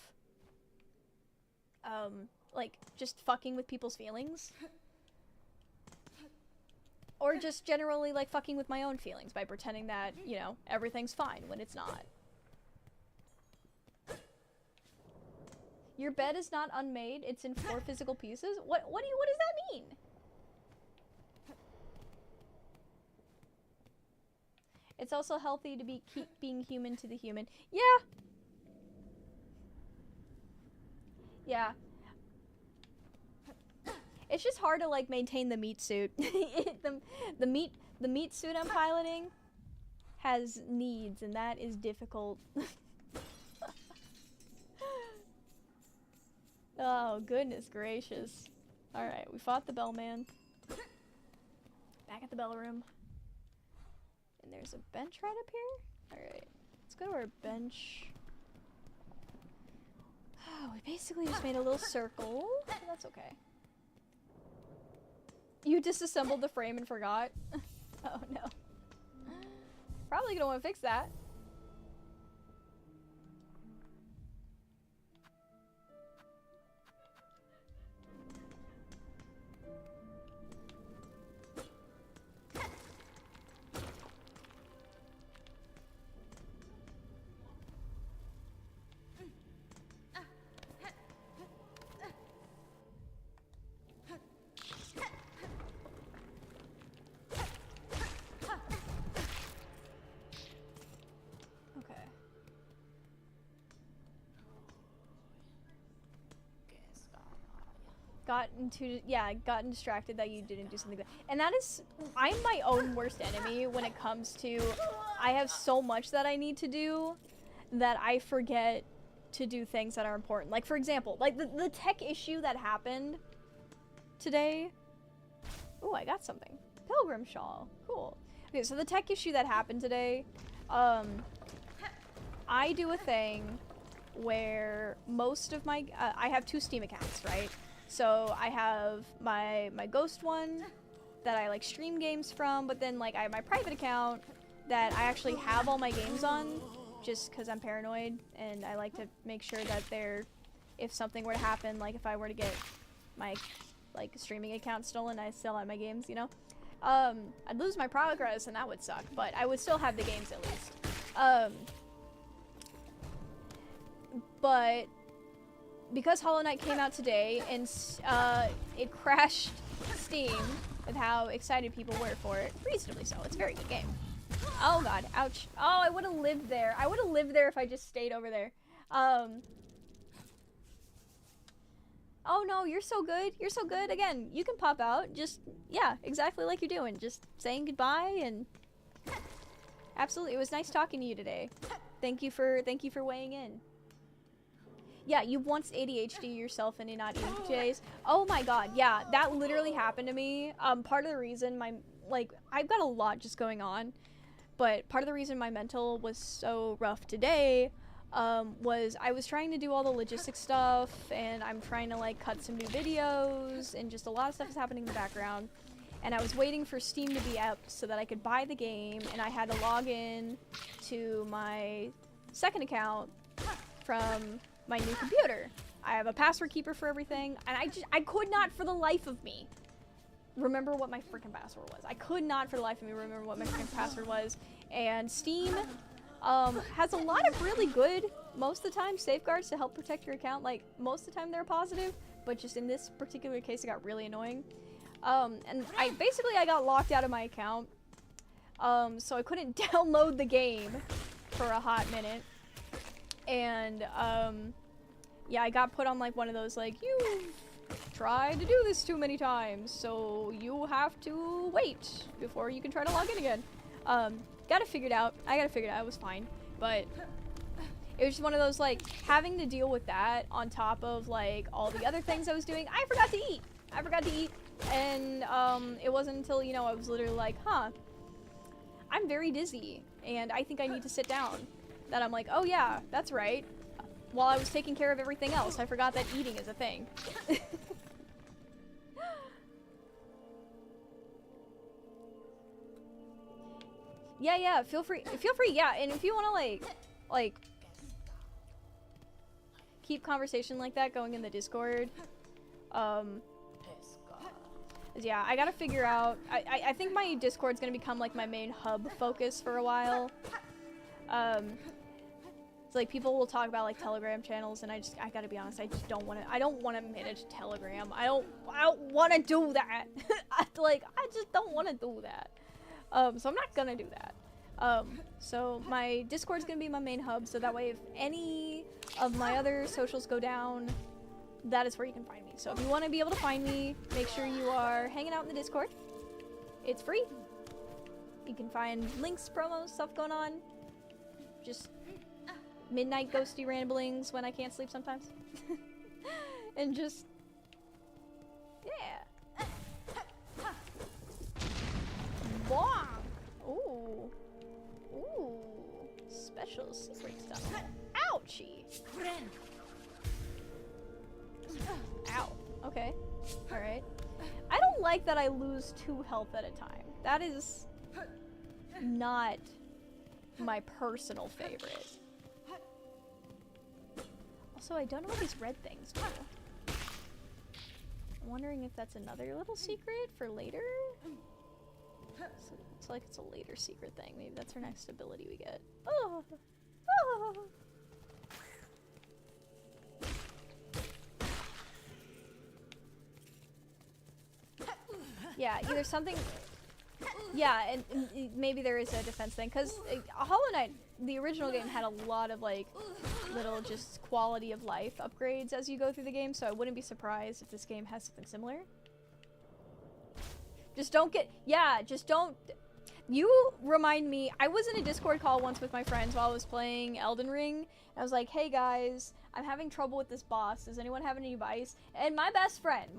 like just fucking with people's feelings. Or just generally, like, fucking with my own feelings by pretending that, you know, everything's fine when it's not. Your bed is not unmade, it's in 4 physical pieces? What does that mean? It's also healthy to keep being human to the human. Yeah. Yeah. It's just hard to like maintain the meat suit. the meat suit I'm piloting has needs, and that is difficult. Oh goodness gracious! All right, we fought the bellman. Back at the bell room, and there's a bench right up here. All right, let's go to our bench. Oh, we basically just made a little circle. That's okay. You disassembled the frame and forgot? Oh no. Probably gonna want to fix that. Gotten distracted that you didn't do something good. And that is, I'm my own worst enemy when it comes to, I have so much that I need to do that I forget to do things that are important. Like, for example, like the tech issue that happened today. Oh, I got something. Pilgrim shawl. Cool. Okay, so the tech issue that happened today, I do a thing where most of my, I have 2 Steam accounts, right? So I have my Ghost one that I like stream games from, but then like I have my private account that I actually have all my games on, just because I'm paranoid and I like to make sure that they're, if something were to happen, like if I were to get my like streaming account stolen, I still have my games, you know? I'd lose my progress and that would suck, but I would still have the games at least. But because Hollow Knight came out today and it crashed Steam with how excited people were for it, reasonably so. It's a very good game. Oh god, ouch. Oh, I would have lived there. I would have lived there if I just stayed over there. Oh no, you're so good. You're so good. Again, you can pop out. Just, yeah, exactly like you're doing. Just saying goodbye and... Absolutely, it was nice talking to you today. Thank you for weighing in. Yeah, you once ADHD yourself into not eating for 2 days. Oh my god, yeah, that literally happened to me. Part of the reason I've got a lot just going on, but part of the reason my mental was so rough today was I was trying to do all the logistics stuff, and I'm trying to like cut some new videos, and just a lot of stuff is happening in the background. And I was waiting for Steam to be up so that I could buy the game, and I had to log in to my second account from my new computer. I have a password keeper for everything, and I could not for the life of me remember what my freaking password was. I could not for the life of me remember what my freaking password was. And Steam has a lot of really good, most of the time, safeguards to help protect your account. Like, most of the time they're positive, but just in this particular case it got really annoying. And I got locked out of my account, so I couldn't download the game for a hot minute. And, yeah, I got put on, like, one of those, like, you've tried to do this too many times, so you have to wait before you can try to log in again. Got it figured out. I got it figured out. It was fine. But it was just one of those, like, having to deal with that on top of, like, all the other things I was doing. I forgot to eat. And, it wasn't until, you know, I was literally like, huh, I'm very dizzy, and I think I need to sit down. That I'm like, oh yeah, that's right. While I was taking care of everything else, I forgot that eating is a thing. Yeah, feel free, yeah, and if you want to, like, keep conversation like that going in the Discord, yeah, I gotta figure out, I think my Discord's gonna become, like, my main hub focus for a while. It's like people will talk about like Telegram channels, and I gotta be honest, I don't want to manage Telegram. I don't want to do that. I just don't want to do that. So I'm not gonna do that. So my Discord's gonna be my main hub, so that way if any of my other socials go down, that is where you can find me. So if you want to be able to find me, make sure you are hanging out in the Discord. It's free. You can find links, promos, stuff going on. Just midnight ghosty ramblings when I can't sleep sometimes. And just, yeah. Bomb! Ooh. Ooh. Special secret stuff. Ouchie! Ow. Okay. Alright. I don't like that I lose 2 health at a time. That is not my personal favorite. Also, I don't know what these red things do. I'm wondering if that's another little secret for later? So it's like it's a later secret thing. Maybe that's our next ability we get. Oh! Oh! Yeah, either something... Yeah, and maybe there is a defense thing, because Hollow Knight, the original game, had a lot of, like, little just quality of life upgrades as you go through the game, so I wouldn't be surprised if this game has something similar. Just don't get... Yeah, just don't... You remind me, I was in a Discord call once with my friends while I was playing Elden Ring. I was like, hey guys, I'm having trouble with this boss. Does anyone have any advice? And my best friend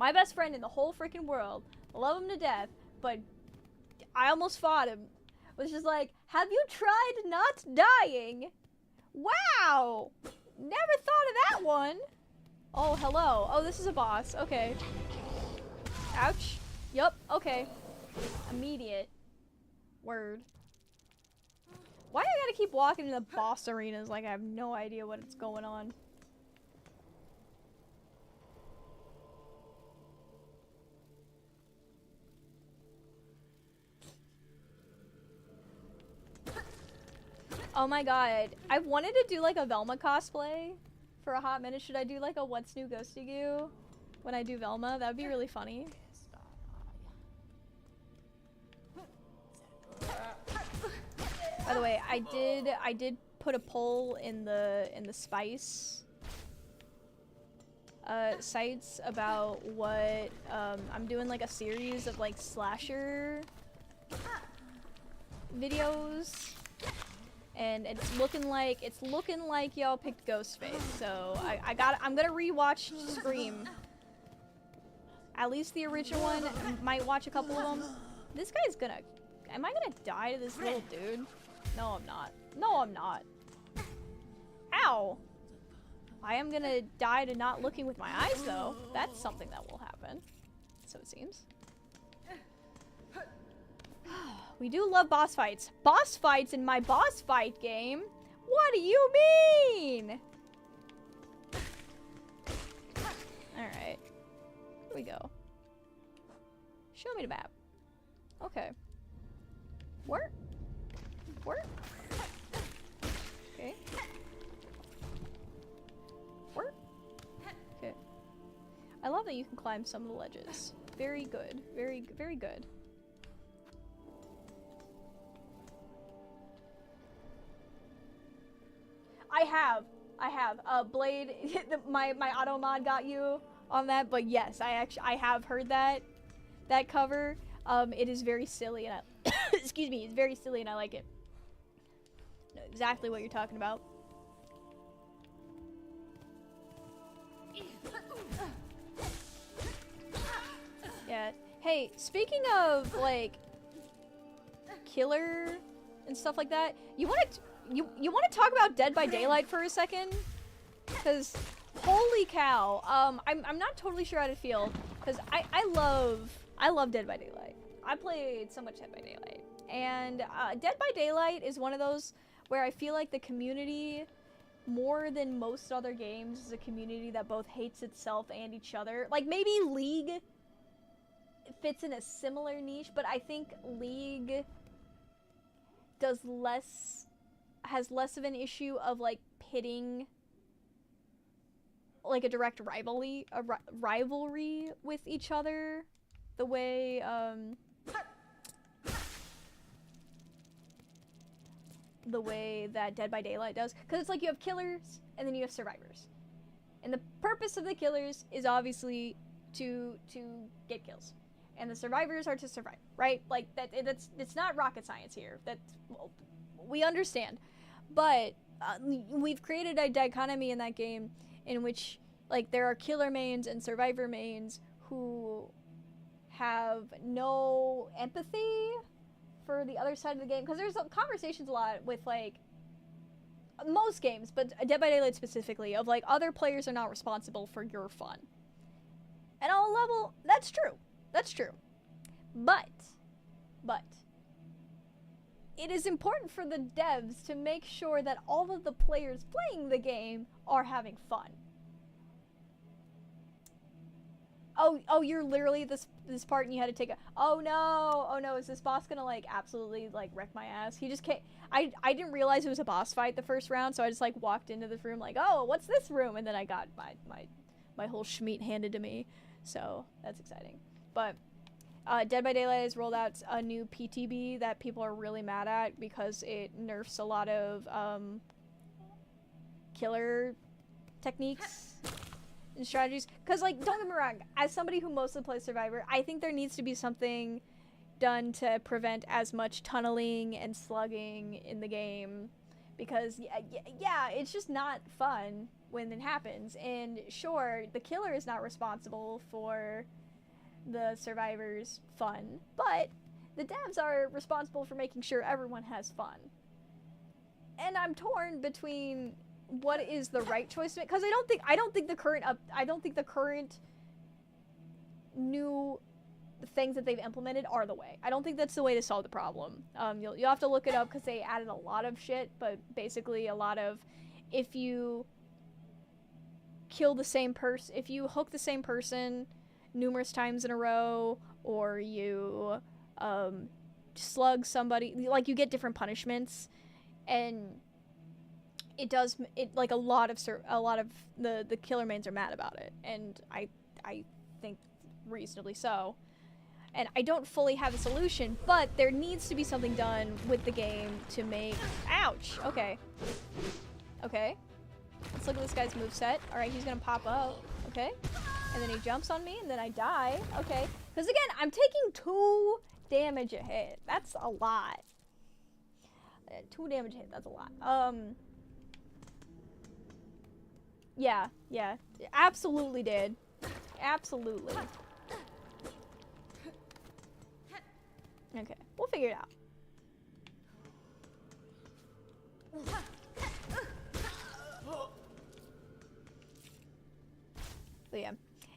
in the whole freaking world, love him to death, but I almost fought him, was just like, have you tried not dying? Wow! Never thought of that one. Oh, hello. Oh, this is a boss. Okay. Ouch. Yup, okay. Immediate. Word. Why do I gotta keep walking in the boss arenas like I have no idea what's going on? Oh my god. I've wanted to do like a Velma cosplay for a hot minute. Should I do like a What's New Ghosty Goo when I do Velma? That would be really funny. By the way, I did put a poll in the spice sites about what I'm doing, like a series of like slasher videos, and it's looking like y'all picked Ghostface. So I'm gonna rewatch Scream, at least the original one. Might watch a couple of them. This guy's gonna. Am I gonna die to this little dude? No, I'm not. No, I'm not. Ow! I am gonna die to not looking with my eyes, though. That's something that will happen. So it seems. We do love boss fights. Boss fights in my boss fight game? What do you mean? Alright. Here we go. Show me the map. Okay. Where? Where? Okay. Where? Okay. I love that you can climb some of the ledges. Very good. Very, very good. I have. Blade, my auto mod got you on that, but yes, I have heard that cover. It is very silly, and I excuse me, it's very silly, and I like it. I know exactly what you're talking about. Yeah. Hey, speaking of like killer and stuff like that, you want to talk about Dead by Daylight for a second? Because holy cow, I'm not totally sure how to feel, because I love Dead by Daylight. I played so much Dead by Daylight, and Dead by Daylight is one of those where I feel like the community, more than most other games, is a community that both hates itself and each other. Like, maybe League fits in a similar niche, but I think League has less of an issue of like pitting like a direct rivalry with each other, the way that Dead by Daylight does, because it's like you have killers and then you have survivors, and the purpose of the killers is obviously to get kills, and the survivors are to survive, right? Like it's not rocket science here. Well, we understand, but we've created a dichotomy in that game in which like there are killer mains and survivor mains who have no empathy for the other side of the game, because there's conversations a lot with like most games, but Dead by Daylight specifically, of like other players are not responsible for your fun. And on a level, that's true. That's true. But it is important for the devs to make sure that all of the players playing the game are having fun. Oh, you're literally this part and you had to take a, oh no, is this boss gonna like absolutely like wreck my ass? He just can't, I didn't realize it was a boss fight the first round, so I just like walked into this room like, oh, what's this room? And then I got my whole schmeat handed to me, so that's exciting. But Dead by Daylight has rolled out a new PTB that people are really mad at because it nerfs a lot of killer techniques and strategies. Because, like, don't get me wrong, as somebody who mostly plays Survivor, I think there needs to be something done to prevent as much tunneling and slugging in the game, because yeah, it's just not fun when it happens. And sure, the killer is not responsible for the survivors' fun, but the devs are responsible for making sure everyone has fun. And I'm torn between what is the right choice to make, because I don't think the current new things that they've implemented are the way. I don't think that's the way to solve the problem. You'll have to look it up because they added a lot of shit, but basically a lot of, if you kill the same person, if you hook the same person numerous times in a row, or you slug somebody, like, you get different punishments, and it like a lot of the killer mains are mad about it, and I think reasonably so. And I don't fully have a solution, but there needs to be something done with the game to make... Ouch! Okay. Okay. Let's look at this guy's moveset. Alright, he's gonna pop up. Okay. And then he jumps on me, and then I die. Okay. Because again, I'm taking 2 damage a hit. That's a lot. 2 damage a hit, that's a lot. Yeah. Absolutely did. Absolutely. Okay, we'll figure it out. So yeah,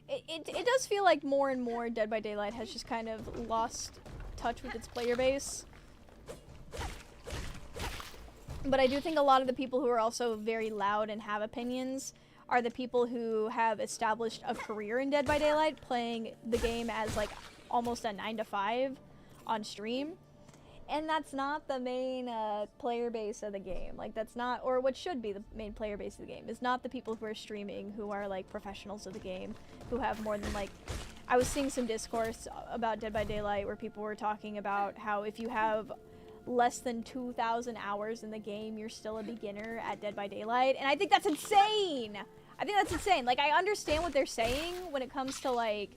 it does feel like more and more Dead by Daylight has just kind of lost touch with its player base. But I do think a lot of the people who are also very loud and have opinions are the people who have established a career in Dead by Daylight, playing the game as like almost a 9 to 5 on stream. And that's not the main player base of the game. Like, that's not, or what should be the main player base of the game, is not the people who are streaming, who are like professionals of the game, who have more than like... I was seeing some discourse about Dead by Daylight where people were talking about how if you have less than 2,000 hours in the game, you're still a beginner at Dead by Daylight. And I think that's insane! I think that's insane. Like, I understand what they're saying when it comes to, like,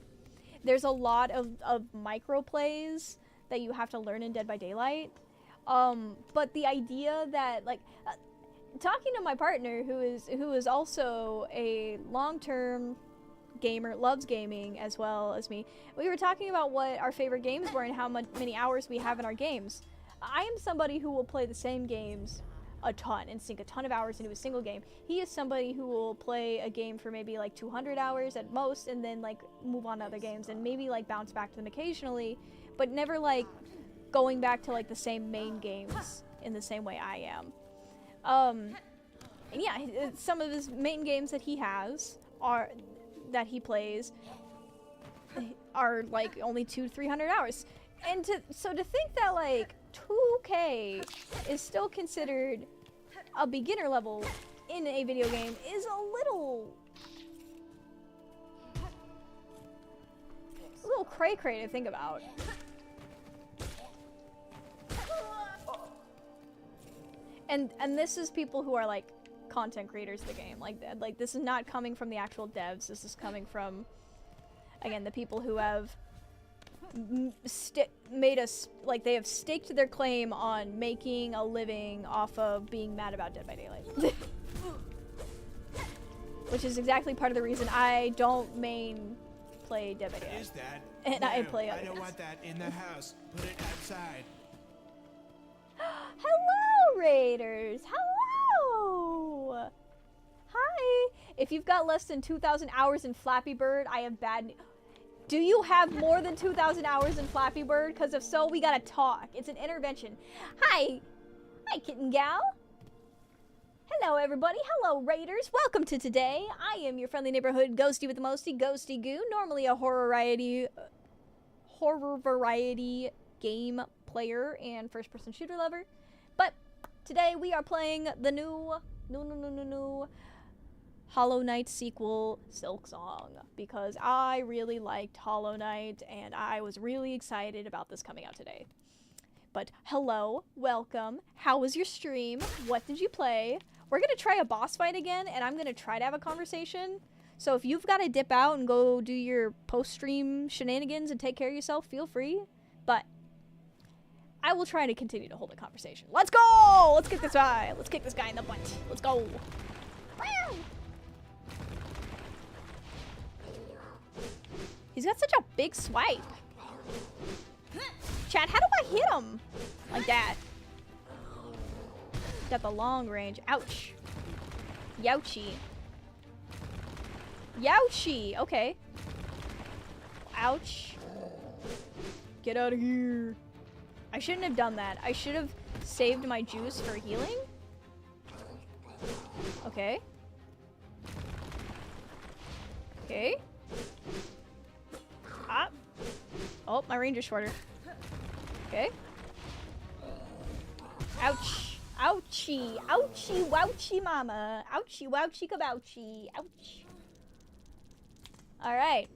there's a lot of micro plays that you have to learn in Dead by Daylight. But the idea that, like, talking to my partner, who is also a long-term gamer, loves gaming as well as me, we were talking about what our favorite games were and how many hours we have in our games. I am somebody who will play the same games a ton and sink a ton of hours into a single game. He is somebody who will play a game for maybe like 200 hours at most, and then like move on to other games and maybe like bounce back to them occasionally, but never like going back to like the same main games in the same way I am. And yeah, some of his main games that he has that he plays are like only 200-300 hours. And so to think that like 2K is still considered a beginner level in a video game is a little cray-cray to think about. And this is people who are like content creators of the game. Like this is not coming from the actual devs. This is coming from, again, the people who have made us, like, they have staked their claim on making a living off of being mad about Dead by Daylight. Which is exactly part of the reason I don't main play Dead by Daylight. Is that? And No, I play other I don't games. want that in the house. Put it outside. Hello, Raiders! Hello! Hi! If you've got less than 2,000 hours in Flappy Bird, I have bad news. Do you have more than 2,000 hours in Flappy Bird? Because if so, we gotta talk. It's an intervention. Hi! Hi, kitten gal! Hello, everybody. Hello, Raiders. Welcome to today. I am your friendly neighborhood ghosty with the mosty, Ghosty Goo. Normally a horror variety game player and first-person shooter lover. But today we are playing the new Hollow Knight sequel, SILKSONG, because I really liked Hollow Knight and I was really excited about this coming out today. But hello, welcome. How was your stream? What did you play? We're gonna try a boss fight again, and I'm gonna try to have a conversation. So if you've got to dip out and go do your post-stream shenanigans and take care of yourself, feel free. But I will try to continue to hold a conversation. Let's go! Let's kick this guy. Let's kick this guy in the butt. Let's go. Wow. He's got such a big swipe. Chat, how do I hit him? Like that. Got the long range. Ouch. Youchie. Youchie. Okay. Ouch. Get out of here. I shouldn't have done that. I should have saved my juice for healing. Okay. Okay. Ah. Oh, my range is shorter. Okay. Ouch. Ouchie. Ouchie wouchie mama. Ouchie wouchie kabouchie. Ouch. Alright.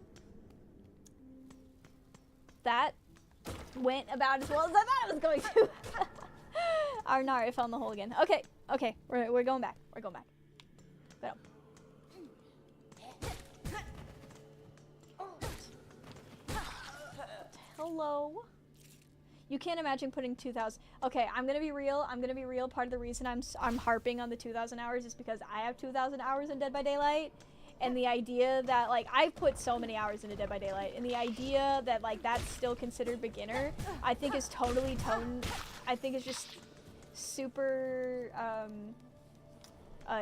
That went about as well as I thought it was going to. Arnar, I found the hole again. Okay. Okay. We're going back. We're going back. Go. Hello. You can't imagine putting 2,000. Okay, I'm gonna be real. I'm gonna be real. Part of the reason I'm harping on the 2,000 hours is because I have 2,000 hours in Dead by Daylight, and the idea that like I've put so many hours into Dead by Daylight, and the idea that like that's still considered beginner, I think is totally I think it's just super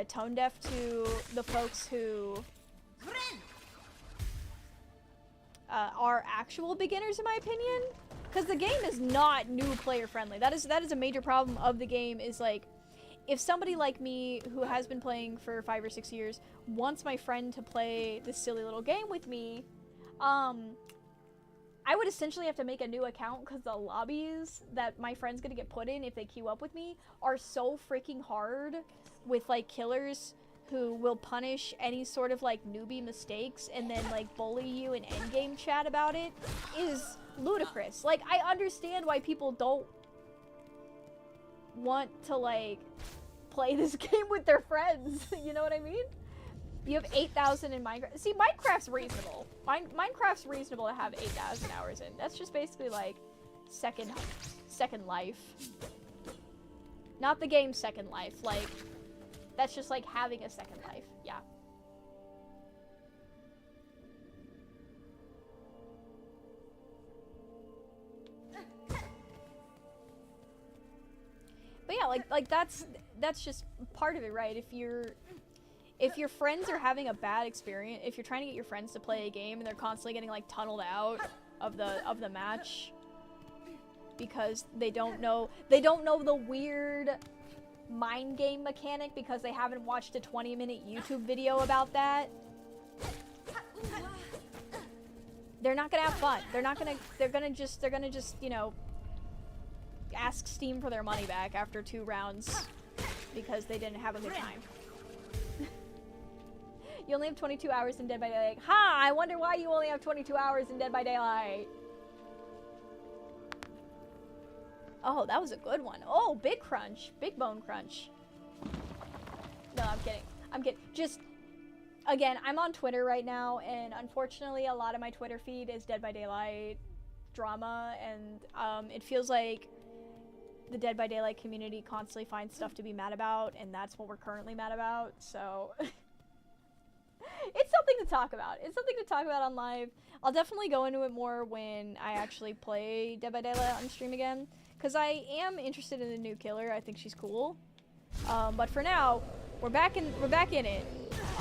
tone deaf to the folks who are actual beginners, in my opinion. Because the game is not new player friendly. That is a major problem of the game, is like, if somebody like me who has been playing for 5 or 6 years wants my friend to play this silly little game with me, I would essentially have to make a new account, because the lobbies that my friend's gonna get put in if they queue up with me are so freaking hard, with like killers who will punish any sort of like newbie mistakes and then like bully you in endgame chat about it, is ludicrous. Like, I understand why people don't want to like play this game with their friends. You know what I mean? You have 8,000 in Minecraft. See, Minecraft's reasonable. Minecraft's reasonable to have 8,000 hours in. That's just basically like second life. Not the game's second life. Like, that's just like having a second life. Yeah. But yeah, like that's just part of it, right? If your friends are having a bad experience, if you're trying to get your friends to play a game and they're constantly getting like tunneled out of the match because they don't know the weird mind game mechanic because they haven't watched a 20-minute YouTube video about that, they're not gonna have fun. They're gonna just, you know, ask Steam for their money back after 2 rounds because they didn't have a good time. You only have 22 hours in Dead by Daylight. Ha! I wonder why you only have 22 hours in Dead by Daylight. Oh, that was a good one. Oh, big crunch. Big bone crunch. No, I'm kidding. I'm kidding. Just, again, I'm on Twitter right now, and unfortunately a lot of my Twitter feed is Dead by Daylight drama, and it feels like the Dead by Daylight community constantly finds stuff to be mad about, and that's what we're currently mad about, so it's something to talk about. It's something to talk about on live. I'll definitely go into it more when I actually play Dead by Daylight on stream again, because I am interested in the new killer. I think she's cool. But for now, we're back in it.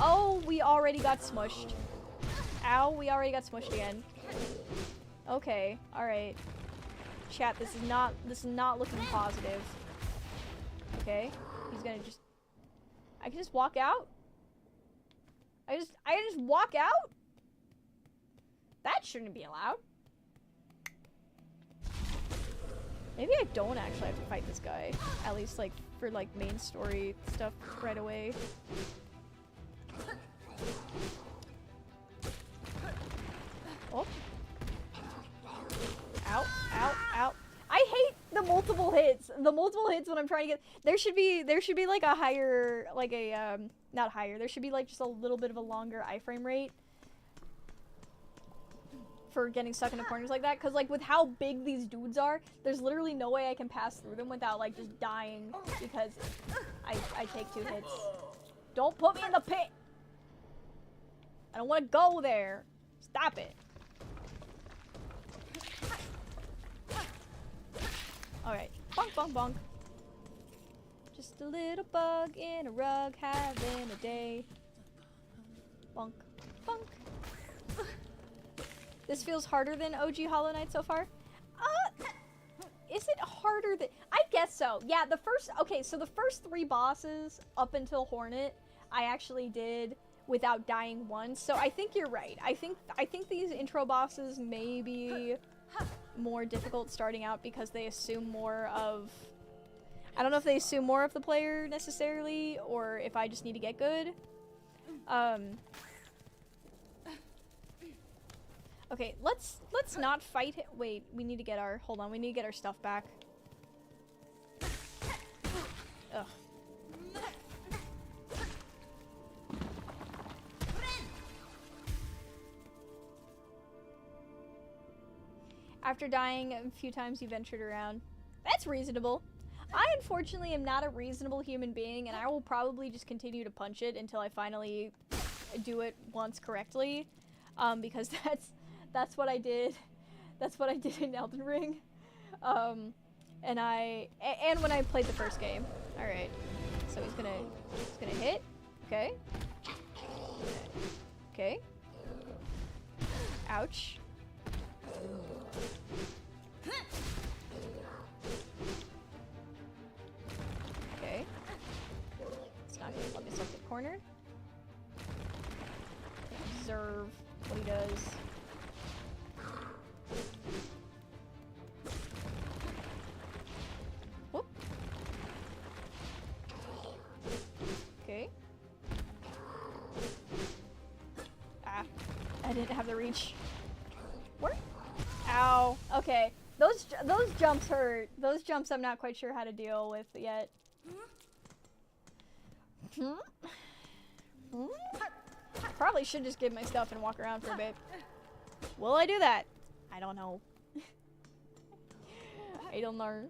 Oh, we already got smushed. Ow, we already got smushed again. Okay, alright. Chat, this is not looking positive. Okay, he's gonna just, I can just walk out? I just walk out? That shouldn't be allowed. Maybe I don't actually have to fight this guy. At least like for like main story stuff right away. Oh. Ow, ow, ow. I hate the multiple hits. The multiple hits when I'm trying to get, there should be like a higher, like a not higher. There should be like just a little bit of a longer iframe rate for getting stuck into corners like that, because like with how big these dudes are, there's literally no way I can pass through them without like just dying because I take 2 hits. Don't put me in the pit! I don't want to go there. Stop it. Alright. Bonk, bonk, bonk. Just a little bug in a rug having a day. Bonk, bonk. This feels harder than OG Hollow Knight so far. Is it harder than... I guess so. Yeah, the first... Okay, so the first 3 bosses up until Hornet, I actually did without dying once. So I think you're right. I think these intro bosses may be more difficult starting out because they assume more of... I don't know if they assume more of the player necessarily, or if I just need to get good. Okay, let's not fight him. Wait, we need to get our... Hold on, we need to get our stuff back. Ugh. After dying a few times, you ventured around. That's reasonable. I unfortunately am not a reasonable human being, and I will probably just continue to punch it until I finally do it once correctly. Because that's what I did. That's what I did in Elden Ring. And when I played the first game. All right. So he's gonna hit. Okay. Okay. Ouch. Okay. It's not gonna let myself get cornered. Observe what he does. Whoop. Okay. Ah, I didn't have the reach. Where? Ow. Okay. Those jumps hurt. Those jumps I'm not quite sure how to deal with yet. Probably should just give my stuff and walk around for a bit. Will I do that? I don't know. I don't know.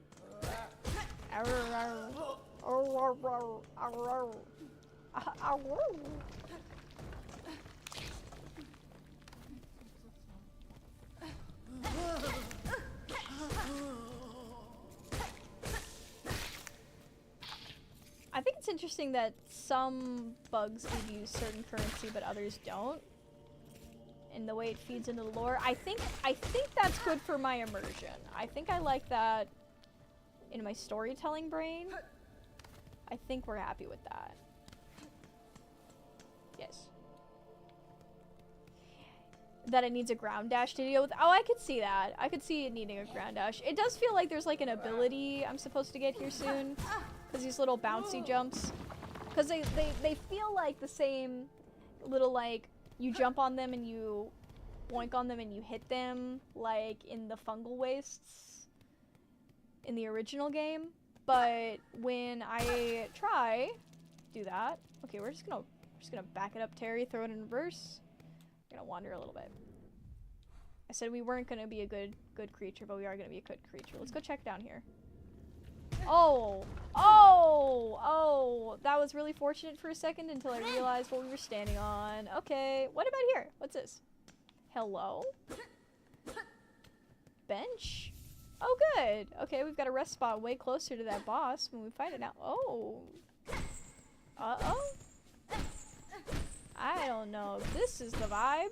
I think it's interesting that some bugs give you certain currency but others don't. And the way it feeds into the lore. I think that's good for my immersion. I think I like that in my storytelling brain. I think we're happy with that. Yes. That it needs a ground dash to deal with. Oh, I could see that. I could see it needing a ground dash. It does feel like there's like an ability I'm supposed to get here soon. Because these little bouncy jumps. Because they feel like the same little like, you jump on them and you boink on them and you hit them like in the fungal wastes in the original game. But when I do that. Okay, we're just gonna back it up, Terry, throw it in reverse. We're gonna wander a little bit. I said we weren't gonna be a good creature, but we are gonna be a good creature. Let's go check down here. Oh, that was really fortunate for a second until I realized what we were standing on. Okay, what about here? What's this? Hello? Bench? Oh, good. Okay, we've got a rest spot way closer to that boss when we find it now. Oh. Uh-oh. I don't know if this is the vibe.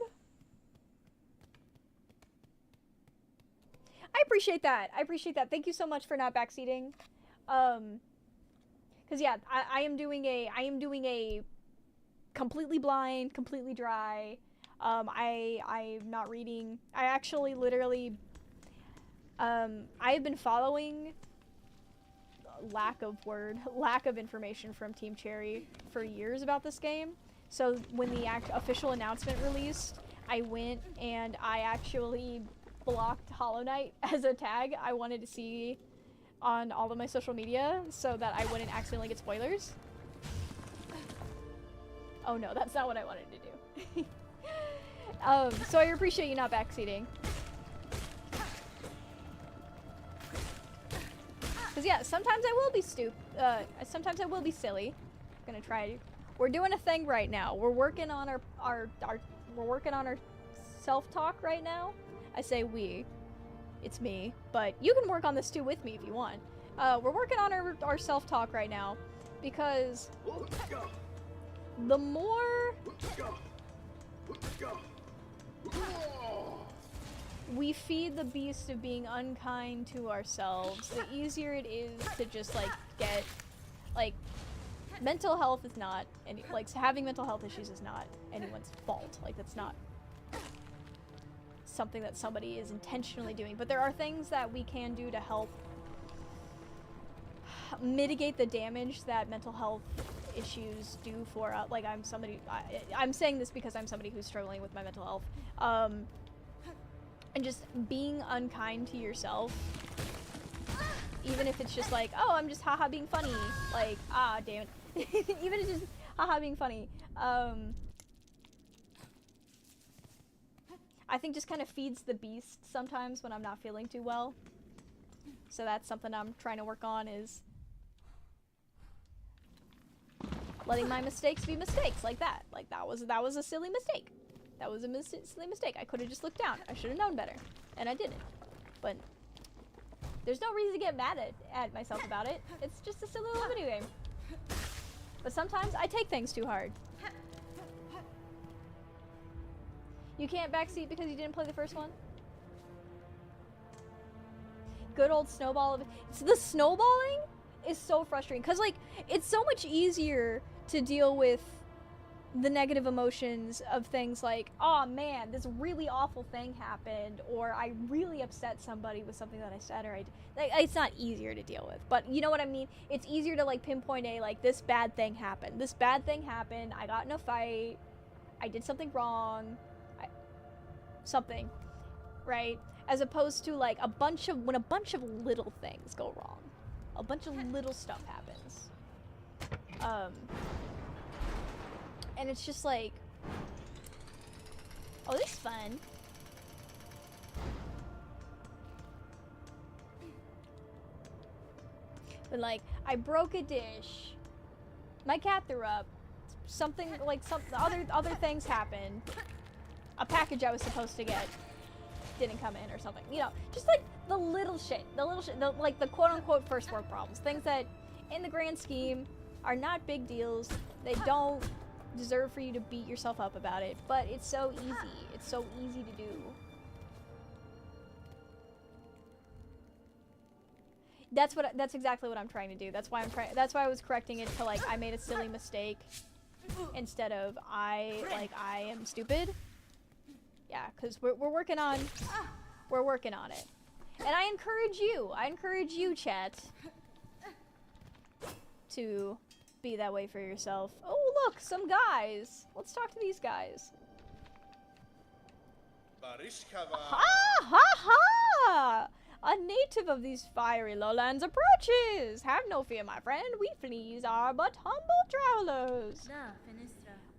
I appreciate that. Thank you so much for not backseating. Cause yeah, I am doing a completely blind, completely dry. I'm not reading. I actually literally, I've been following lack of information from Team Cherry for years about this game. So when the official announcement released, I went and I actually blocked Hollow Knight as a tag I wanted to see on all of my social media so that I wouldn't accidentally get spoilers. Oh no, that's not what I wanted to do. So I appreciate you not backseating. Cause yeah, sometimes I will be sometimes I will be silly. I'm gonna try. We're doing a thing right now. We're working on our self-talk right now. I say we. It's me, but you can work on this too with me if you want. We're working on our self-talk right now because the more we feed the beast of being unkind to ourselves, the easier it is to just like get like mental health is not any like having mental health issues is not anyone's fault. Like that's not something that somebody is intentionally doing, but there are things that we can do to help mitigate the damage that mental health issues do for like I'm saying this because I'm somebody who's struggling with my mental health, and just being unkind to yourself, even if it's just like, oh, I'm just haha being funny, like, ah damn it. Even if it's just haha being funny, I think just kind of feeds the beast sometimes when I'm not feeling too well. So that's something I'm trying to work on, is letting my mistakes be mistakes like that. Like that was a silly mistake. That was a silly mistake. I could have just looked down. I should have known better, and I didn't. But there's no reason to get mad at myself about it. It's just a silly little video game. But sometimes I take things too hard. You can't backseat because you didn't play the first one? Good old snowball. The snowballing is so frustrating because, like, it's so much easier to deal with the negative emotions of things like, oh man, this really awful thing happened, or I really upset somebody with something that I said or I did. Like, it's not easier to deal with, but you know what I mean? It's easier to, like, pinpoint like, this bad thing happened. This bad thing happened. I got in a fight. I did something wrong. Something, right? As opposed to like when a bunch of little things go wrong, a bunch of little stuff happens, and it's just like, oh, this is fun. But like, I broke a dish, my cat threw up, something like other things happened. A package I was supposed to get didn't come in or something. You know, just like the little shit, like the quote-unquote first world problems. Things that, in the grand scheme, are not big deals. They don't deserve for you to beat yourself up about it, but it's so easy. It's so easy to do. That's exactly what I'm trying to do. That's why I was correcting it to like, I made a silly mistake instead of I am stupid. Yeah, because we're working on it. And I encourage you, chat, to be that way for yourself. Oh, look, some guys. Let's talk to these guys. Ha ha ha! A native of these fiery lowlands approaches. Have no fear, my friend. We fleas are but humble travelers.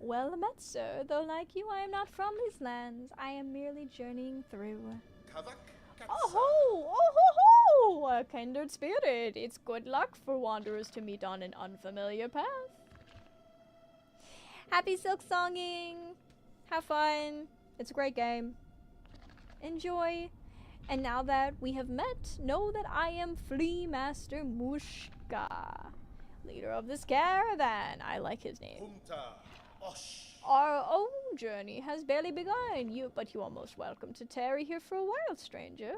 Well met, sir. Though like you, I am not from these lands. I am merely journeying through. Oh ho! Oh ho ho! A kindred spirit. It's good luck for wanderers to meet on an unfamiliar path. Happy SILKSONGing! Have fun. It's a great game. Enjoy. And now that we have met, know that I am Flea Master Mushka, leader of this caravan. I like his name. Our own journey has barely begun, but you are most welcome to tarry here for a while, stranger.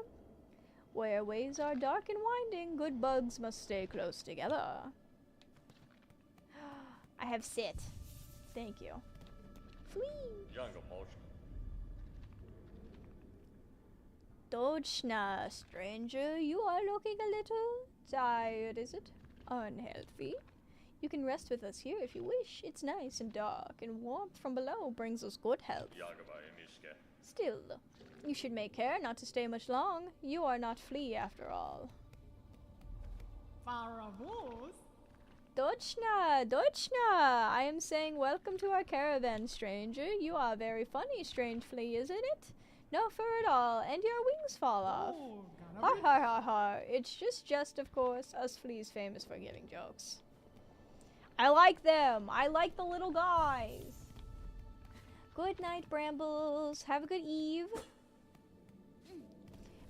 Where ways are dark and winding, good bugs must stay close together. I have sit. Thank you. Flea. Dochna, stranger, you are looking a little tired, is it? Unhealthy? You can rest with us here if you wish. It's nice and dark, and warmth from below brings us good health. Still, you should make care not to stay much long. You are not Flea after all. Dochna, Dochna! I am saying welcome to our caravan, stranger. You are very funny, strange Flea, isn't it? No fur at all, and your wings fall off. Ha ha ha ha. It's just jest, of course. Us fleas famous for giving jokes. I like them. I like the little guys. Good night, Brambles. Have a good eve.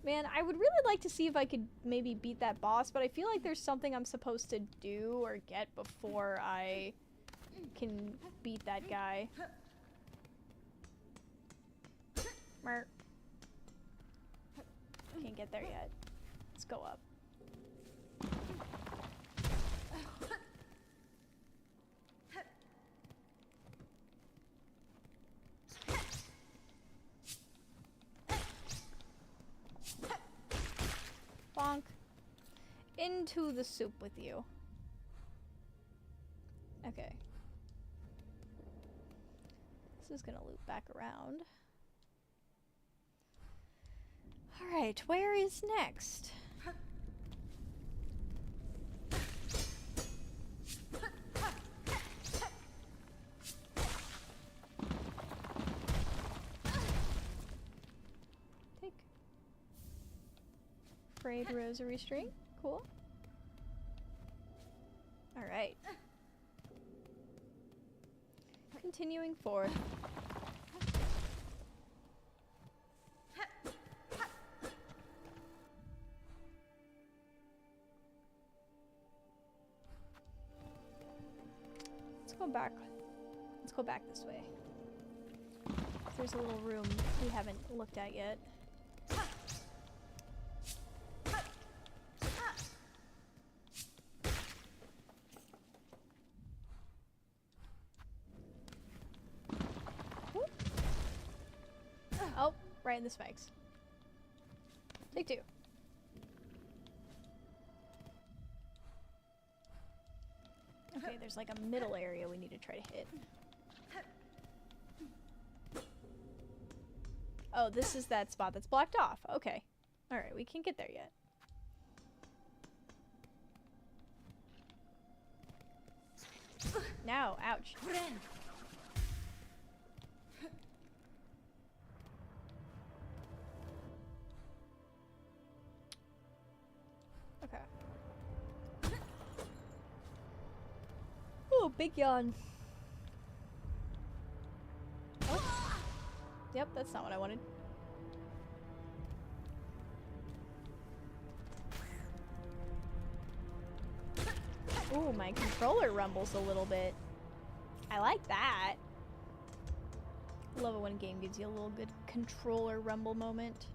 Man, I would really like to see if I could maybe beat that boss, but I feel like there's something I'm supposed to do or get before I can beat that guy. Mer. Can't get there yet. Let's go up. Bonk. Into the soup with you. Okay. This is gonna loop back around. Alright, where is next? Take. Frayed rosary string. Cool. Alright. Continuing forth. Back. Let's go back this way. There's a little room we haven't looked at yet. Whoop. Oh, right in the spikes. Take two. Okay, there's like a middle area we need to try to hit. Oh, this is that spot that's blocked off. Okay. Alright, we can't get there yet. Now, ouch. Okay. Oh, big yawn. Oh. Yep, that's not what I wanted. Ooh, my controller rumbles a little bit. I like that. I love it when a game gives you a little good controller rumble moment.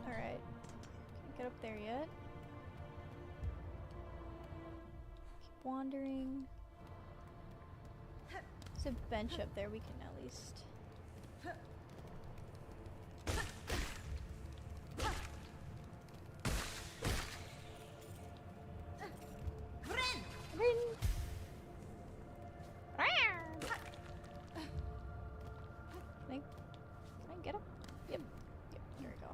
Alright. Can't get up there yet. Keep wandering. There's a bench up there we can at least... Rin! Can I get up? Yep. Yep, here we go.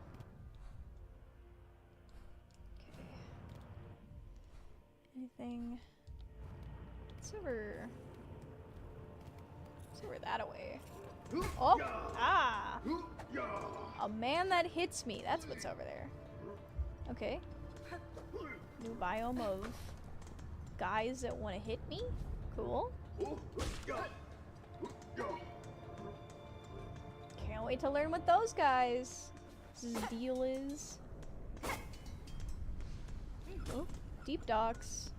Okay. Anything... It's over... We're that away. Oh! Ah! A man that hits me. That's what's over there. Okay. New biome of guys that want to hit me. Cool. Can't wait to learn what those guys' deal is. Oh, deep docks.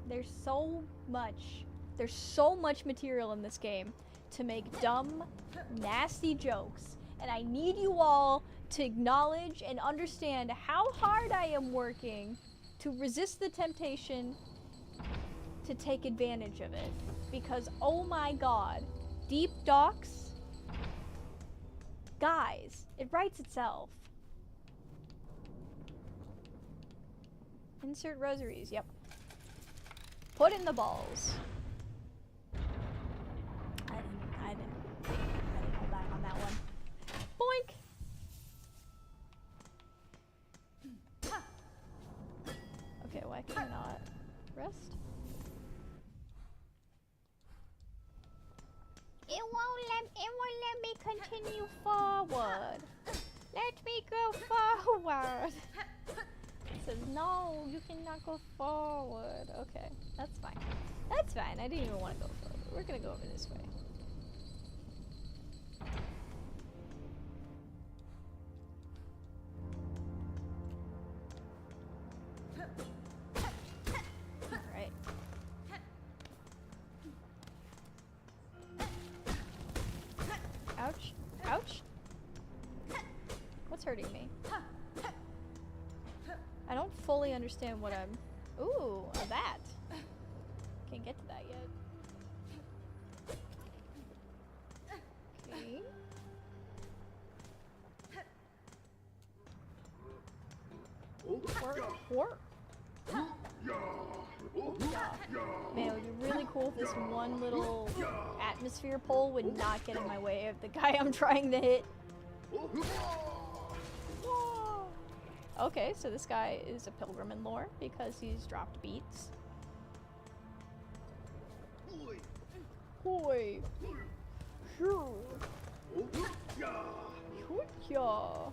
There's so much material in this game to make dumb, nasty jokes, and I need you all to acknowledge and understand how hard I am working to resist the temptation to take advantage of it. Because, oh my god, deep docks, guys, it writes itself. Insert rosaries, yep. Put in the balls. I didn't hold back on that one. rest? It won't let me continue forward. Let me go forward. It says, no, you cannot go forward. Okay, that's fine. That's fine. I didn't even want to go further. We're gonna go over this way. Alright. Ouch. Ouch. What's hurting me? I don't fully understand what I'm... Ooh, a bat. Can't get to that yet. Okay. Work. Man, it would be really cool if this one little atmosphere pole would not get in my way of the guy I'm trying to hit. Okay, so this guy is a pilgrim in lore because he's dropped beats. Hoi! Sure. Yeah.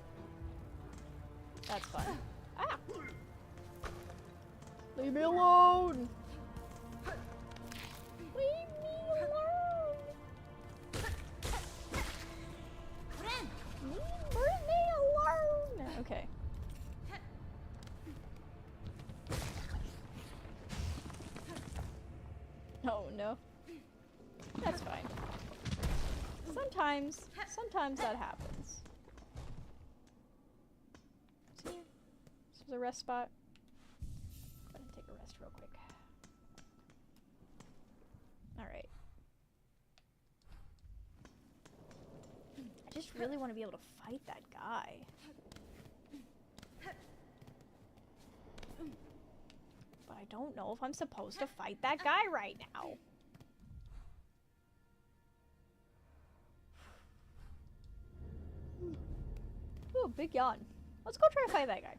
That's fun. Ah! Leave me alone! Leave me alone! Leave me alone! Okay. Oh no. That's fine. Sometimes that happens. See? This was a rest spot. Go ahead and take a rest real quick. Alright. I just really want to be able to fight that guy. But I don't know if I'm supposed to fight that guy right now. Ooh, big yawn. Let's go try to fight that guy.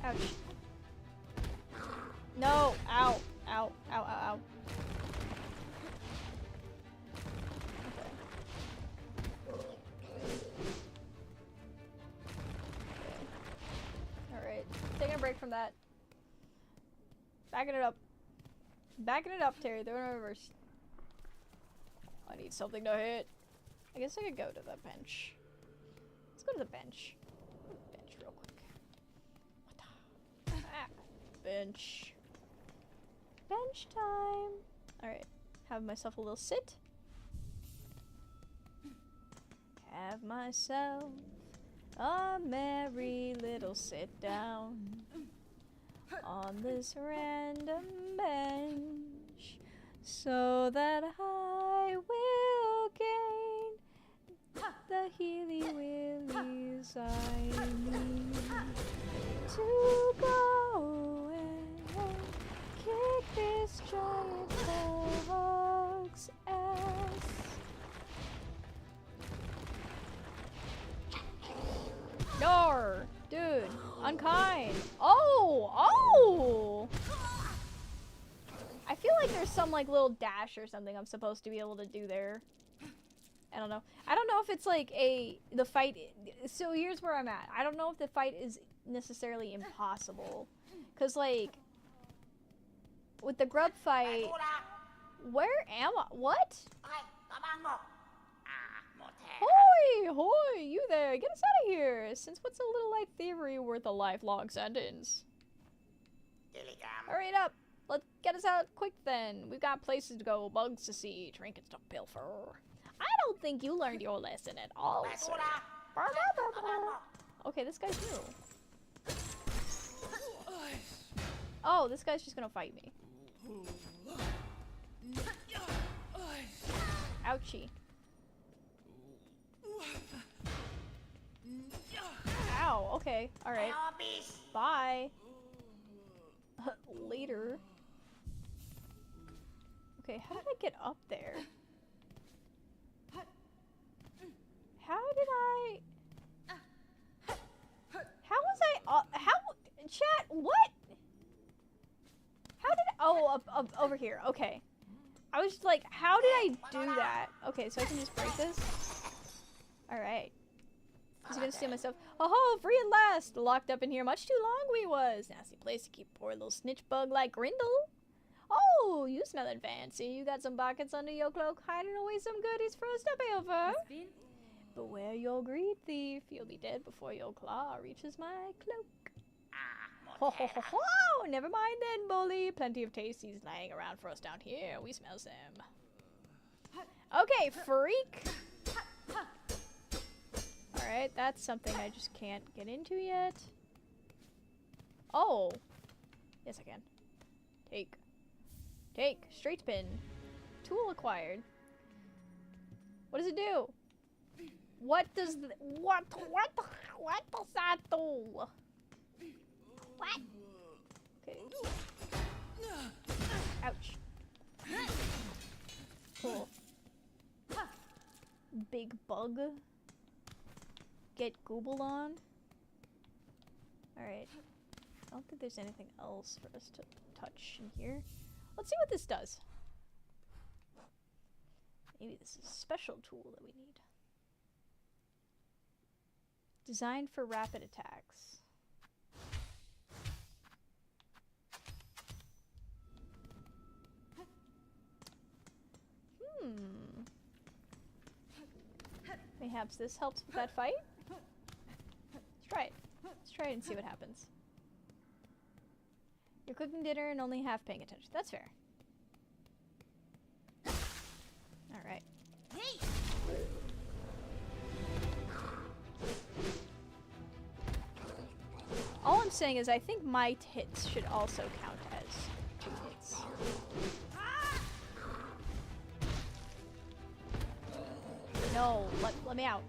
Ouch. No! Ow! Ow! Ow! Ow! Ow! Alright. Taking a break from that. Backing it up. Backing it up, Terry. Throw it in reverse. I need something to hit. I guess I could go to the bench. Let's go to the bench. Bench real quick. What the? Ah. Bench. Bench time. Alright. Have myself a little sit. Have myself a merry little sit down on this random bench so that I will gain the healy willies I need to go and kick this giant dog's ass. Yar! Dude, unkind. Oh! I feel like there's some like little dash or something I'm supposed to be able to do there. I don't know. I don't know if it's like the fight. So here's where I'm at. I don't know if the fight is necessarily impossible. Cause like, with the grub fight, where am I? What? Hoi! Hoi! You there! Get us out of here! Since what's a little light thievery worth a lifelong sentence? Hurry it up! Let's get us out quick then. We've got places to go, bugs to see, trinkets to pilfer. I don't think you learned your lesson at all, sir. Okay, this guy's new. Oh, this guy's just gonna fight me. Ouchie. Ow, okay, alright. Bye. later. Okay, how did I get up there? How did I... How was I... how... Chat, what? How did... Oh, up over here. Okay. I was like, how did I do that? Okay, so I can just break this. Alright. He's gonna steal my stuff. Oh, free at last! Locked up in here much too long we was. Nasty place to keep poor little snitch bug like Grindle. Oh, you smelling fancy. You got some buckets under your cloak hiding away some goodies for us to pay over. Beware your greed, thief. You'll be dead before your claw reaches my cloak. Ho ho ho ho! Never mind then, bully. Plenty of tasties lying around for us down here. We smell some. Okay, freak. Alright, that's something I just can't get into yet. Oh. Yes, I can. Take. Take. Straight spin. Tool acquired. What does it do? What does what does that do? What? Okay. Ouch. Cool. Big bug. Get Googled on. Alright. I don't think there's anything else for us to touch in here. Let's see what this does. Maybe this is a special tool that we need. Designed for rapid attacks. Mayhaps this helps with that fight? Let's try it. Let's try it and see what happens. You're cooking dinner and only half paying attention. That's fair. Alright. All I'm saying is I think my hits should also count as 2 hits. No, let me out.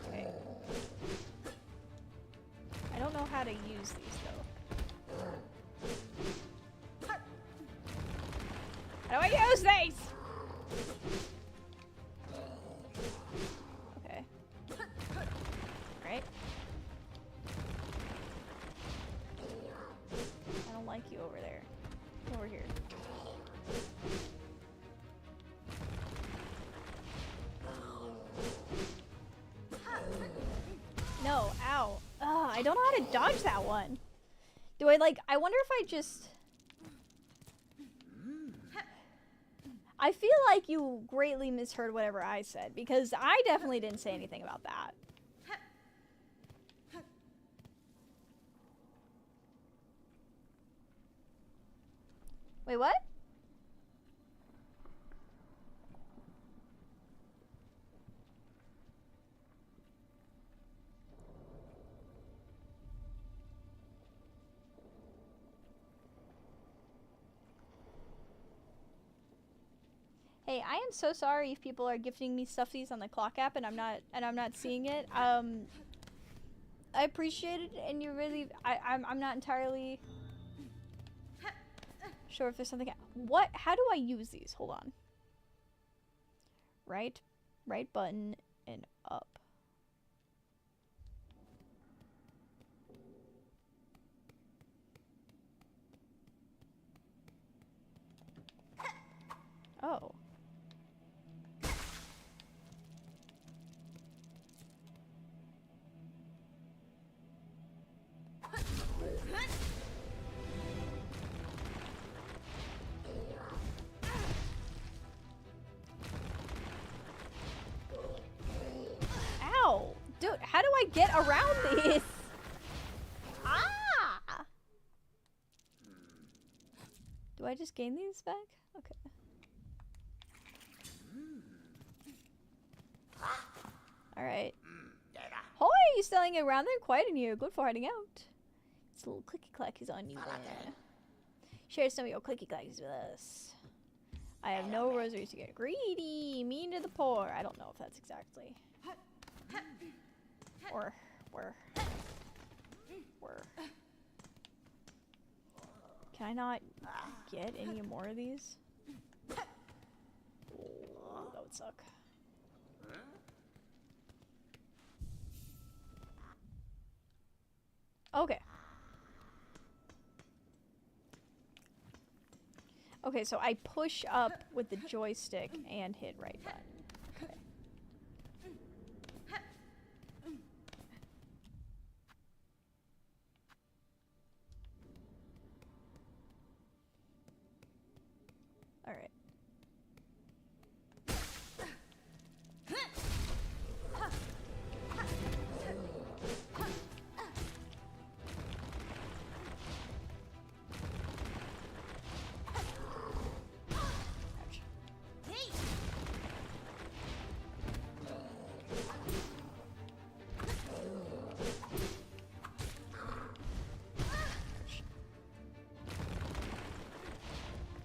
Okay. I don't know how to use these though. How do I use these? Okay. Right. I don't like you over there. Come over here. No, ow. Ugh, I don't know how to dodge that one. Do I like, I wonder if I just... I feel like you greatly misheard whatever I said, because I definitely didn't say anything about that. Wait, what? Hey, I am so sorry if people are gifting me stuffies on the clock app and I'm not seeing it. I appreciate it, and you really I'm not entirely sure if there's something. What? How do I use these? Hold on. Right button and up. Oh. Ow! Dude, how do I get around these? Ah! Do I just gain these back? Okay. Alright. Hoy! You selling it around there? Quiet in here. Good for hiding out. It's a little clicky clackies on you there. Share some of your clicky clackies with us. I have no rosaries to get. Greedy! Mean to the poor. I don't know if that's exactly. Or. Can I not get any more of these? Oh, that would suck. Okay. Okay, so I push up with the joystick and hit right button. Okay. All right. Ouch.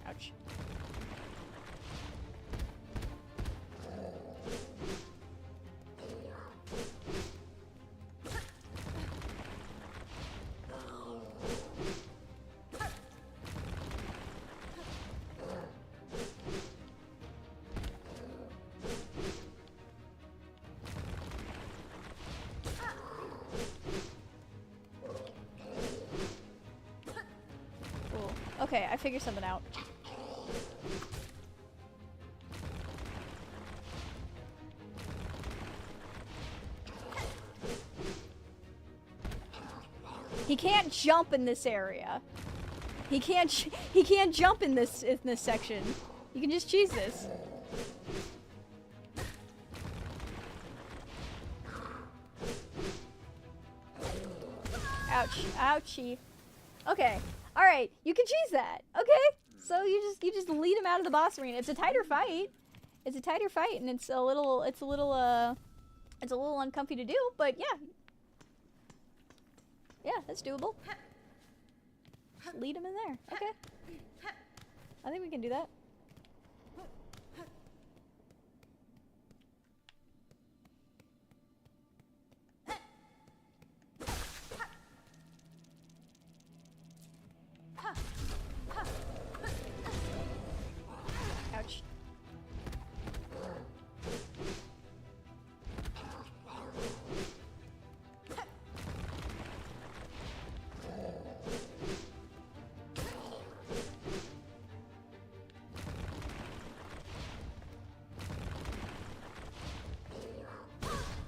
Ouch. Cool. Okay, I figured something out. He can't jump in this area. He can't jump in this section. You can just cheese this. Ouch. Ouchie. Okay. Alright, you can cheese that. Okay. So you just lead him out of the boss arena. It's a tighter fight. It's a tighter fight and it's a little uncomfy to do, but yeah. Yeah, that's doable. Just lead him in there. Okay. I think we can do that. Ouch.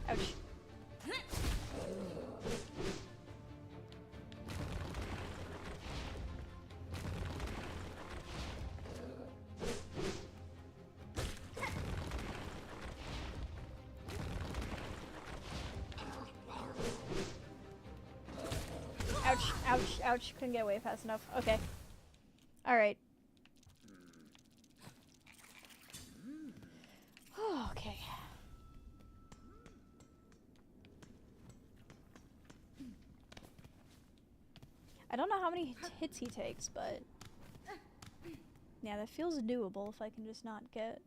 Ouch. Ouch, ouch, ouch. Couldn't get away fast enough. Okay. Alright. Okay. I don't know how many hits he takes, but yeah, that feels doable if I can just not get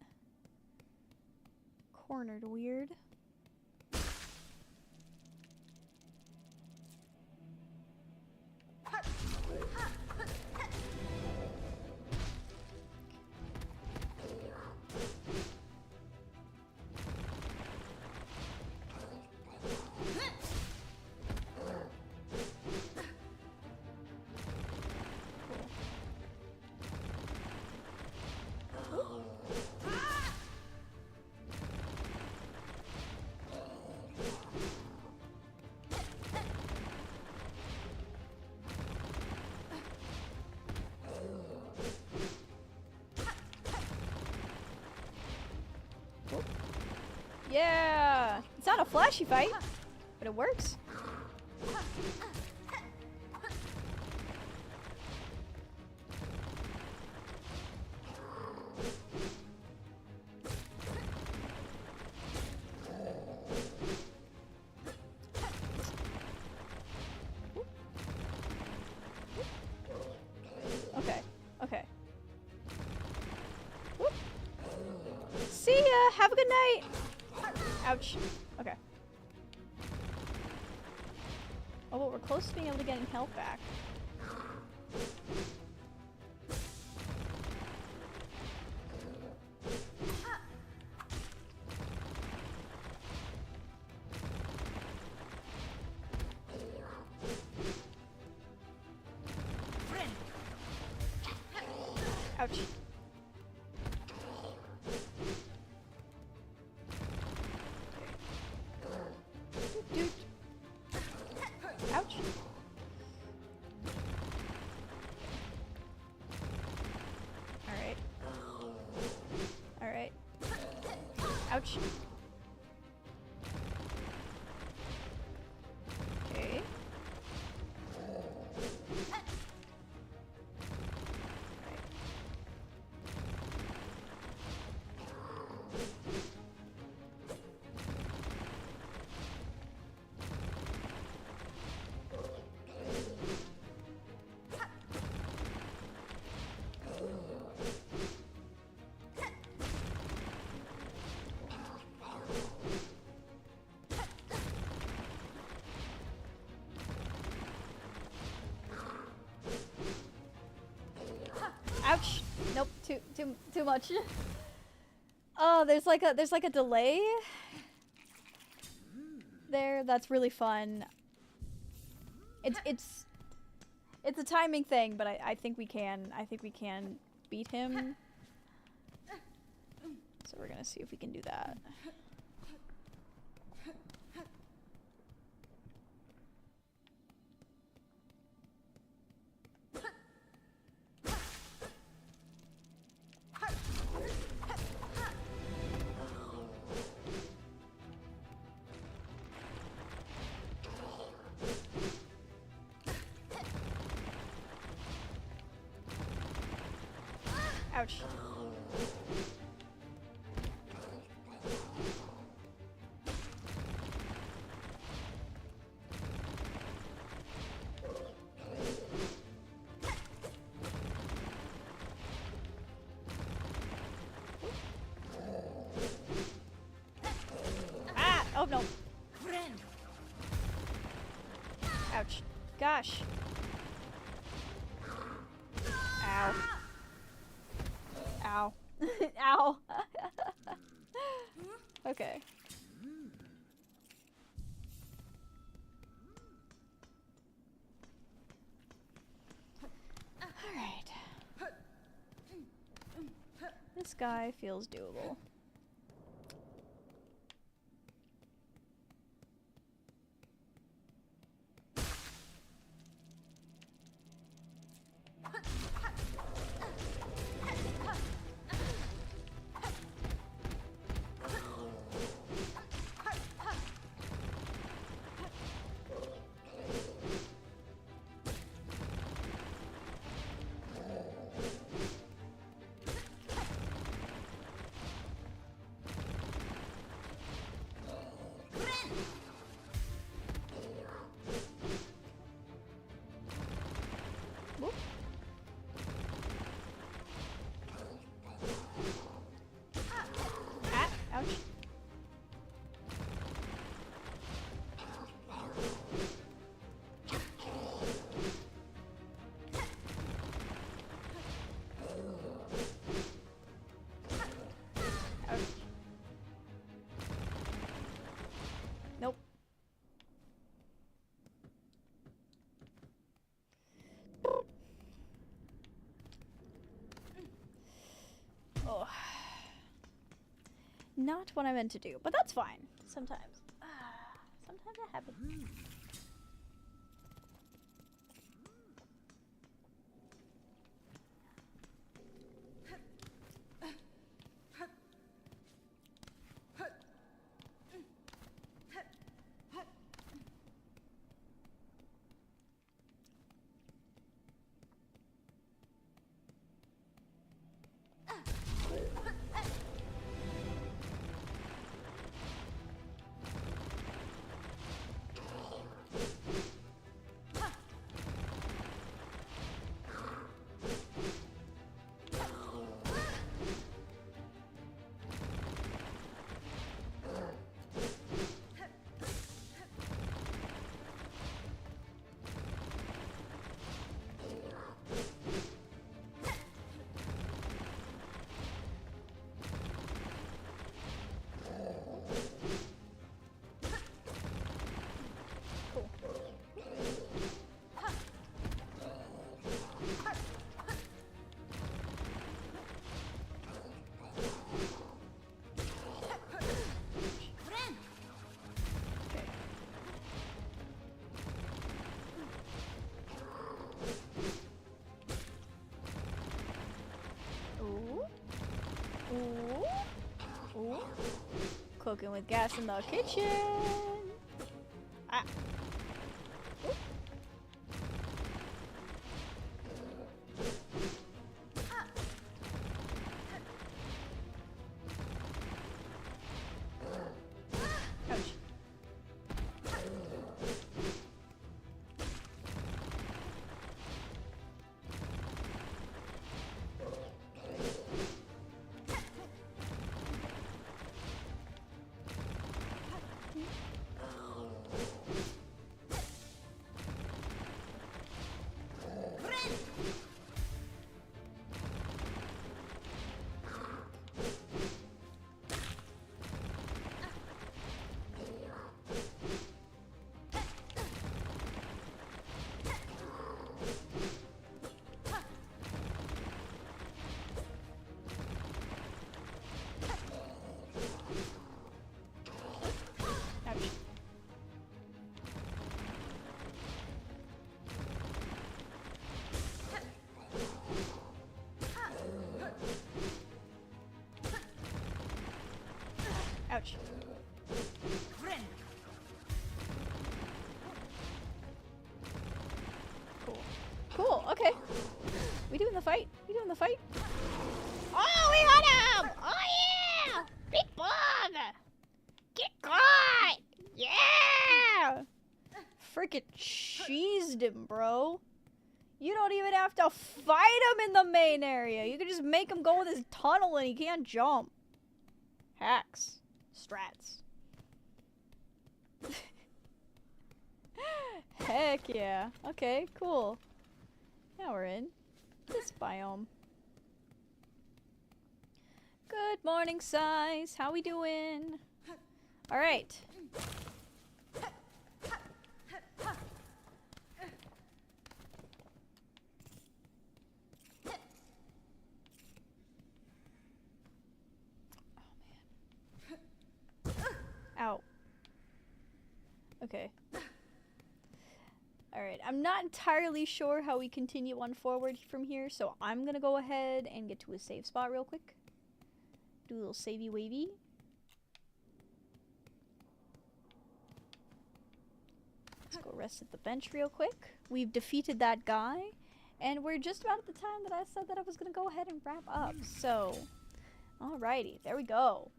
cornered weird. Yeah! It's not a flashy fight, but it works. Okay, okay. Whoop. See ya! Have a good night! Ouch. Okay. Oh, but we're close to being able to getting health back. Ouch. Dude. Ouch. Alright. Alright. Ouch. Okay. Ouch. Nope. Too much. Oh, there's like a delay there. That's really fun. It's a timing thing, but I think we can beat him. So we're gonna see if we can do that. Ouch. Ah! Oh no. Ouch. Gosh. Ow. Ow. Ow. Okay. Alright. This guy feels doable. Whoop. Ah, ouch. Ouch. Nope. Oh. Not what I meant to do, but that's fine. Sometimes. Sometimes it happens. cooking with gas in the kitchen. Ah. Oop. Ouch. Ouch. Cool. Cool, okay. We doing the fight? We doing the fight? Oh, we got him! Oh yeah! Big bug! Get caught! Yeah! Freaking cheesed him, bro. You don't even have to fight him in the main area. You can just make him go in this tunnel and he can't jump. Hacks. Strats. Heck yeah. Okay, cool. Now we're in this biome. Good morning, Size. How we doing? Alright. Ow. Okay. Alright, I'm not entirely sure how we continue on forward from here, so I'm gonna go ahead and get to a save spot real quick. Do a little savey wavy. Let's go rest at the bench real quick. We've defeated that guy, and we're just about at the time that I said that I was gonna go ahead and wrap up, so... Alrighty, there we go.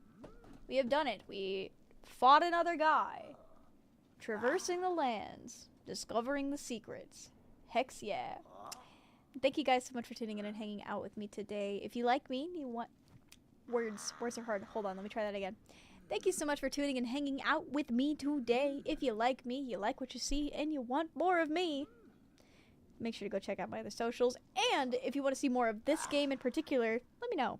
We have done it. We fought another guy. Traversing the lands. Discovering the secrets. Hex yeah. Thank you guys so much for tuning in and hanging out with me today. If you like me and you want... Words are hard. Hold on, let me try that again. Thank you so much for tuning in and hanging out with me today. If you like me, you like what you see, and you want more of me, make sure to go check out my other socials. And if you want to see more of this game in particular, let me know.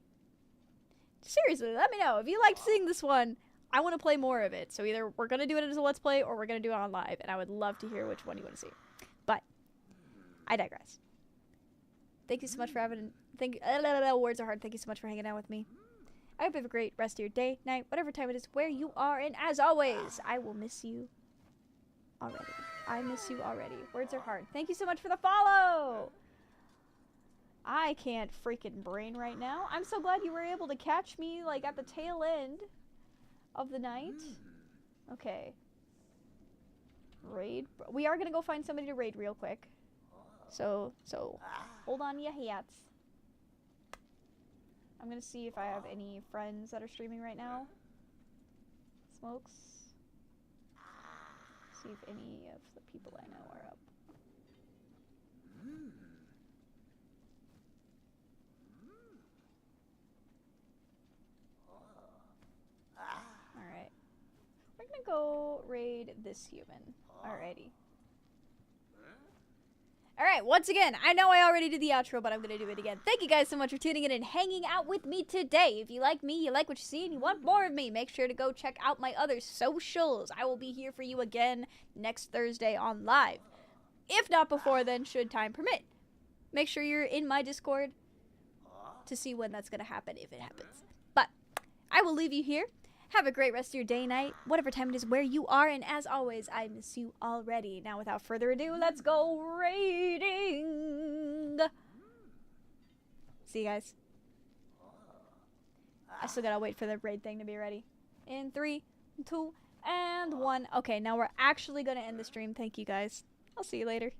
Seriously, let me know. If you liked seeing this one, I want to play more of it. So either we're going to do it as a Let's Play or we're going to do it on live. And I would love to hear which one you want to see. But I digress. Thank you so much for having... Words are hard. Thank you so much for hanging out with me. I hope you have a great rest of your day, night, whatever time it is, where you are. And as always, I will miss you already. I miss you already. Words are hard. Thank you so much for the follow. I can't freaking brain right now. I'm so glad you were able to catch me, like, at the tail end of the night. Okay. Raid. We are gonna go find somebody to raid real quick. So, hold on your hats. I'm gonna see if I have any friends that are streaming right now. Smokes. See if any of the people I know are up. Alright. We're gonna go raid this human. Alrighty. Alright, once again, I know I already did the outro, but I'm gonna do it again. Thank you guys so much for tuning in and hanging out with me today. If you like me, you like what you see, and you want more of me, make sure to go check out my other socials. I will be here for you again next Thursday on live. If not before then, should time permit. Make sure you're in my Discord to see when that's gonna happen, if it happens. But I will leave you here. Have a great rest of your day, night, whatever time it is where you are, and as always, I miss you already. Now, without further ado, let's go raiding! See you guys. I still gotta wait for the raid thing to be ready. In 3, 2, and 1. Okay, now we're actually gonna end the stream. Thank you guys. I'll see you later.